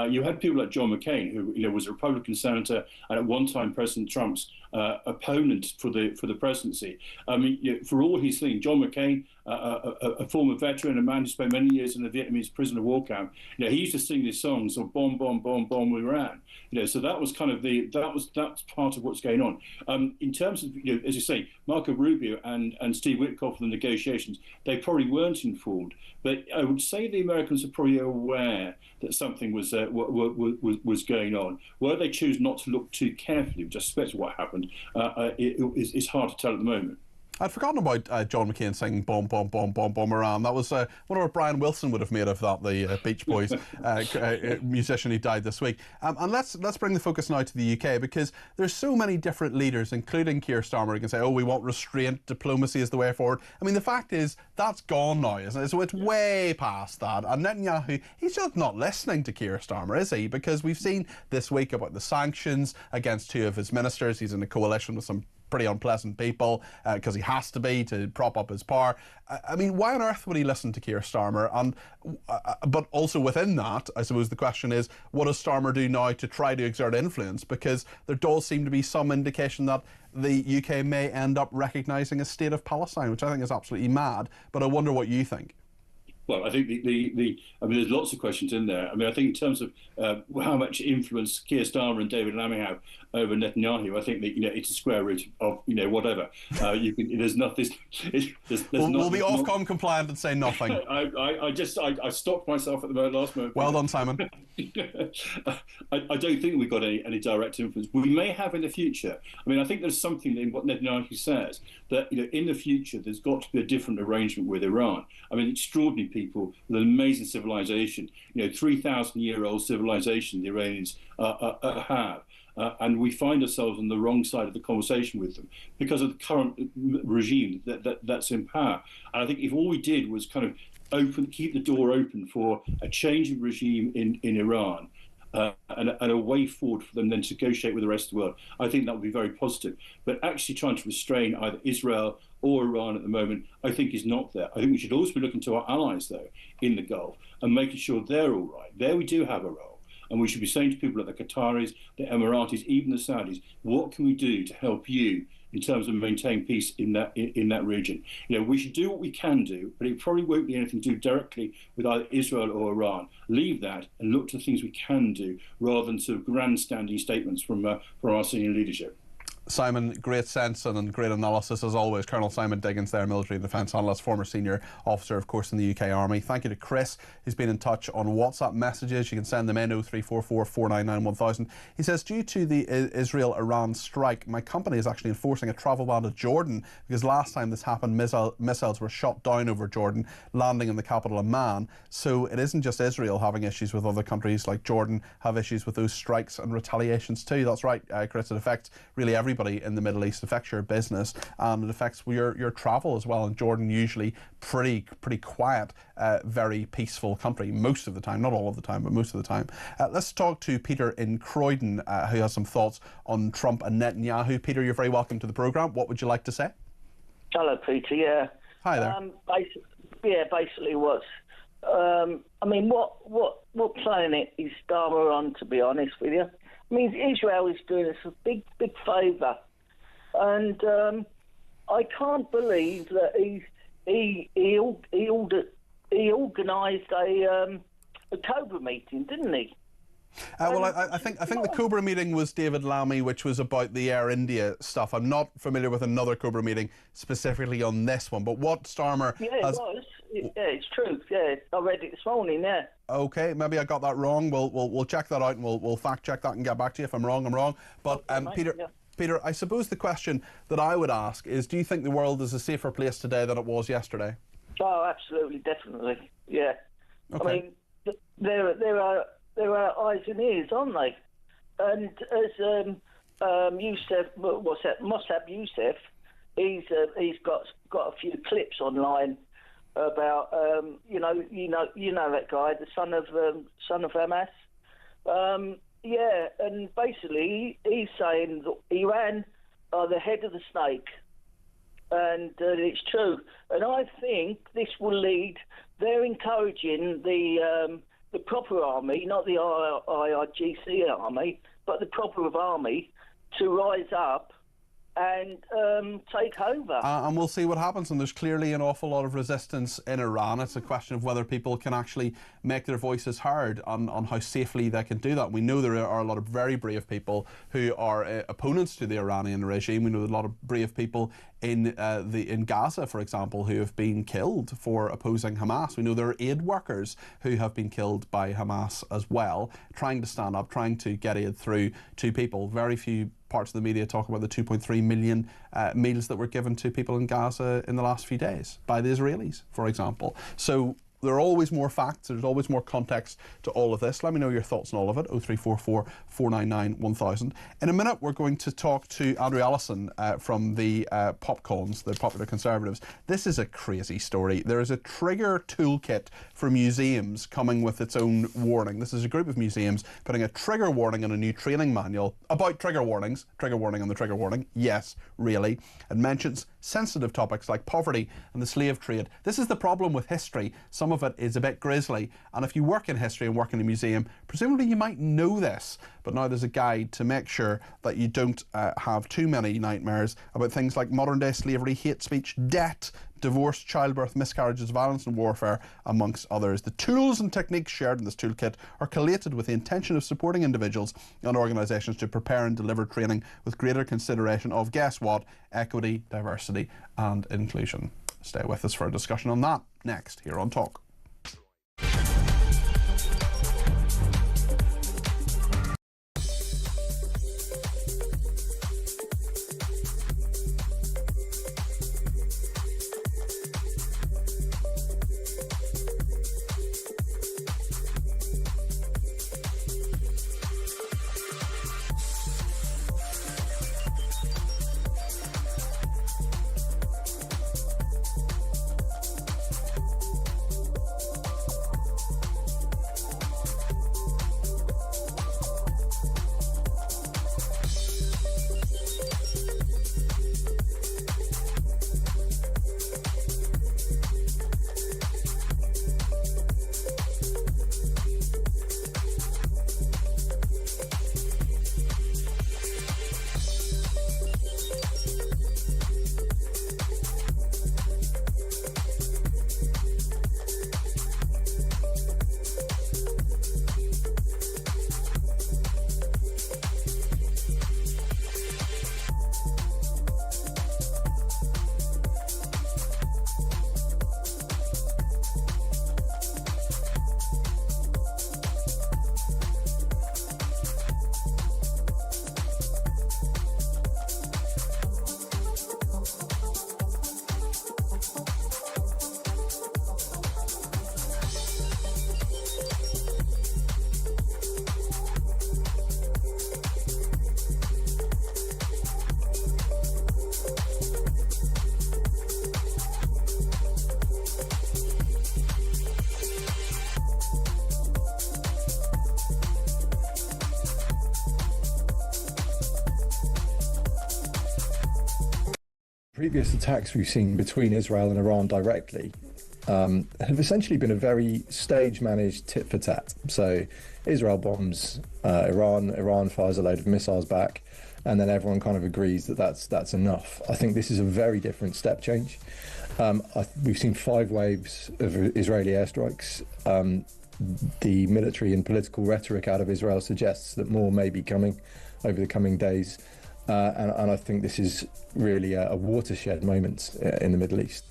You had people like John McCain, who was a Republican senator and at one time President Trump's opponent for the presidency. I mean, for all he's seen, John McCain, a former veteran, a man who spent many years in a Vietnamese prisoner war camp, he used to sing these songs of bomb, bomb, bomb, bomb Iran. So that was kind of that's part of what's going on. In terms of, as you say, Marco Rubio and Steve Witkoff in the negotiations, they probably weren't informed. But I would say the Americans are probably aware that something was going on. Whether they choose not to look too carefully, which I suspect is what happened, it's hard to tell at the moment. I'd forgotten about John McCain singing "Bomb, Bomb, Bomb, Bomb, Bomb Around." That was wonder what Brian Wilson would have made of that, the Beach Boys musician who died this week. And let's bring the focus now to the UK, because there's so many different leaders, including Keir Starmer, who can say, "Oh, we want restraint, diplomacy is the way forward." I mean, the fact is that's gone now, isn't it? So it's way past that. And Netanyahu, he's just not listening to Keir Starmer, is he? Because we've seen this week about the sanctions against two of his ministers. He's in a coalition with some pretty unpleasant people because he has to be to prop up his power. I mean, why on earth would he listen to Keir Starmer? And but also within that, I suppose the question is, what does Starmer do now to try to exert influence? Because there does seem to be some indication that the UK may end up recognising a state of Palestine, which I think is absolutely mad. But I wonder what you think. Well, I think I mean, there's lots of questions in there. I mean, I think in terms of how much influence Keir Starmer and David Lammy have over Netanyahu, I think that it's a square root of whatever. There's nothing. We'll be Ofcom compliant and say nothing. I stopped myself at the last moment. Well done, Simon. I don't think we've got any direct influence. We may have in the future. I mean, I think there's something in what Netanyahu says that in the future there's got to be a different arrangement with Iran. I mean, extraordinary people with an amazing civilization, 3,000-year-old civilization the Iranians have. And we find ourselves on the wrong side of the conversation with them because of the current regime that's in power. And I think if all we did was kind of keep the door open for a change of regime in Iran, and a way forward for them then to negotiate with the rest of the world, I think that would be very positive. But actually trying to restrain either Israel or Iran at the moment, I think is not there. I think we should also be looking to our allies, though, in the Gulf and making sure they're all right. There we do have a role. And we should be saying to people like the Qataris, the Emiratis, even the Saudis, what can we do to help you in terms of maintaining peace in that region? We should do what we can do, but it probably won't be anything to do directly with either Israel or Iran. Leave that and look to the things we can do rather than sort of grandstanding statements from our senior leadership. Simon, great sense and great analysis as always. Colonel Simon Diggins there, military and defence analyst, former senior officer, of course, in the UK Army. Thank you to Chris, who's been in touch on WhatsApp messages. You can send them in 0344 499 1000. He says, due to the Israel-Iran strike, my company is actually enforcing a travel ban to Jordan because last time this happened, missiles were shot down over Jordan, landing in the capital Amman. So it isn't just Israel having issues with other countries like Jordan have issues with those strikes and retaliations too. That's right, Chris, it affects really everybody in the Middle East. It affects your business and it affects your travel as well. And Jordan usually pretty quiet, very peaceful country most of the time, not all of the time, but most of the time. Let's talk to Peter in Croydon, who has some thoughts on Trump and Netanyahu. Peter, you're very welcome to the programme. What would you like to say? Hello, Peter. Yeah. Hi there. Basically, what planet is Starmer on? To be honest with you. I mean, Israel is doing us a big favour, and I can't believe that he organised a Cobra meeting, didn't he? Well, I think the Cobra meeting was David Lammy, which was about the Air India stuff. I'm not familiar with another Cobra meeting specifically on this one, but what Starmer has... it was. Yeah, it's true. Yeah, I read it this morning. Yeah. Okay, maybe I got that wrong. We'll check that out and we'll fact check that and get back to you. If I'm wrong, I'm wrong. But Peter, I suppose the question that I would ask is, do you think the world is a safer place today than it was yesterday? Oh, absolutely, definitely. Yeah. Okay. I mean, there are eyes and ears, aren't they? And as Mossab Youssef, he's got a few clips online about you know that guy, the son of Hamas. And basically he's saying that Iran are the head of the snake, and it's true. And I think this will lead. They're encouraging the proper army, not the IRGC army, but the proper army to rise up and take over. And we'll see what happens. And there's clearly an awful lot of resistance in Iran. It's a question of whether people can actually make their voices heard on how safely they can do that. We know there are a lot of very brave people who are opponents to the Iranian regime. We know a lot of brave people in Gaza, for example, who have been killed for opposing Hamas. We know there are aid workers who have been killed by Hamas as well, trying to stand up, trying to get aid through to people. Very few parts of the media talk about the 2.3 million meals that were given to people in Gaza in the last few days by the Israelis, for example. So there are always more facts, there's always more context to all of this. Let me know your thoughts on all of it, 0344 499 1000. In a minute, we're going to talk to Andrew Allison from the Popcons, the Popular Conservatives. This is a crazy story. There is a trigger toolkit for museums coming with its own warning. This is a group of museums putting a trigger warning in a new training manual about trigger warnings. Trigger warning on the trigger warning. Yes, really. It mentions sensitive topics like poverty and the slave trade. This is the problem with history. Some of it is a bit grisly, and if you work in history and work in a museum, presumably you might know this, but now there's a guide to make sure that you don't have too many nightmares about things like modern day slavery, hate speech, debt, divorce, childbirth, miscarriages, violence and warfare, amongst others. The tools and techniques shared in this toolkit are collated with the intention of supporting individuals and organisations to prepare and deliver training with greater consideration of, guess what, equity, diversity and inclusion. Stay with us for a discussion on that next here on Talk. previous attacks we've seen between Israel and Iran directly have essentially been a very stage-managed tit-for-tat. So Israel bombs Iran fires a load of missiles back, and then everyone kind of agrees that that's enough. I think this is a very different step change. We've seen 5 waves of Israeli airstrikes. The military and political rhetoric out of Israel suggests that more may be coming over the coming days. And I think this is really a watershed moment in the Middle East.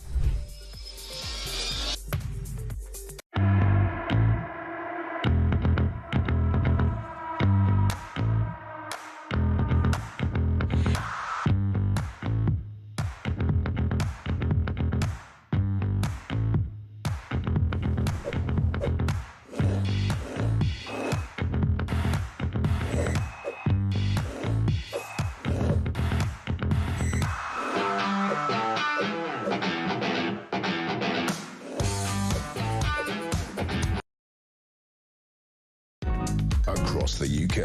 Across the UK,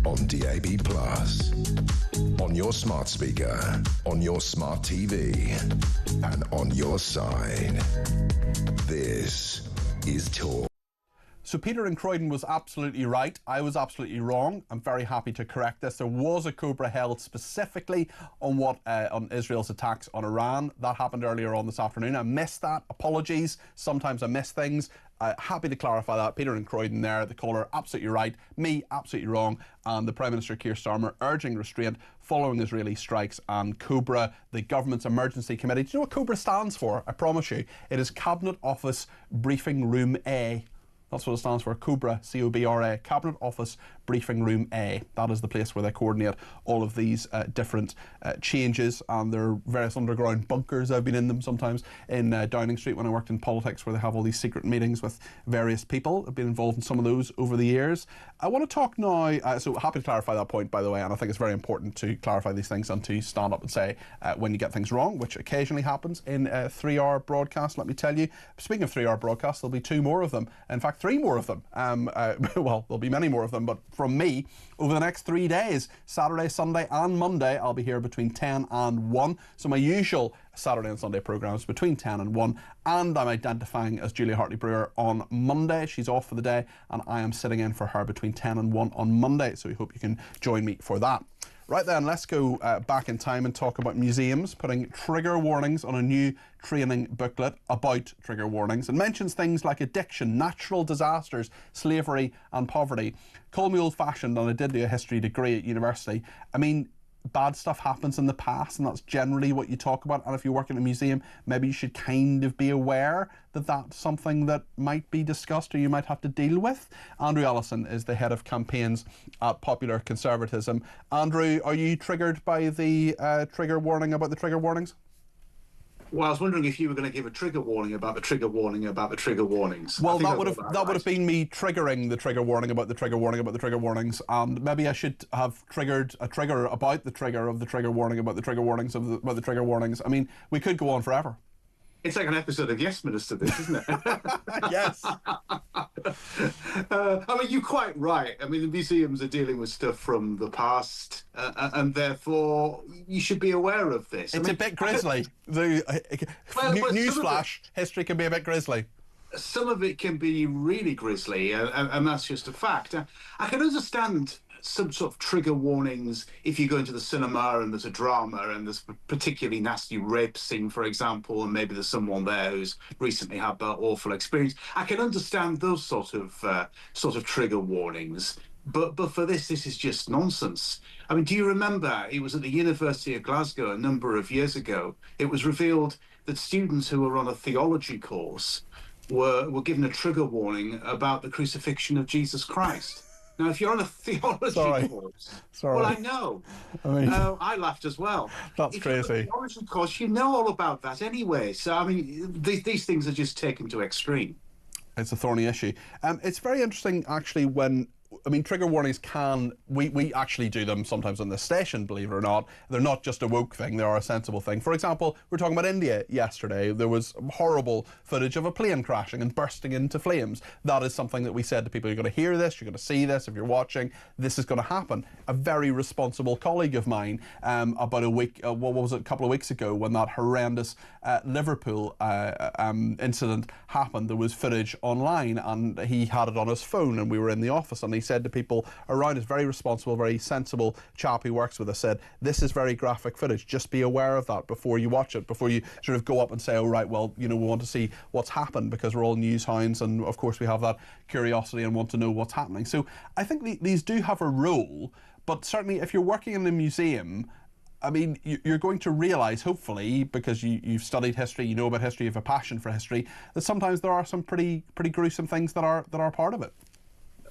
on DAB+, on your smart speaker, on your smart TV, and on your side. This is Talk. So Peter in Croydon was absolutely right. I was absolutely wrong. I'm very happy to correct this. There was a Cobra held specifically on on Israel's attacks on Iran. That happened earlier on this afternoon. I missed that. Apologies. Sometimes I miss things. Happy to clarify that. Peter in Croydon there, the caller, absolutely right. Me, absolutely wrong. And the Prime Minister Keir Starmer urging restraint following Israeli strikes, and Cobra, the government's emergency committee. Do you know what Cobra stands for? I promise you. It is Cabinet Office Briefing Room A. That's what it stands for, COBRA, C-O-B-R-A, Cabinet Office Briefing Room A. That is the place where they coordinate all of these different changes, and there are various underground bunkers. I've been in them sometimes in Downing Street when I worked in politics, where they have all these secret meetings with various people. I've been involved in some of those over the years. I want to talk now, so happy to clarify that point, by the way, and I think it's very important to clarify these things and to stand up and say when you get things wrong, which occasionally happens in a 3-hour broadcast, let me tell you. Speaking of 3-hour broadcasts, there'll be 2 more of them. In fact, 3 more of them. Well, there'll be many more of them, but from me, over the next 3 days, Saturday, Sunday and Monday, I'll be here between 10 and 1. So my usual Saturday and Sunday programmes between 10 and 1, and I'm identifying as Julia Hartley-Brewer on Monday. She's off for the day, and I am sitting in for her between 10 and 1 on Monday, so we hope you can join me for that. Right then, let's go back in time and talk about museums putting trigger warnings on a new training booklet about trigger warnings, and mentions things like addiction, natural disasters, slavery and poverty. Call me old-fashioned, and I did do a history degree at university. I mean, bad stuff happens in the past, and that's generally what you talk about. And if you work in a museum, maybe you should kind of be aware that that's something that might be discussed or you might have to deal with. Andrew Allison is the head of campaigns at Popular Conservatism. Andrew, are you triggered by the trigger warning about the trigger warnings? Well, I was wondering if you were going to give a trigger warning about the trigger warning about the trigger warnings. Well, that would have been me triggering the trigger warning about the trigger warning about the trigger warnings, and maybe I should have triggered a trigger about the trigger of the trigger warning about the trigger warnings about the trigger warnings. I mean, we could go on forever. It's like an episode of Yes Minister, this, isn't it? Yes. I mean, you're quite right. I mean, the museums are dealing with stuff from the past, and therefore you should be aware of this. It's a bit grisly. Newsflash, history can be a bit grisly. Some of it can be really grisly, and that's just a fact. I can understand some sort of trigger warnings if you go into the cinema and there's a drama and there's a particularly nasty rape scene, for example, and maybe there's someone there who's recently had that awful experience. I can understand those sort of trigger warnings. But for this is just nonsense. I mean, do you remember it was at the University of Glasgow a number of years ago? It was revealed that students who were on a theology course were given a trigger warning about the crucifixion of Jesus Christ. Now, if you're on a theology course, well, I know. I mean, I laughed as well. That's crazy. If you're on a theology course, you know all about that anyway. So, I mean, these things are just taken to extreme. It's a thorny issue. It's very interesting, actually, when I mean, trigger warnings we actually do them sometimes on this station, believe it or not. They're not just a woke thing, they are a sensible thing. For example, we were talking about India yesterday. There was horrible footage of a plane crashing and bursting into flames. That is something that we said to people, you're going to hear this, you're going to see this, if you're watching, this is going to happen. A very responsible colleague of mine, about a couple of weeks ago, when that horrendous Liverpool incident happened, there was footage online and he had it on his phone, and we were in the office, and he said to people around us, very responsible, very sensible chap he works with us, said, this is very graphic footage, just be aware of that before you watch it, before you sort of go up and say, oh right, well, you know, we want to see what's happened, because we're all news hounds, and of course we have that curiosity and want to know what's happening. So I think these do have a role, but certainly if you're working in a museum, I mean, you're going to realise, hopefully, because you've studied history, you know about history, you have a passion for history, that sometimes there are some pretty gruesome things that are part of it.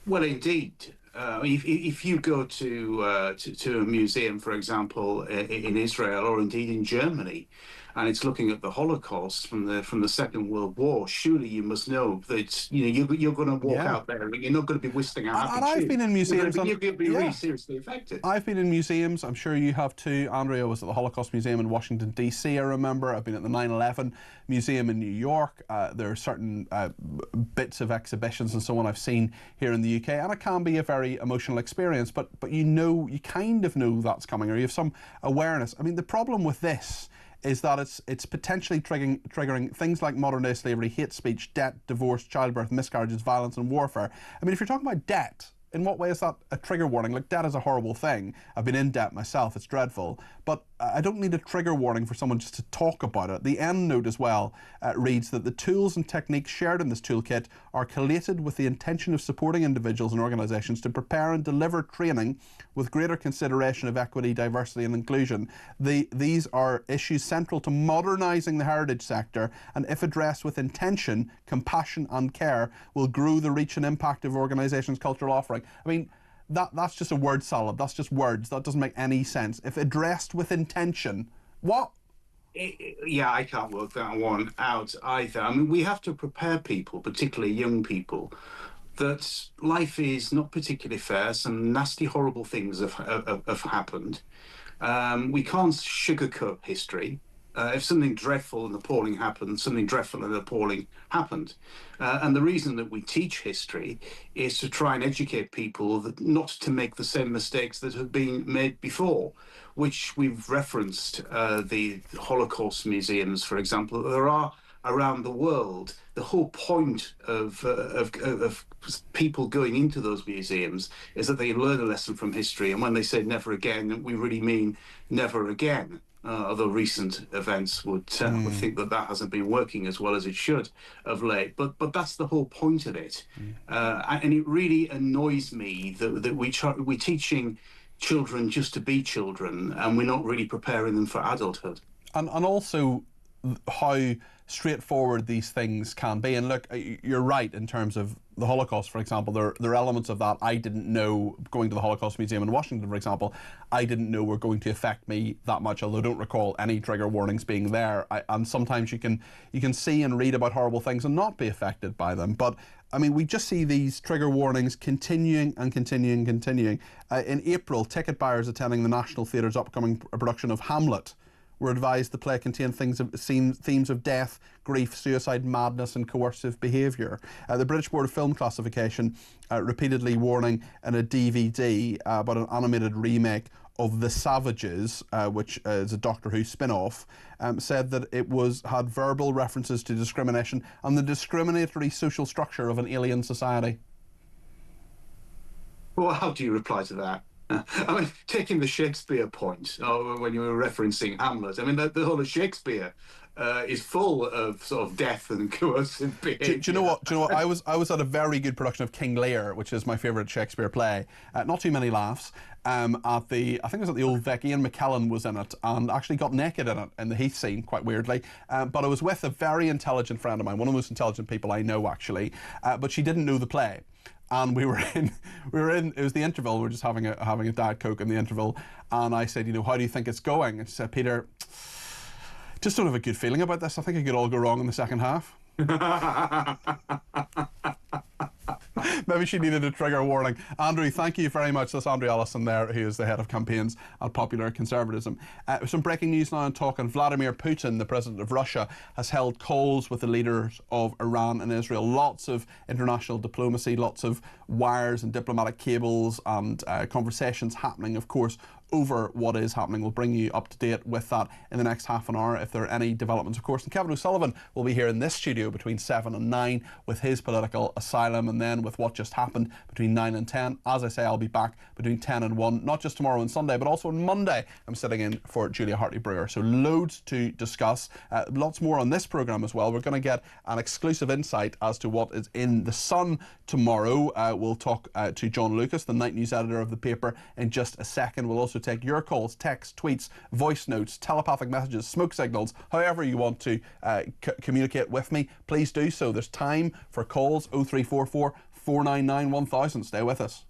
Well, indeed. If you go to a museum, for example, in Israel, or indeed in Germany, and it's looking at the Holocaust from the Second World War, surely you must know that you're going to walk out there and you're not going to be whistling a happy And I've been in museums. You're going to be really seriously affected. I've been in museums. I'm sure you have too. Andrea was at the Holocaust Museum in Washington, D.C., I remember. I've been at the 9/11 Museum in New York. There are certain bits of exhibitions and so on I've seen here in the UK, and it can be a very emotional experience, but you kind of know that's coming, or you have some awareness. I mean, the problem with this is that it's potentially triggering things like modern-day slavery, hate speech, debt, divorce, childbirth, miscarriages, violence and warfare. I mean, if you're talking about debt, in what way is that a trigger warning? Like, debt is a horrible thing. I've been in debt myself, it's dreadful. But I don't need a trigger warning for someone just to talk about it. The end note as well reads that the tools and techniques shared in this toolkit are collated with the intention of supporting individuals and organisations to prepare and deliver training with greater consideration of equity, diversity and inclusion. These are issues central to modernising the heritage sector, and if addressed with intention, compassion and care, will grow the reach and impact of organisations' cultural offering. I mean, that's just a word salad. That's just words. That doesn't make any sense. If addressed with intention, what? Yeah, I can't work that one out either. I mean, we have to prepare people, particularly young people, that life is not particularly fair. Some nasty, horrible things have happened. We can't sugarcoat history. If something dreadful and appalling happened, something dreadful and appalling happened. And the reason that we teach history is to try and educate people that not to make the same mistakes that have been made before, which we've referenced the Holocaust museums, for example. There are around the world. The whole point of people going into those museums is that they learn a lesson from history. And when they say never again, we really mean never again. Although recent events would think that hasn't been working as well as it should of late. But that's the whole point of it. And it really annoys me that we're teaching children just to be children, and we're not really preparing them for adulthood. And also how straightforward these things can be. And look, you're right in terms of the Holocaust, for example. There are elements of that I didn't know, going to the Holocaust Museum in Washington, for example, I didn't know were going to affect me that much, although I don't recall any trigger warnings being there. And sometimes you can see and read about horrible things and not be affected by them. But I mean, we just see these trigger warnings continuing and continuing and continuing. In April, ticket buyers attending the National Theatre's upcoming production of Hamlet were advised the play contained themes of death, grief, suicide, madness and coercive behaviour. The British Board of Film Classification repeatedly warning in a DVD about an animated remake of The Savages, which is a Doctor Who spin-off, said that it had verbal references to discrimination and the discriminatory social structure of an alien society. Well, how do you reply to that? I mean, taking the Shakespeare point, when you were referencing Hamlet, I mean, the whole of Shakespeare is full of sort of death and coercive behaviour. Do you know what? I was at a very good production of King Lear, which is my favourite Shakespeare play. Not too many laughs. I think it was at the Old Vic. Ian McKellen was in it and actually got naked in it in the Heath scene, quite weirdly. But I was with a very intelligent friend of mine, one of the most intelligent people I know, actually. But she didn't know the play. And we were in, it was the interval, we were just having a Diet Coke in the interval, and I said, how do you think it's going? And she said, Peter, just don't have a good feeling about this. I think it could all go wrong in the second half. Maybe she needed a trigger warning. Andrew, thank you very much. That's Andrew Allison there, who is the head of campaigns at Popular Conservatism. Some breaking news now on talking. Vladimir Putin, the president of Russia, has held calls with the leaders of Iran and Israel. Lots of international diplomacy, lots of wires and diplomatic cables and conversations happening, of course, over what is happening. We'll bring you up to date with that in the next half an hour if there are any developments, of course. And Kevin O'Sullivan will be here in this studio between 7 and 9 with his political asylum, and then with what just happened between 9 and 10. As I say, I'll be back between 10 and 1, not just tomorrow and Sunday, but also on Monday. I'm sitting in for Julia Hartley-Brewer. So loads to discuss. Lots more on this programme as well. We're going to get an exclusive insight as to what is in The Sun tomorrow. We'll talk to John Lucas, the night news editor of the paper, in just a second. We'll also take your calls, texts, tweets, voice notes, telepathic messages, smoke signals, however you want to communicate with me. Please do so. There's time for calls. 0344 499 1000. Stay with us.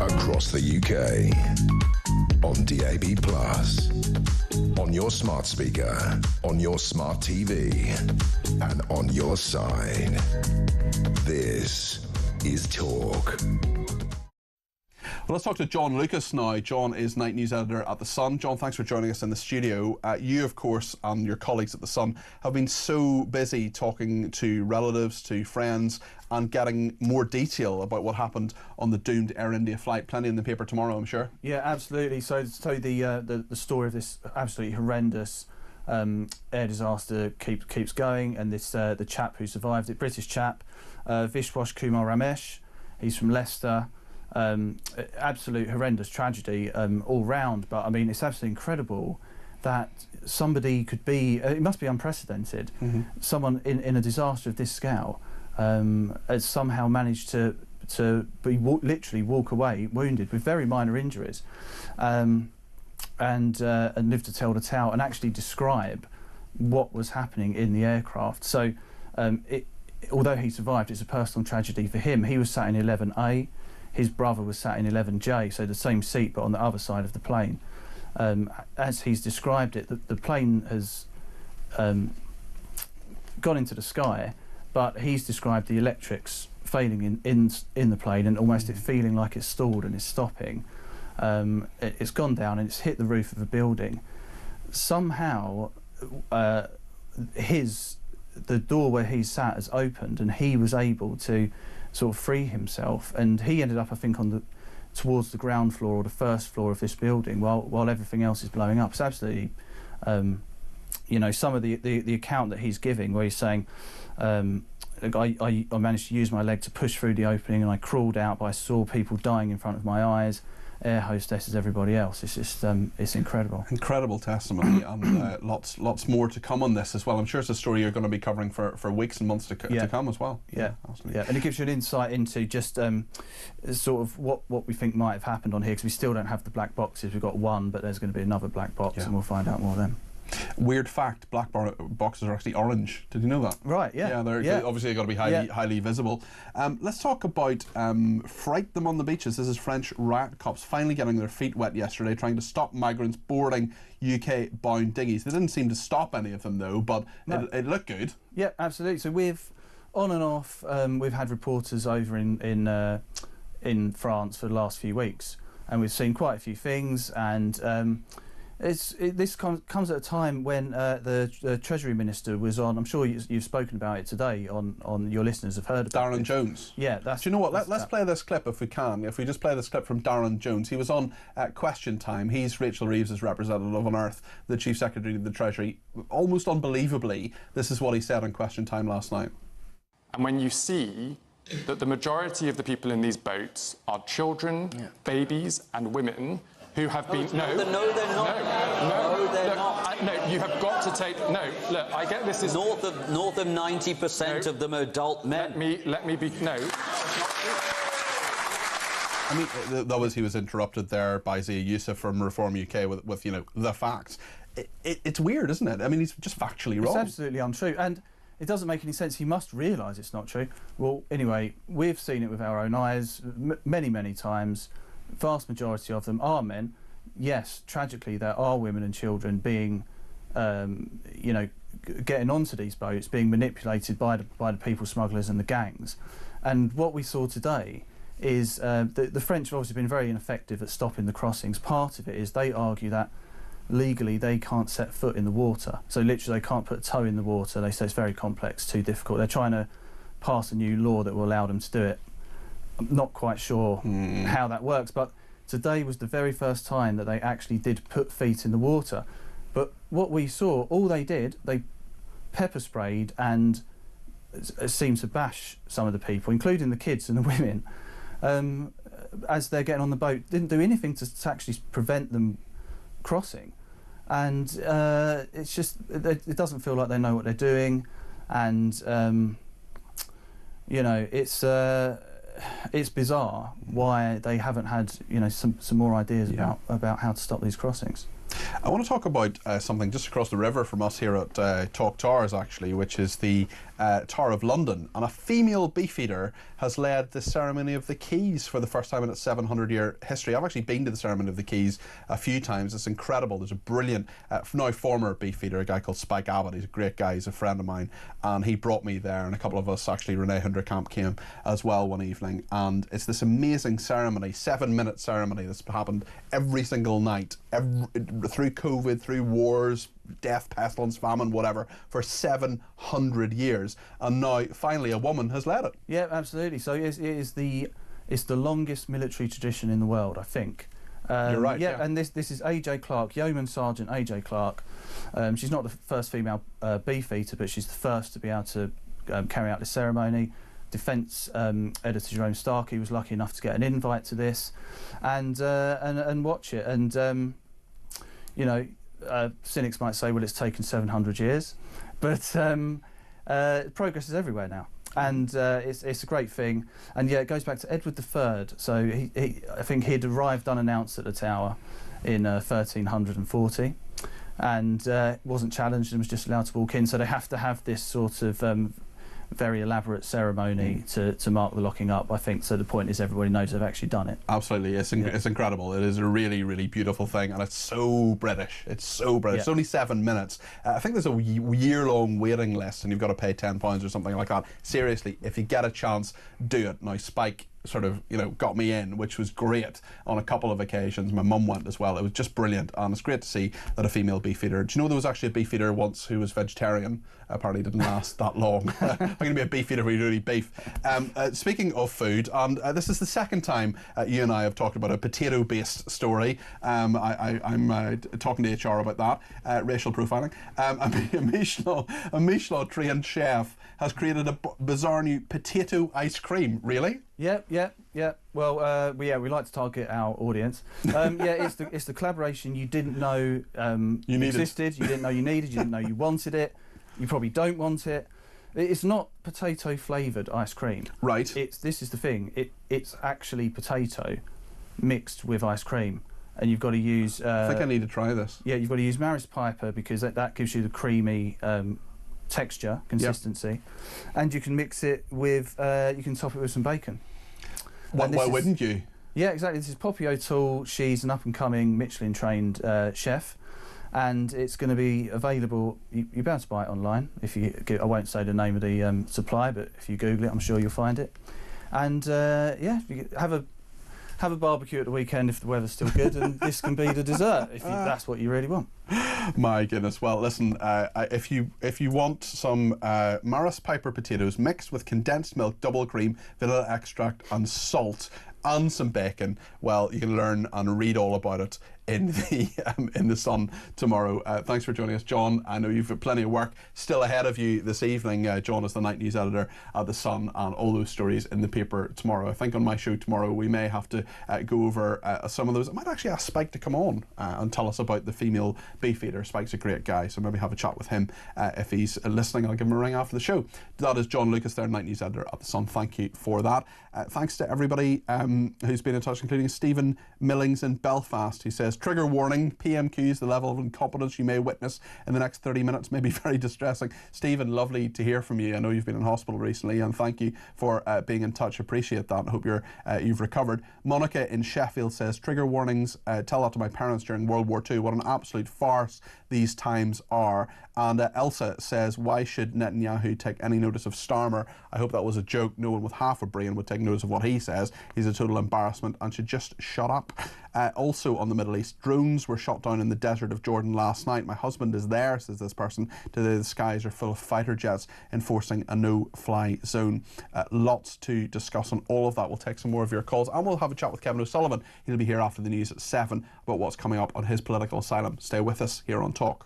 Across the UK, on DAB+, on your smart speaker, on your smart TV, and on your side. This is Talk. Well, let's talk to John Lucas now. John is night news editor at The Sun. John, thanks for joining us in the studio. You, of course, and your colleagues at The Sun have been so busy talking to relatives, to friends, and getting more detail about what happened on the doomed Air India flight. Plenty in the paper tomorrow, I'm sure. Yeah, absolutely. So the story of this absolutely horrendous air disaster keeps going, and this the chap who survived it, British chap, Vishwas Kumar Ramesh. He's from Leicester. Absolute horrendous tragedy all round, but I mean it's absolutely incredible that somebody could be, it must be unprecedented, someone in a disaster of this scale has somehow managed to be literally walk away wounded with very minor injuries and live to tell the tale and actually describe what was happening in the aircraft. So although he survived, it's a personal tragedy for him. He was sat in 11A. His brother was sat in 11J, so the same seat but on the other side of the plane. As he's described it, the plane has gone into the sky, but he's described the electrics failing in the plane and almost it feeling like it's stalled and it's stopping. It's gone down and it's hit the roof of a building. Somehow the door where he sat has opened and he was able to sort of free himself, and he ended up, I think, on towards the ground floor or the first floor of this building while everything else is blowing up. It's absolutely, you know, some of the account that he's giving, where he's saying, I managed to use my leg to push through the opening and I crawled out, but I saw people dying in front of my eyes, air hostesses, everybody else. It's just, it's incredible. Incredible testimony, and lots more to come on this as well. I'm sure it's a story you're going to be covering for weeks and months to come as well. Yeah, absolutely. Yeah, and it gives you an insight into just sort of what we think might have happened on here, because we still don't have the black boxes. We've got one, but there's going to be another black box, and we'll find out more then. Weird fact, black boxes are actually orange. Did you know that? Right, yeah. Yeah, they're obviously got to be highly visible. Let's talk about fright them on the beaches. This is French riot cops finally getting their feet wet yesterday, trying to stop migrants boarding UK-bound dinghies. They didn't seem to stop any of them, though, but it looked good. Yeah, absolutely. So we've, on and off, we've had reporters over in France for the last few weeks, and we've seen quite a few things, and this comes at a time when the Treasury Minister was on. I'm sure you've spoken about it today on your listeners have heard about Darren Jones. Yeah, that's. Do you know what? Let's play this clip if we can. If we just play this clip from Darren Jones. He was on Question Time. He's Rachel Reeves's representative on Earth, the Chief Secretary of the Treasury. Almost unbelievably, this is what he said on Question Time last night. And when you see that the majority of the people in these boats are children, babies and women who have been... No, they're not. No, they're not. No, you have got to take... No, look, I get this is... North of 90% of them are adult men. Let me be... No. I mean, he was interrupted there by Zia Youssef from Reform UK with you know, the facts. It's weird, isn't it? I mean, he's just factually wrong. It's absolutely untrue, and it doesn't make any sense. He must realise it's not true. Well, anyway, we've seen it with our own eyes many times. Vast majority of them are men. Yes, tragically, there are women and children being, you know, getting onto these boats, being manipulated by the people smugglers and the gangs. And what we saw today is the French have obviously been very ineffective at stopping the crossings. Part of it is they argue that legally they can't set foot in the water. So literally they can't put a toe in the water. They say it's very complex, too difficult. They're trying to pass a new law that will allow them to do it. I'm not quite sure how that works, but today was the very first time that they actually did put feet in the water. But what we saw, all they did, they pepper sprayed and seemed to bash some of the people, including the kids and the women, as they're getting on the boat. Didn't do anything to actually prevent them crossing. And it's just, it doesn't feel like they know what they're doing. And, you know, it's bizarre why they haven't had, you know, some more ideas about how to stop these crossings. I want to talk about something just across the river from us here at Talk Towers, actually, which is the Tower of London. And a female beefeater has led the ceremony of the Keys for the first time in its 700-year history. I've actually been to the ceremony of the Keys a few times. It's incredible. There's a brilliant, now former beefeater, a guy called Spike Abbott. He's a great guy. He's a friend of mine. And he brought me there, and a couple of us, actually, Renee Hunderkamp came as well one evening. And it's this amazing ceremony, 7-minute ceremony that's happened every single night, through COVID, through wars, death, pestilence, famine, whatever, for 700 years. And now, finally, a woman has led it. Yeah, absolutely. So it's the longest military tradition in the world, I think. You're right. Yeah, and this is A.J. Clark, Yeoman Sergeant A.J. Clark. She's not the first female beefeater, but she's the first to be able to carry out this ceremony. Defence editor Jerome Starkey was lucky enough to get an invite to this, and watch it. And you know, cynics might say, well, it's taken 700 years, but progress is everywhere now, and it's a great thing. And yeah, it goes back to Edward III. So he I think he'd arrived unannounced at the Tower in 1340, and wasn't challenged and was just allowed to walk in. So they have to have this sort of very elaborate ceremony to mark the locking up, I think. So the point is everybody knows they've actually done it. Absolutely. It's incredible. It is a really, really beautiful thing, and it's so British. It's so British. Yeah. It's only 7 minutes. I think there's a year-long waiting list, and you've got to pay £10 or something like that. Seriously, if you get a chance, do it. Now, Spike sort of, got me in, which was great on a couple of occasions. My mum went as well. It was just brilliant, and it's great to see that a female beefeater. Do you know there was actually a beefeater once who was vegetarian? Apparently didn't last that long. I'm going to be a beefeater where you don't eat beef. Speaking of food, and this is the second time you and I have talked about a potato-based story. I'm talking to HR about that, racial profiling. A Michelin-trained chef has created a bizarre new potato ice cream. Really? Yeah. Well, we like to target our audience. It's the collaboration you didn't know existed, you didn't know you needed, you didn't know you wanted it, you probably don't want it. It's not potato flavoured ice cream. Right. This is the thing. It's actually potato mixed with ice cream, and you've got to use. I think I need to try this. Yeah, you've got to use Maris Piper because that gives you the creamy texture, consistency, and you can mix it with. You can top it with some bacon. Why wouldn't you? Yeah, exactly. This is Poppy O'Toole. She's an up-and-coming Michelin-trained chef, and it's going to be available. You'll be able to buy it online. I won't say the name of the supplier, but if you Google it, I'm sure you'll find it. And you have a barbecue at the weekend if the weather's still good, and this can be the dessert if that's what you really want. My goodness. Well, listen, if you want some Maris Piper potatoes mixed with condensed milk, double cream, vanilla extract and salt and some bacon, well, you can learn and read all about it in the Sun tomorrow. Thanks for joining us, John. I know you've got plenty of work still ahead of you this evening. John is the night news editor at the Sun, and all those stories in the paper tomorrow. I think on my show tomorrow we may have to go over some of those. I might actually ask Spike to come on and tell us about the female beefeater. Spike's a great guy, so maybe have a chat with him if he's listening. I'll give him a ring after the show. That is John Lucas there, night news editor at the Sun. Thank you for that. Thanks to everybody who's been in touch, including Stephen Millings in Belfast, who says, trigger warning, PMQs, the level of incompetence you may witness in the next 30 minutes may be very distressing. Stephen, lovely to hear from you. I know you've been in hospital recently, and thank you for being in touch. Appreciate that. I hope you've recovered. Monica in Sheffield says, trigger warnings, tell that to my parents during World War II. What an absolute farce these times are. And Elsa says, why should Netanyahu take any notice of Starmer? I hope that was a joke. No one with half a brain would take notice of what he says. He's a total embarrassment and should just shut up. Also on the Middle East, drones were shot down in the desert of Jordan last night. My husband is there, says this person. Today the skies are full of fighter jets enforcing a no-fly zone. Lots to discuss on all of that. We'll take some more of your calls, and we'll have a chat with Kevin O'Sullivan. He'll be here after the news at 7 about what's coming up on his political asylum. Stay with us here on Talk.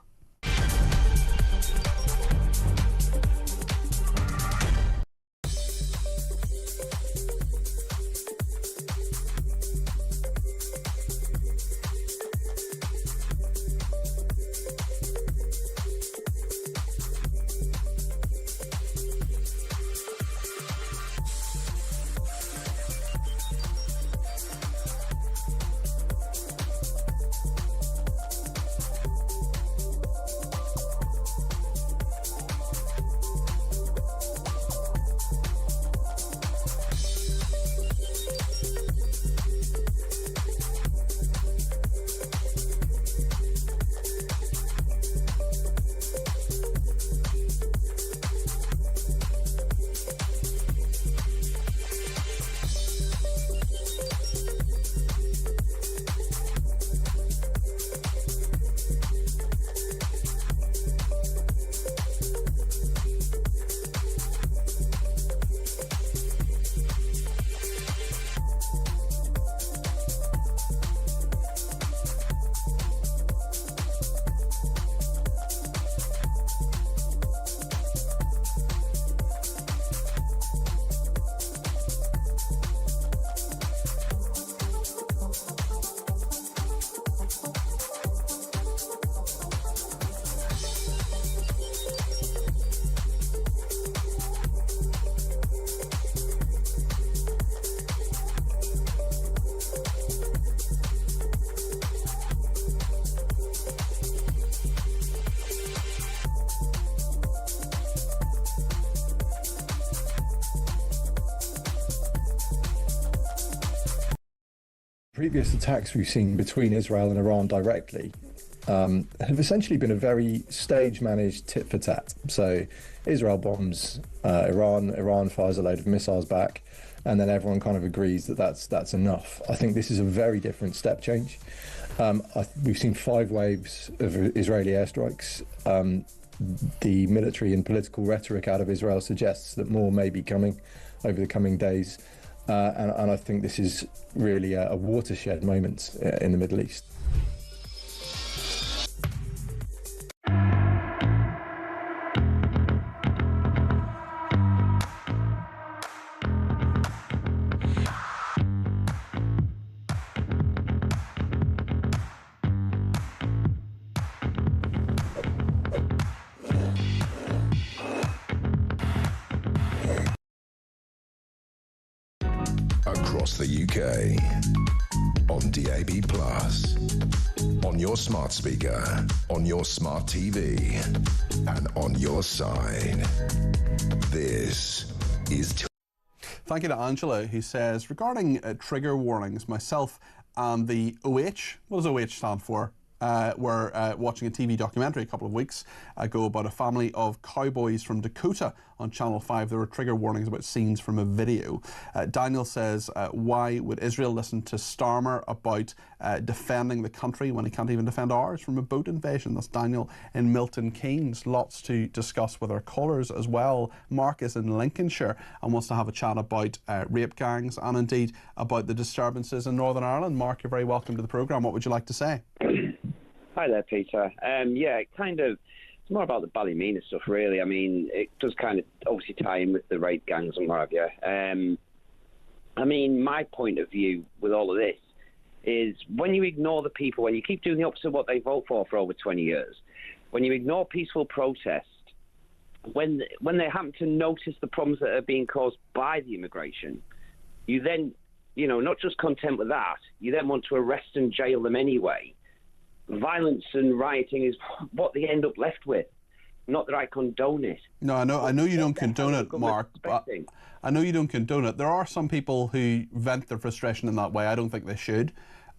Previous attacks we've seen between Israel and Iran directly, have essentially been a very stage-managed tit-for-tat. So Israel bombs Iran fires a load of missiles back, and then everyone kind of agrees that that's enough. I think this is a very different step change. We've seen 5 waves of Israeli airstrikes. The military and political rhetoric out of Israel suggests that more may be coming over the coming days. And I think this is really a watershed moment in the Middle East. Across the UK, on DAB+, on your smart speaker, on your smart TV, and on your side. This is... Thank you to Angela, who says, regarding trigger warnings, myself and the OH, what does OH stand for? We're watching a TV documentary a couple of weeks ago about a family of cowboys from Dakota on Channel 5. There were trigger warnings about scenes from a video. Daniel says, why would Israel listen to Starmer about defending the country when he can't even defend ours from a boat invasion? That's Daniel in Milton Keynes. Lots to discuss with our callers as well. Mark is in Lincolnshire and wants to have a chat about rape gangs and indeed about the disturbances in Northern Ireland. Mark, you're very welcome to the programme. What would you like to say? Hi there, Peter. It's more about the Ballymena stuff, really. I mean, it does kind of obviously tie in with the rape gangs and what have you. I mean, my point of view with all of this is when you ignore the people, when you keep doing the opposite of what they vote for over 20 years, when you ignore peaceful protest, when they happen to notice the problems that are being caused by the immigration, you then, not just content with that, you then want to arrest and jail them anyway. Violence and rioting is what they end up left with. Not that I condone it. No, I know you don't condone it, Mark. But I know you don't condone it. There are some people who vent their frustration in that way. I don't think they should.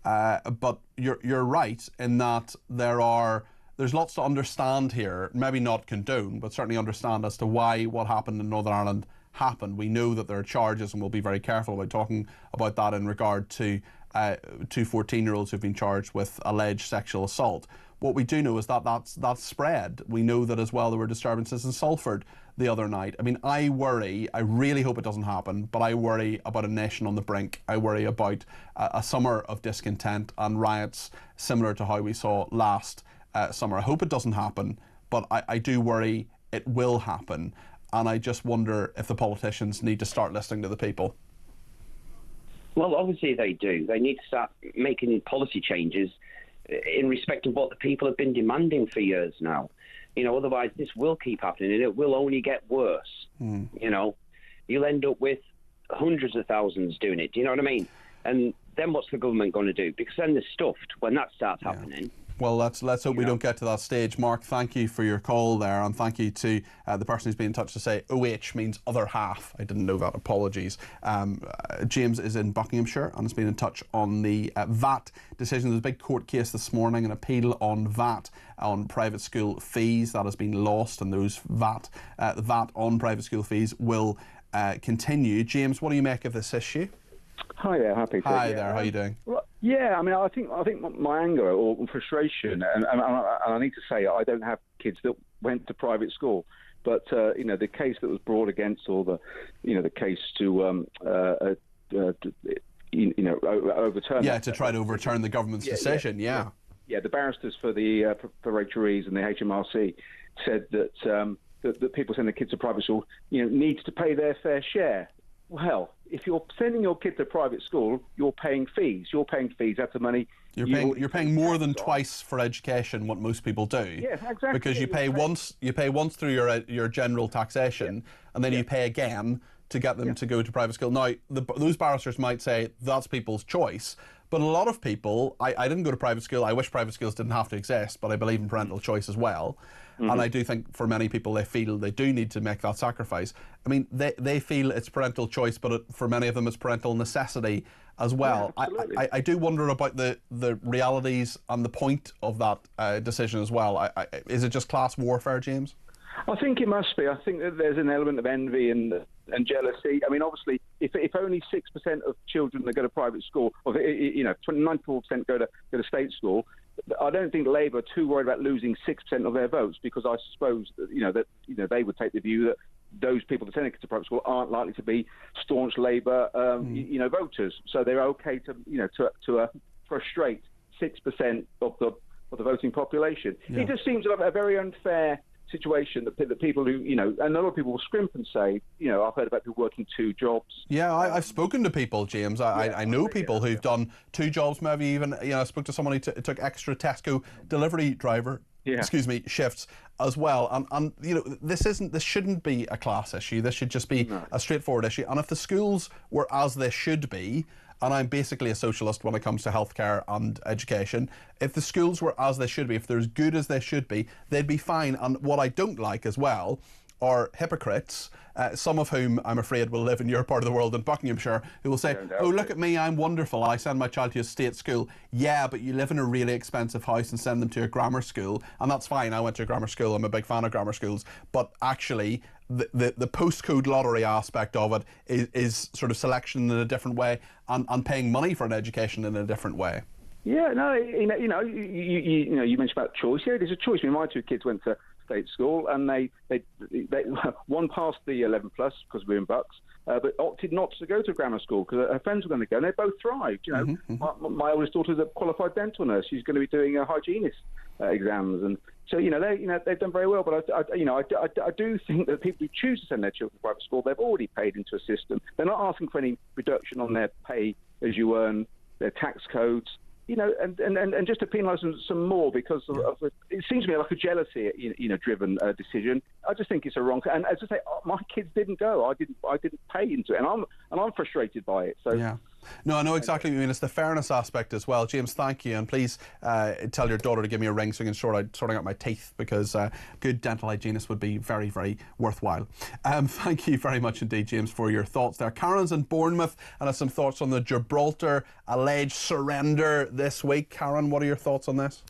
But you're right in that there's lots to understand here. Maybe not condone, but certainly understand as to why what happened in Northern Ireland happened. We know that there are charges, and we'll be very careful about talking about that in regard to 2 14-year-olds who've been charged with alleged sexual assault. What we do know is that that's spread. We know that as well there were disturbances in Salford the other night. I mean, I worry, I really hope it doesn't happen, but I worry about a nation on the brink. I worry about a summer of discontent and riots similar to how we saw last summer. I hope it doesn't happen, but I do worry it will happen. And I just wonder if the politicians need to start listening to the people. Well, obviously they do. They need to start making policy changes in respect of what the people have been demanding for years now. Otherwise this will keep happening and it will only get worse. You'll end up with hundreds of thousands doing it. Do you know what I mean? And then what's the government going to do? Because then they're stuffed when that starts happening. Well, let's hope we don't get to that stage. Mark, thank you for your call there, and thank you to the person who's been in touch to say OH means other half. I didn't know that. Apologies. James is in Buckinghamshire and has been in touch on the VAT decision. There's a big court case this morning, an appeal on VAT on private school fees that has been lost, and those the VAT on private school fees will continue. James, what do you make of this issue? Hi there, happy to. Hi there, how are you doing? Well, yeah, I mean, I think my anger or frustration, and I need to say, I don't have kids that went to private school, but the case that was brought against, or the case to overturn. Yeah, to try to overturn the government's decision. Yeah, the barristers for the proratories and the HMRC said that that people sending their kids to private school, needs to pay their fair share. Well, if you're sending your kid to private school, you're paying fees. That's the money. You're paying more than twice for education what most people do. Yeah, exactly. Because you pay once through your general taxation, and then you pay again to get them to go to private school. Now, those barristers might say that's people's choice, but a lot of people, I didn't go to private school. I wish private schools didn't have to exist, but I believe in parental choice as well. And I do think for many people, they feel they do need to make that sacrifice. I mean, they feel it's parental choice, but for many of them, it's parental necessity as well. Yeah, I do wonder about the realities and the point of that decision as well. Is it just class warfare, James? I think it must be. I think that there's an element of envy and jealousy. I mean, obviously, if only 6% of children that go to private school, or 94% go to state school, I don't think Labour are too worried about losing 6% of their votes, because I suppose that they would take the view that those people that send kids to private school aren't likely to be staunch Labour voters, so they're okay to frustrate 6% of the voting population. Yeah. It just seems like a very unfair situation that people who, and a lot of people will scrimp and say, I've heard about people working 2 jobs. Yeah, I've spoken to people, James. I know people who've done 2 jobs, maybe even, I spoke to someone who took extra Tesco delivery driver, shifts as well. And this shouldn't be a class issue. This should just be a straightforward issue. And if the schools were as they should be, and I'm basically a socialist when it comes to healthcare and education, if the schools were as they should be, if they're as good as they should be, they'd be fine. And what I don't like as well are hypocrites, some of whom I'm afraid will live in your part of the world in Buckinghamshire, who will say, oh, look at me, I'm wonderful, I send my child to a state school. Yeah, but you live in a really expensive house and send them to a grammar school, and that's fine. I went to a grammar school, I'm a big fan of grammar schools, but actually the postcode lottery aspect of it is sort of selection in a different way, and paying money for an education in a different way. Yeah, no, you mentioned about choice. Yeah, there's a choice. I mean, my 2 kids went to state school, and they one passed the 11 plus because we're in Bucks, but opted not to go to grammar school because her friends were going to go, and they both thrived. My oldest daughter's a qualified dental nurse. She's going to be doing hygienist exams, and so they've done very well. But I do think that people who choose to send their children to private school, they've already paid into a system. They're not asking for any reduction on their pay as you earn, their tax codes. And just to penalise them some more because of it seems to me like a jealousy, driven decision. I just think it's a wrong. And as I say, my kids didn't go. I didn't pay into it, and I'm frustrated by it. So yeah. No, I know exactly what you mean. It's the fairness aspect as well. James, thank you, and please tell your daughter to give me a ring so we can sorting out my teeth, because good dental hygienist would be very, very worthwhile. Thank you very much indeed, James, for your thoughts there. Karen's in Bournemouth and has some thoughts on the Gibraltar alleged surrender this week. Karen, what are your thoughts on this?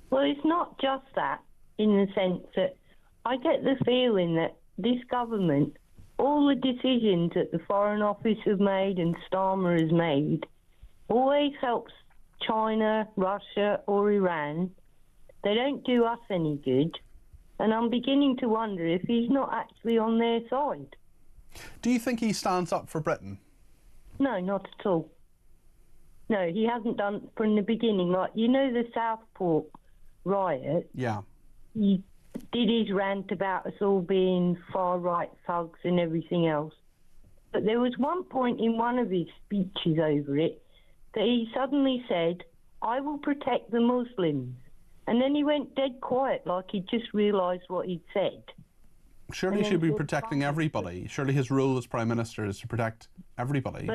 Well, it's not just that, in the sense that I get the feeling that this government, all the decisions that the Foreign Office have made and Starmer has made, always helps China, Russia or Iran. They don't do us any good. And I'm beginning to wonder if he's not actually on their side. Do you think he stands up for Britain? No, not at all. No, he hasn't done from the beginning. Like, the Southport riot? Yeah. He did his rant about us all being far-right thugs and everything else. But there was one point in one of his speeches over it that he suddenly said, I will protect the Muslims. And then he went dead quiet, like he'd just realised what he'd said. Surely he should be protecting everybody. Surely his role as Prime Minister is to protect everybody.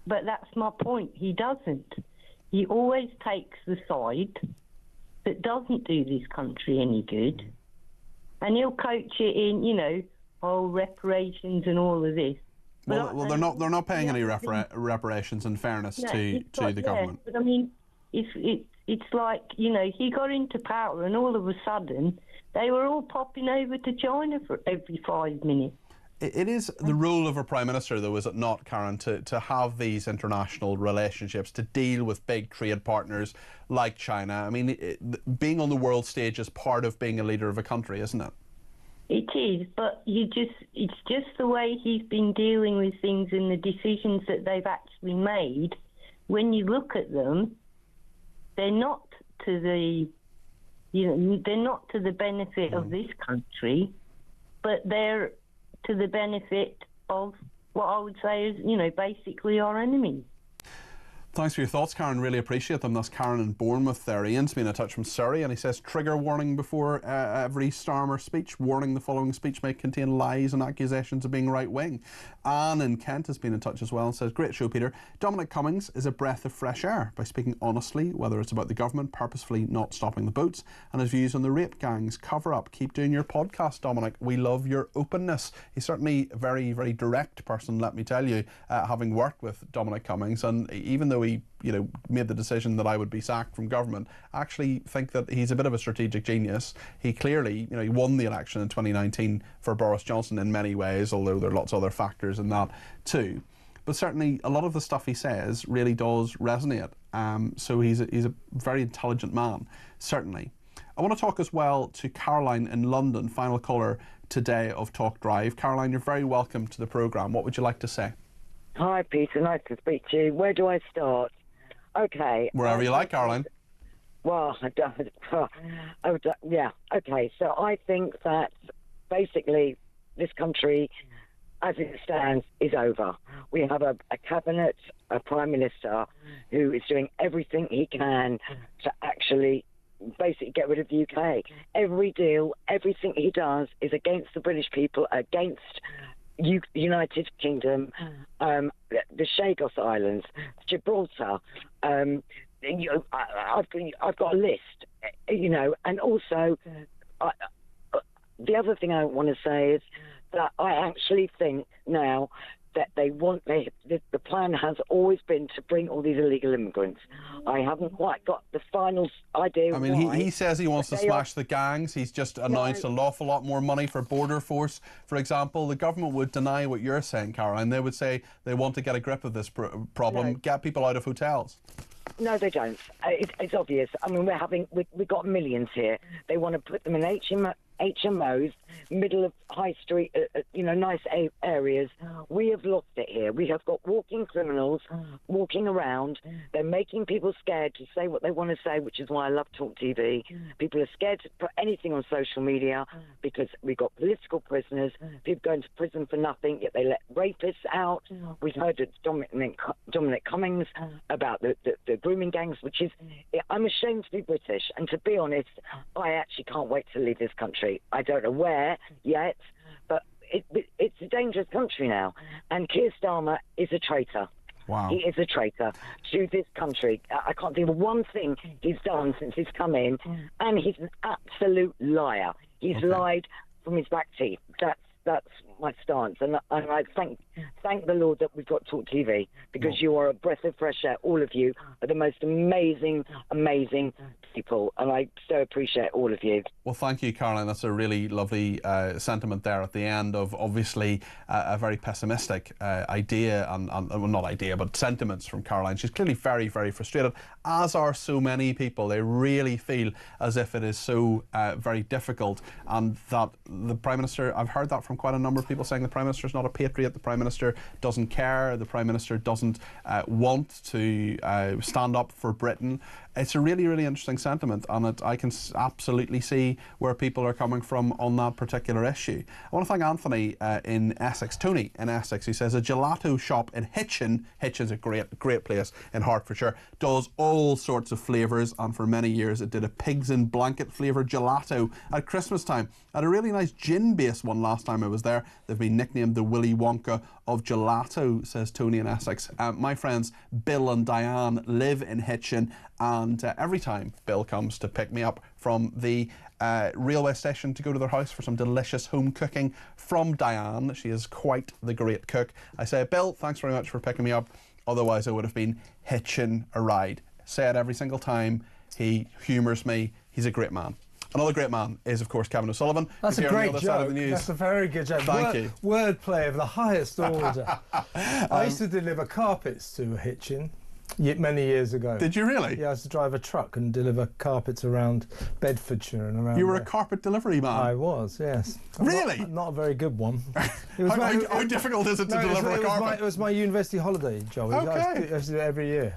But that's my point. He doesn't. He always takes the side that doesn't do this country any good. And he'll coach it in, reparations and all of this. Well, they're not paying any reparations, in fairness to the government. But I mean, it's like, he got into power and all of a sudden they were all popping over to China for every 5 minutes. It is the role of a Prime Minister, though, is it not, Karen, to have these international relationships, to deal with big trade partners like China? I mean, being on the world stage is part of being a leader of a country, isn't it? It is, but it's just the way he's been dealing with things and the decisions that they've actually made. When you look at them, they're not to the, they're not to the benefit of this country, but they're to the benefit of what I would say is, basically our enemies. Thanks for your thoughts, Karen. Really appreciate them. That's Karen in Bournemouth there. Ian's been in touch from Surrey, and he says, trigger warning before every Starmer speech. Warning: the following speech may contain lies and accusations of being right-wing. Anne in Kent has been in touch as well and says, great show, Peter. Dominic Cummings is a breath of fresh air by speaking honestly, whether it's about the government purposefully not stopping the boats, and his views on the rape gangs. Cover up. Keep doing your podcast, Dominic. We love your openness. He's certainly a very, very direct person, let me tell you, having worked with Dominic Cummings, and even though he made the decision that I would be sacked from government, I actually think that he's a bit of a strategic genius. He clearly, he won the election in 2019 for Boris Johnson in many ways, although there are lots of other factors in that too. But certainly a lot of the stuff he says really does resonate. So he's a very intelligent man, certainly. I want to talk as well to Caroline in London, final caller today of Talk Drive. Caroline, you're very welcome to the programme. What would you like to say? Hi, Peter. Nice to speak to you. Where do I start? Okay. Wherever you like, Caroline. Well, yeah. Okay. So I think that basically this country, as it stands, is over. We have a cabinet, a prime minister who is doing everything he can to actually basically get rid of the UK. Every deal, everything he does is against the British people, against United Kingdom, the Chagos Islands, Gibraltar. I've got a list, and also the other thing I want to say is that I actually think now that the plan has always been to bring all these illegal immigrants. I haven't quite got the final idea. I mean, he says he wants to smash the gangs. He's just announced an awful lot more money for border force, for example. The government would deny what you're saying, Caroline. They would say they want to get a grip of this problem, get people out of hotels. No, they don't. It's obvious. I mean, we've got millions here. They want to put them in HMOs, middle of high street, nice areas. We have lost it here. We have got walking criminals walking around. They're making people scared to say what they want to say, which is why I love talkTV. People are scared to put anything on social media because we've got political prisoners, people going to prison for nothing, yet they let rapists out. We've heard of Dominic Cummings about the grooming gangs, which is, I'm ashamed to be British, and to be honest, I actually can't wait to leave this country. I don't know where yet, but it's a dangerous country now. And Keir Starmer is a traitor. Wow. He is a traitor to this country. I can't think of one thing he's done since he's come in, and he's an absolute liar. He's lied from his back teeth. That's my stance, and I thank the Lord that we've got talkTV, because you are a breath of fresh air. All of you are the most amazing people, and I so appreciate all of you. Well, thank you, Caroline. That's a really lovely sentiment there at the end of obviously a very pessimistic idea, and well, not idea, but sentiments from Caroline. She's clearly very, very frustrated, as are so many people. They really feel as if it is so very difficult, and that the Prime Minister, I've heard that from quite a number of people, saying the Prime Minister is not a patriot, the Prime Minister doesn't care, the Prime Minister doesn't want to stand up for Britain. It's a really, really interesting sentiment, and I can absolutely see where people are coming from on that particular issue. I want to thank Anthony in Essex, Tony in Essex, who says a gelato shop in Hitchin, Hitchin's a great place in Hertfordshire, does all sorts of flavours, and for many years it did a pigs in blanket flavoured gelato at Christmas time. I had a really nice gin-based one last time I was there. They've been nicknamed the Willy Wonka of gelato, says Tony in Essex. My friends Bill and Diane live in Hitchin, and every time Bill comes to pick me up from the railway station to go to their house for some delicious home cooking from Diane, she is quite the great cook, I say, Bill, thanks very much for picking me up, otherwise I would have been hitching a ride. Say it every single time. He humours me. He's a great man. Another great man is, of course, Kevin O'Sullivan. That's a great joke. That's a very good joke. Thank you. Wordplay of the highest order. I used to deliver carpets to Hitchin many years ago. Did you really? Yeah, I used to drive a truck and deliver carpets around Bedfordshire and around. You were there. A carpet delivery man? I was, yes. Really? Not a very good one. How difficult is it to deliver a carpet? It was my university holiday job. Okay. I used to do it every year.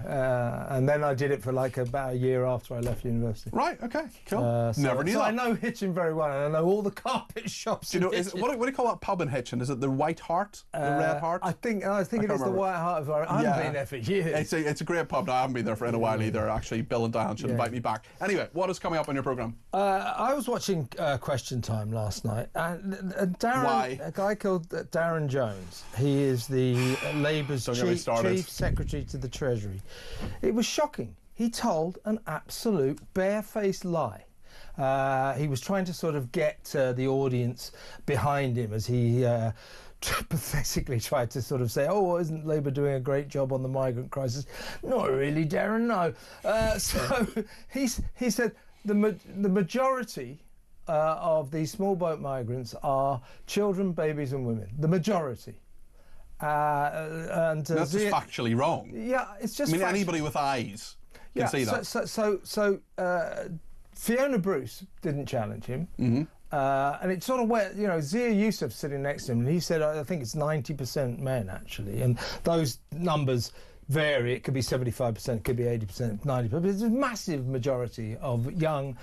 And then I did it for like about a year after I left university. Right, okay, cool. Never knew that. I know Hitchin very well, and I know all the carpet shops. Do you know, what do you call that pub in Hitchin? Is it the White Hart? The Red Hart? I think it is the White Hart. I haven't been there for years. It's a great pub. I haven't been there for in a while either. Actually, Bill and Diane should invite me back. Anyway, what is coming up on your programme? I was watching Question Time last night, and a guy called Darren Jones, he is the Labour's chief secretary to the Treasury. It was shocking. He told an absolute barefaced lie. He was trying to sort of get the audience behind him as he pathetically tried to sort of say, oh, isn't Labour doing a great job on the migrant crisis? Not really, Darren, no. So he said the majority of these small boat migrants are children, babies and women. The majority. And that's just factually wrong. Yeah, it's just anybody with eyes can see that. So Fiona Bruce didn't challenge him. And it's sort of where, Zia Youssef's sitting next to him, and he said, I think it's 90% men, actually. And those numbers vary. It could be 75%, it could be 80%, 90%. But it's a massive majority of young